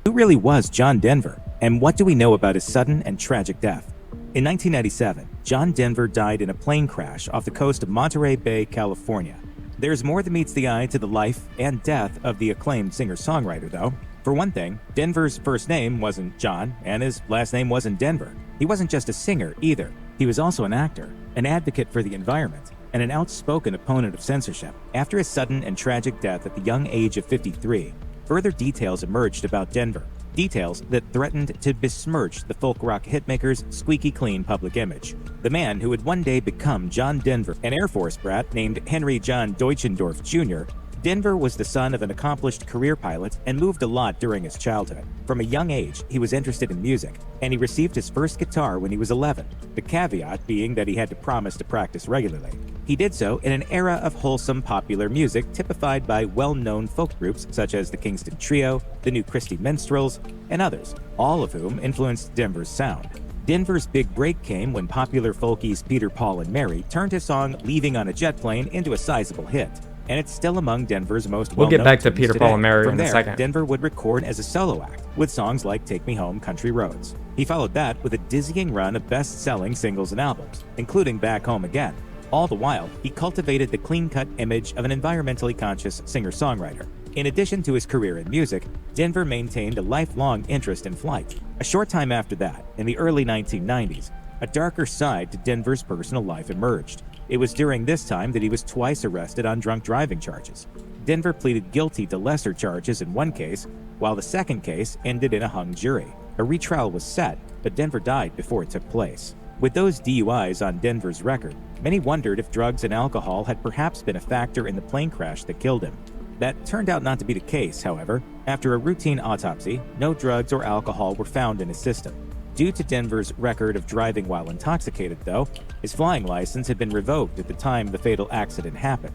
Who really was John Denver, and what do we know about his sudden and tragic death? In 1997, John Denver died in a plane crash off the coast of Monterey Bay, California. There's more than meets the eye to the life and death of the acclaimed singer-songwriter, though. For one thing, Denver's first name wasn't John, and his last name wasn't Denver. He wasn't just a singer, either. He was also an actor, an advocate for the environment, and an outspoken opponent of censorship. After his sudden and tragic death at the young age of 53, further details emerged about Denver. Details that threatened to besmirch the folk rock hitmaker's squeaky clean public image. The man who would one day become John Denver, an Air Force brat named Henry John Deutschendorf Jr., Denver was the son of an accomplished career pilot and moved a lot during his childhood. From a young age, he was interested in music, and he received his first guitar when he was 11, the caveat being that he had to promise to practice regularly. He did so in an era of wholesome popular music typified by well-known folk groups such as the Kingston Trio, the New Christy Minstrels, and others, all of whom influenced Denver's sound. Denver's big break came when popular folkies Peter, Paul, and Mary turned his song Leaving on a Jet Plane into a sizable hit. And it's still among Denver's most well-known. We'll get back to Peter, today. Paul, and Mary From in there, a second. Denver would record as a solo act with songs like Take Me Home, Country Roads. He followed that with a dizzying run of best-selling singles and albums, including Back Home Again. All the while, he cultivated the clean-cut image of an environmentally conscious singer-songwriter. In addition to his career in music, Denver maintained a lifelong interest in flight. A short time after that, in the early 1990s, a darker side to Denver's personal life emerged. It was during this time that he was twice arrested on drunk driving charges. Denver pleaded guilty to lesser charges in one case, while the second case ended in a hung jury. A retrial was set, but Denver died before it took place. With those DUIs on Denver's record, many wondered if drugs and alcohol had perhaps been a factor in the plane crash that killed him. That turned out not to be the case, however. After a routine autopsy, no drugs or alcohol were found in his system. Due to Denver's record of driving while intoxicated, though, his flying license had been revoked at the time the fatal accident happened.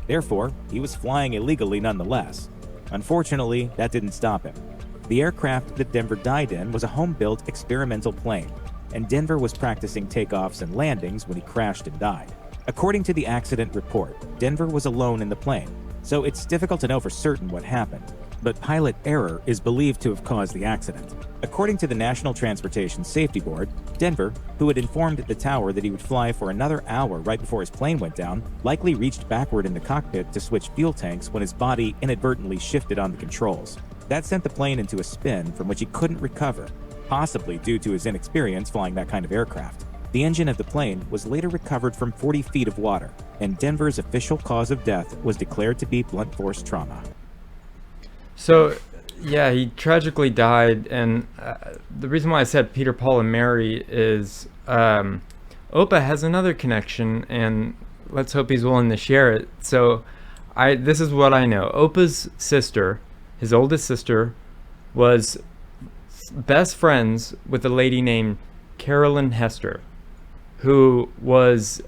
Therefore, he was flying illegally nonetheless. Unfortunately, that didn't stop him. The aircraft that Denver died in was a home-built experimental plane, and Denver was practicing takeoffs and landings when he crashed and died. According to the accident report, Denver was alone in the plane, so it's difficult to know for certain what happened, but pilot error is believed to have caused the accident. According to the National Transportation Safety Board, Denver, who had informed the tower that he would fly for another hour right before his plane went down, likely reached backward in the cockpit to switch fuel tanks when his body inadvertently shifted on the controls. That sent the plane into a spin from which he couldn't recover, possibly due to his inexperience flying that kind of aircraft. The engine of the plane was later recovered from 40 feet of water, and Denver's official cause of death was declared to be blunt force trauma. So, yeah, he tragically died, and the reason why I said Peter, Paul, and Mary is Opa has another connection, and let's hope he's willing to share it. So, this is what I know. Opa's sister, his oldest sister, was best friends with a lady named Carolyn Hester, who was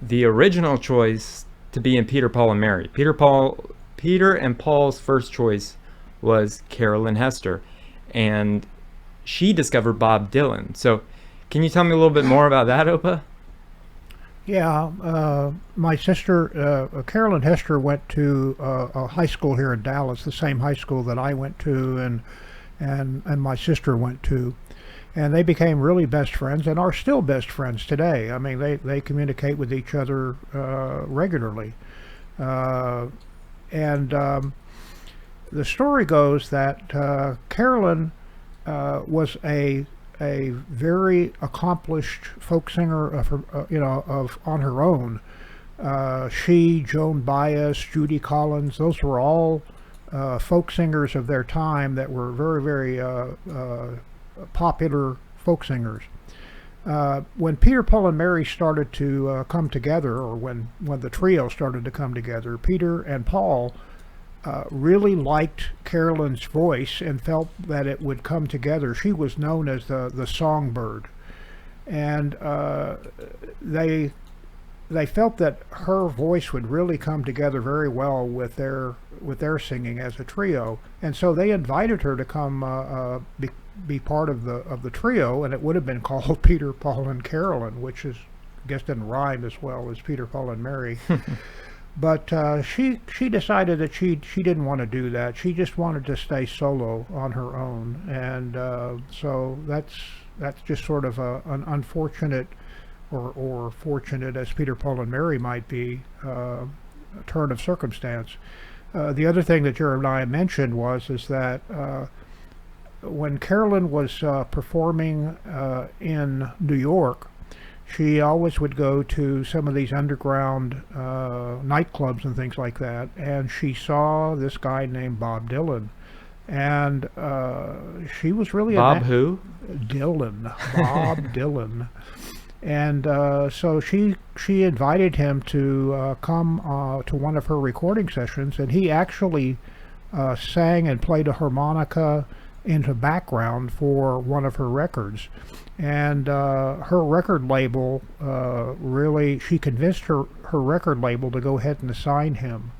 the original choice to be in Peter, Paul, and Mary. Peter and Paul's first choice was Carolyn Hester, and she discovered Bob Dylan. So can you tell me a little bit more about that, Opa? Yeah, my sister, Carolyn Hester, went to a high school here in Dallas, the same high school that I went to and my sister went to. And they became really best friends and are still best friends today. I mean, they communicate with each other regularly. The story goes that Carolyn was a very accomplished folk singer of her, on her own. She, Joan Baez, Judy Collins, those were all folk singers of their time that were very, very popular folk singers. When Peter, Paul, and Mary started to come together, or when the trio started to come together, Peter and Paul really liked Carolyn's voice and felt that it would come together. She was known as the songbird, and they felt that her voice would really come together very well with their singing as a trio, and so they invited her to come be part of the trio, and it would have been called Peter, Paul, and Carolyn, which I guess didn't rhyme as well as Peter, Paul, and Mary. But she decided that she didn't want to do that. She just wanted to stay solo on her own, and so that's just sort of an unfortunate, or fortunate, as Peter, Paul, and Mary might be, a turn of circumstance. The other thing that Jeremiah mentioned is that when Carolyn was performing in New York, she always would go to some of these underground nightclubs and things like that, and she saw this guy named Bob Dylan, and she was really Bob who? Dylan, Bob Dylan, and so she invited him to come to one of her recording sessions, and he actually sang and played a harmonica into background for one of her records. And her record label she convinced her record label to go ahead and assign him.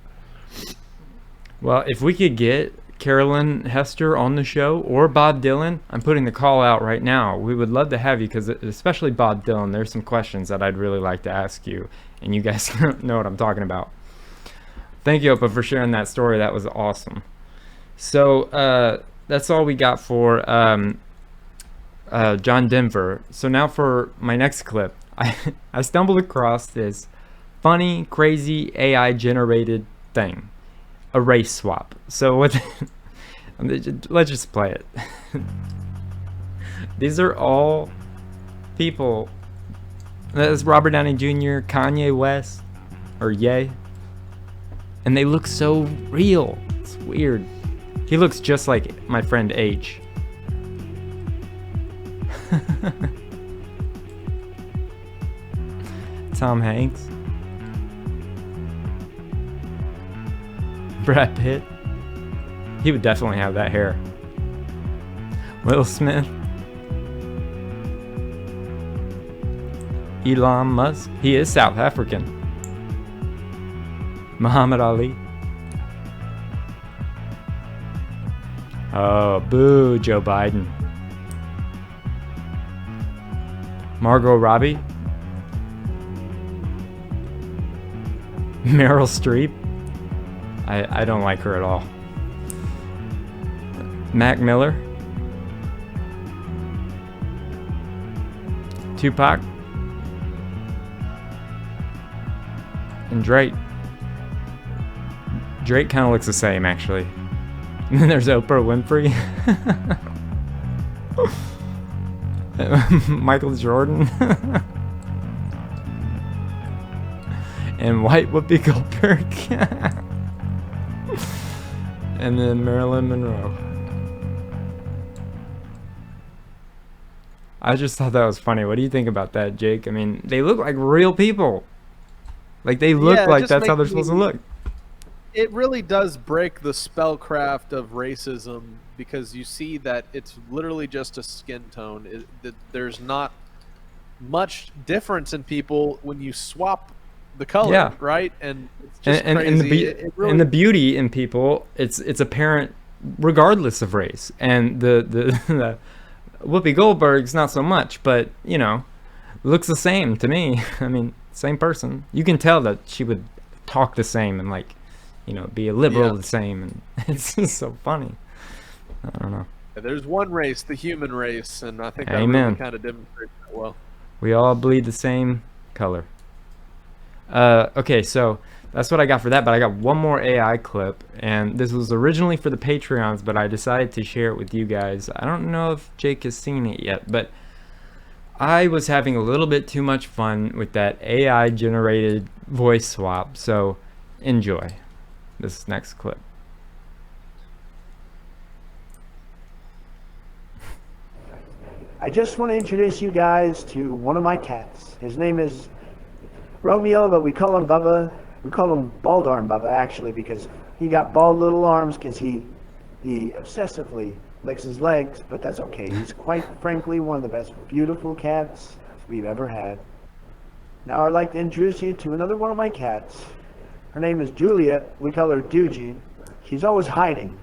Well, if we could get Carolyn Hester on the show, or Bob Dylan, I'm putting the call out right now. We would love to have you, because especially Bob Dylan, there's some questions that I'd really like to ask you, and you guys know what I'm talking about. Thank you, Opa, for sharing that story. That was awesome. So that's all we got for John Denver. So now for my next clip, I stumbled across this funny, crazy AI generated thing, a race swap. So let's just play it. These are all people. That's Robert Downey Jr., Kanye West, or Ye, and they look so real. It's weird. He looks just like my friend H. Tom Hanks, Brad Pitt. He would definitely have that hair. Will Smith, Elon Musk. He is South African. Muhammad Ali. Oh, boo, Joe Biden. Margot Robbie. Meryl Streep. I don't like her at all. Mac Miller. Tupac. And Drake. Drake kind of looks the same, actually. And then there's Oprah Winfrey. Michael Jordan. And white Whoopi Goldberg. And then Marilyn Monroe. I just thought that was funny. What do you think about that, Jake? I mean, they look like real people. Like, they look like that's how they're supposed to look. It really does break the spellcraft of racism, because you see that it's literally just a skin tone. There's not much difference in people when you swap the color, right? And it's just crazy. And the beauty in people, it's apparent regardless of race. And the Whoopi Goldberg's not so much, but you know, looks the same to me. I mean, same person. You can tell that she would talk the same and, like, you know, be a liberal the same, and it's just so funny. I don't know. There's one race, the human race, and I think that Amen. really kind of demonstrates that well. We all bleed the same color. Okay, so that's what I got for that, but I got one more AI clip, and this was originally for the Patreons, but I decided to share it with you guys. I don't know if Jake has seen it yet, but I was having a little bit too much fun with that AI generated voice swap, so enjoy this next clip. I just want to introduce you guys to one of my cats. His name is Romeo, but we call him Bubba. We call him Bald Arm Bubba, actually, because he got bald little arms because he obsessively licks his legs, but that's okay. He's quite frankly one of the best beautiful cats we've ever had. Now I'd like to introduce you to another one of my cats. Her name is Julia. We call her Doogie. She's always hiding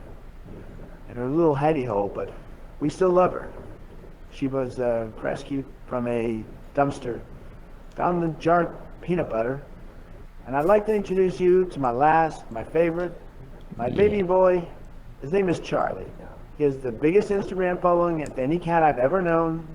in her little hidey hole, but we still love her. She was rescued from a dumpster, found in a jar of peanut butter. And I'd like to introduce you to my favorite, my baby boy. His name is Charlie. He has the biggest Instagram following of any cat I've ever known,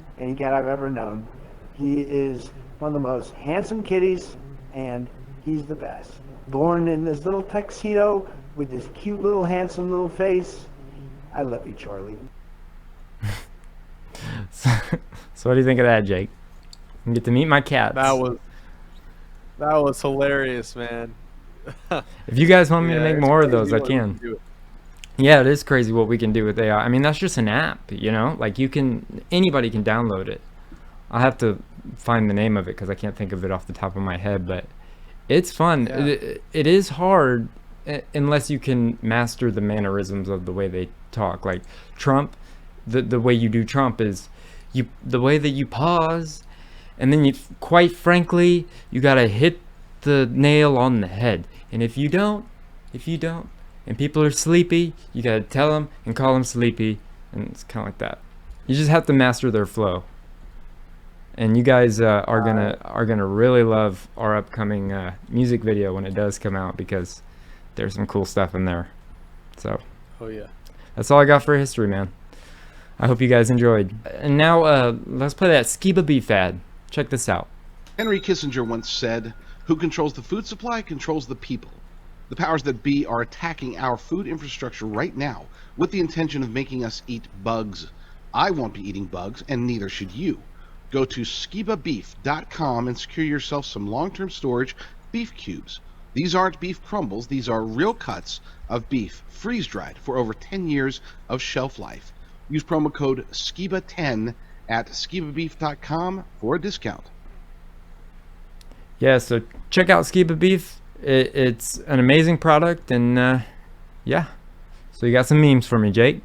He is one of the most handsome kitties, and he's the best. Born in this little tuxedo with this cute little handsome little face. I love you, Charlie. So what do you think of that, Jake? You get to meet my cats. That was hilarious, man. If you guys want me to make more of those, I can. Yeah, it is crazy what we can do with AI. I mean, that's just an app, you know? Like, anybody can download it. I'll have to find the name of it because I can't think of it off the top of my head, but it's fun. Yeah. It is hard unless you can master the mannerisms of the way they talk. Like Trump, the way you do Trump is the way that you pause, and then quite frankly, you gotta hit the nail on the head. And if you don't, and people are sleepy, you gotta tell them and call them sleepy, and it's kind of like that. You just have to master their flow. And you guys are gonna really love our upcoming music video when it does come out, because there's some cool stuff in there. So, oh yeah, that's all I got for history, man. I hope you guys enjoyed. And now let's play that Skiba beef ad. Check this out. Henry Kissinger once said, "Who controls the food supply controls the people." The powers that be are attacking our food infrastructure right now with the intention of making us eat bugs. I won't be eating bugs, and neither should you. Go to skibabeef.com and secure yourself some long-term storage beef cubes. These aren't beef crumbles, these are real cuts of beef, freeze-dried for over 10 years of shelf life. Use promo code SKIBA10 at skibabeef.com for a discount. Yeah, so check out Skiba Beef. It's an amazing product, and yeah. So you got some memes for me, Jake?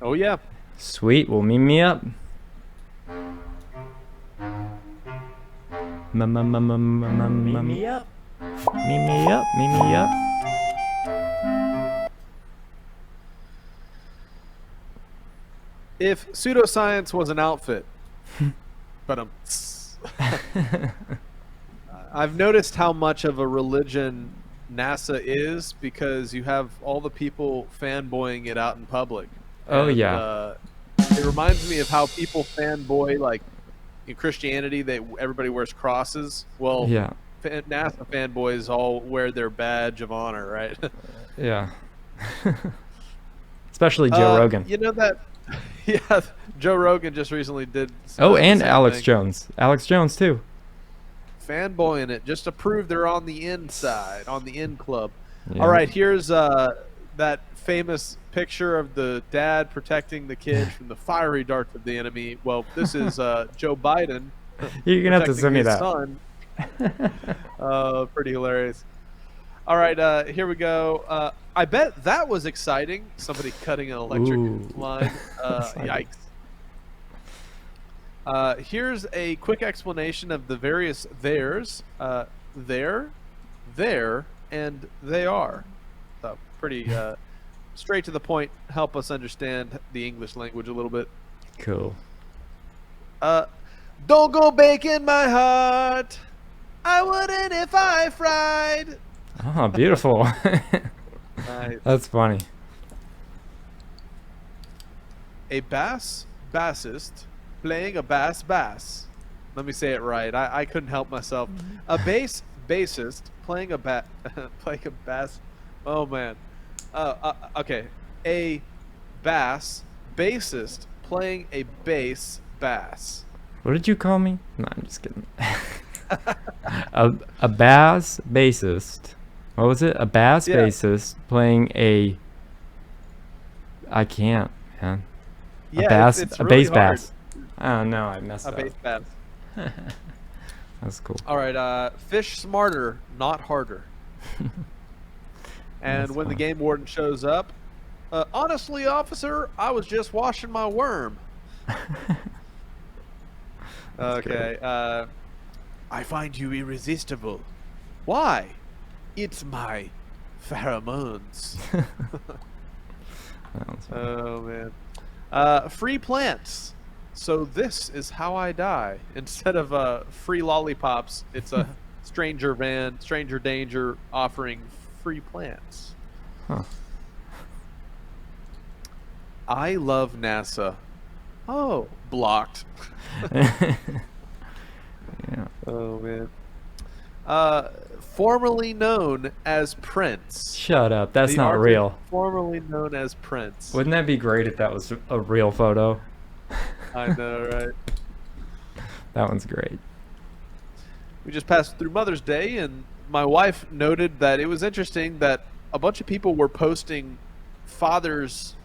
Oh yeah. Sweet, well, meme me up. Meme me up. Meme me up. Meme me up. If pseudoscience was an outfit, but I've noticed how much of a religion NASA is because you have all the people fanboying it out in public. Oh, And, yeah. it reminds me of how people fanboy, like in Christianity, everybody wears crosses. Well, Yeah. NASA fanboys all wear their badge of honor, right? Yeah. Especially Joe Rogan. You know that? Yeah, Joe Rogan just recently did. Oh, the and same Alex thing. Jones. Alex Jones, too. Fanboying it just to prove they're on the inside, on the in club. Yeah. All right, here's that famous picture of the dad protecting the kid from the fiery darts of the enemy. Well, this is Joe Biden. You're gonna have to send me protecting his that. son. Pretty hilarious. All right, here we go. I bet that was exciting. Somebody cutting an electric line. Yikes. Here's a quick explanation of the various theirs. There, and they are. So pretty straight to the point. Help us understand the English language a little bit. Cool. Don't go breaking my heart. I wouldn't if I fried. Oh, beautiful. Nice. That's funny. A bassist playing a bass. Let me say it right. I couldn't help myself. A bassist playing a playing a bass. Oh man. Okay. A bassist playing a bass. What did you call me? No, I'm just kidding. a bass bassist. What was it? A bass bassist playing a. I can't, man. Yeah, a bass, it's a really bass hard. bass. Oh no, I messed up. A bass bass. That's cool. All right. Fish smarter, not harder. And when the game warden shows up, honestly, officer, I was just washing my worm. Okay. I find you irresistible. Why? It's my pheromones. Oh man. Free plants. So this is how I die. Instead of free lollipops, it's a stranger danger offering free plants. Huh. I love NASA. Oh, blocked. Yeah. Oh man. Formerly known as Prince. Shut up. That's The not artist real. Formerly known as Prince. Wouldn't that be great if that was a real photo? I know, right? That one's great. We just passed through Mother's Day, and my wife noted that it was interesting that a bunch of people were posting fathers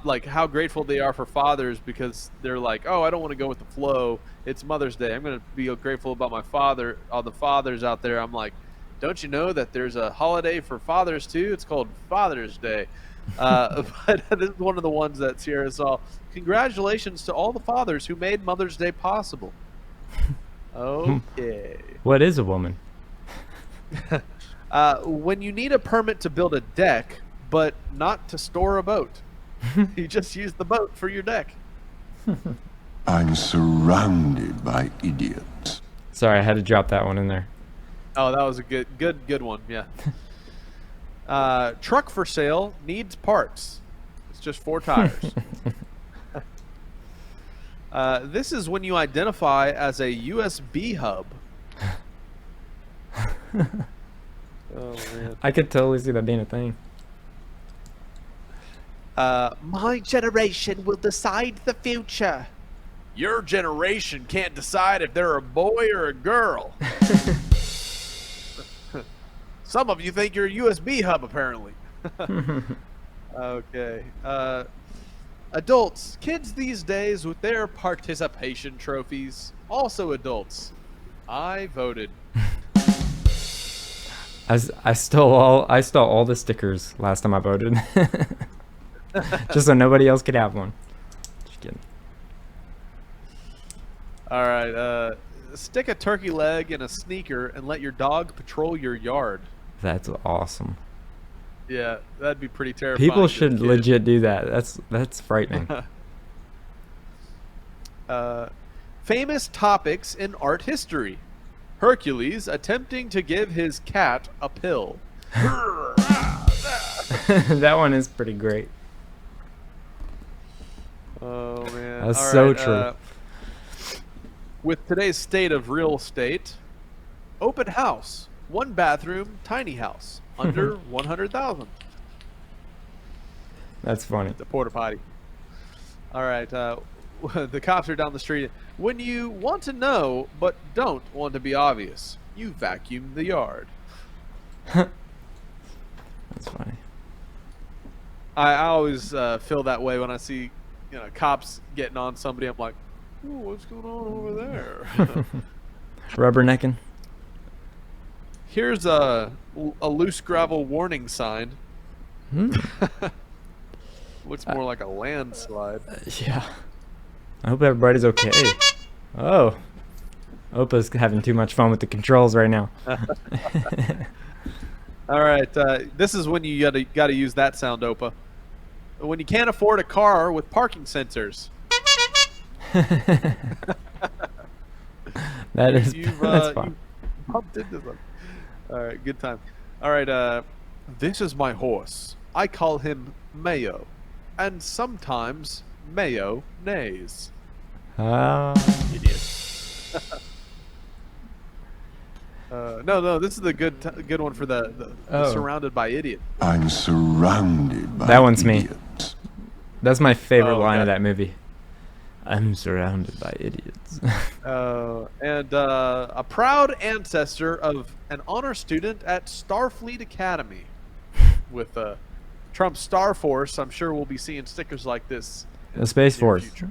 like how grateful they are for fathers because they're like, oh, I don't want to go with the flow. It's Mother's Day. I'm going to be grateful about my father, all the fathers out there. I'm like, don't you know that there's a holiday for fathers too? It's called Father's Day. But this is one of the ones that Sierra saw. Congratulations to all the fathers who made Mother's Day possible. Okay. What is a woman? When you need a permit to build a deck, but not to store a boat. You just use the boat for your deck. I'm surrounded by idiots. Sorry, I had to drop that one in there. Oh, that was a good one. Yeah. Truck for sale needs parts. It's just 4 tires. This is when you identify as a USB hub. Oh man. I could totally see that being a thing. My generation will decide the future. Your generation can't decide if they're a boy or a girl. Some of you think you're a USB hub, apparently. Okay. Adults, kids these days with their participation trophies. Also adults. I voted. I stole all the stickers last time I voted. Just so nobody else could have one. Just kidding. All right. Stick a turkey leg in a sneaker and let your dog patrol your yard. That's awesome. Yeah, that'd be pretty terrifying. People to a should kid. legit do that. That's frightening. Famous topics in art history. Hercules attempting to give his cat a pill. That one is pretty great. Oh, man. That's All so right, true. With today's state of real estate, open house, 1 bathroom, tiny house, under 100,000. That's funny. The porta potty. All right. The cops are down the street. When you want to know but don't want to be obvious, you vacuum the yard. That's funny. I always feel that way when I see, cops getting on somebody. I'm like, ooh, what's going on over there? Rubbernecking. Here's a loose gravel warning sign. Looks more like a landslide. Yeah. I hope everybody's okay. Oh. Opa's having too much fun with the controls right now. All right. This is when you gotta use that sound, Opa. When you can't afford a car with parking sensors. That's fun. You bumped into them. All right, good time. All right, this is my horse. I call him Mayo, and sometimes Mayo neighs. Idiot. No, this is the good one for the surrounded by idiots. I'm surrounded by That one's idiots. me. That's my favorite line of that movie. I'm surrounded by idiots. And a proud ancestor of an honor student at Starfleet Academy. With Trump's Star Force, I'm sure we'll be seeing stickers like this. The Space Force. Future.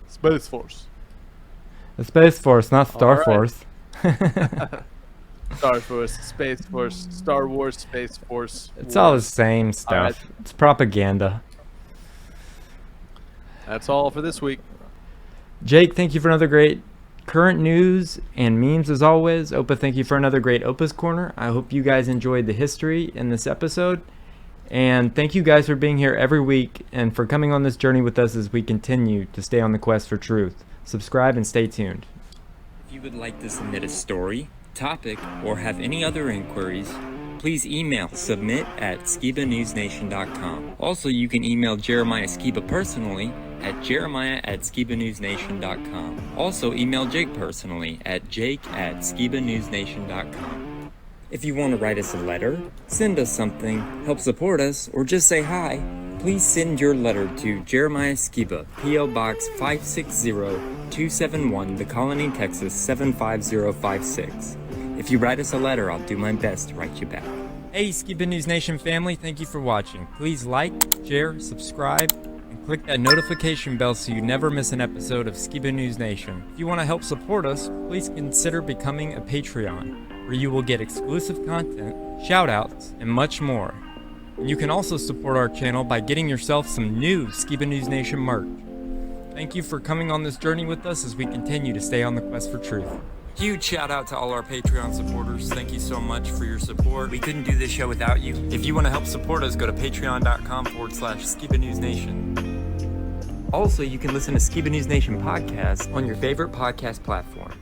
Space Force. The Space Force, not Star right. Force. Star Force, Space Force, Star Wars, Space Force. It's all the same stuff. All right. It's propaganda. That's all for this week. Jake, thank you for another great current news and memes as always. Opa, thank you for another great Opa's Corner. I hope you guys enjoyed the history in this episode. And thank you guys for being here every week and for coming on this journey with us as we continue to stay on the quest for truth. Subscribe and stay tuned. If you would like to submit a story, topic, or have any other inquiries, please email submit@skibanewsnation.com. Also, you can email Jeremiah Skiba personally at jeremiah@skibanewsnation.com. Also, email Jake personally at jake@skibanewsnation.com. If you want to write us a letter, send us something, help support us, or just say hi, please send your letter to Jeremiah Skiba, P.O. Box 560-271, The Colony, Texas 75056. If you write us a letter, I'll do my best to write you back. Hey, Skiba News Nation family, thank you for watching. Please like, share, subscribe, and click that notification bell so you never miss an episode of Skiba News Nation. If you want to help support us, please consider becoming a Patreon, where you will get exclusive content, shoutouts, and much more. And you can also support our channel by getting yourself some new Skiba News Nation merch. Thank you for coming on this journey with us as we continue to stay on the quest for truth. Huge shout out to all our Patreon supporters. Thank you so much for your support. We couldn't do this show without you. If you want to help support us, go to patreon.com/Skiba News Nation. Also, you can listen to Skiba News Nation podcast on your favorite podcast platform.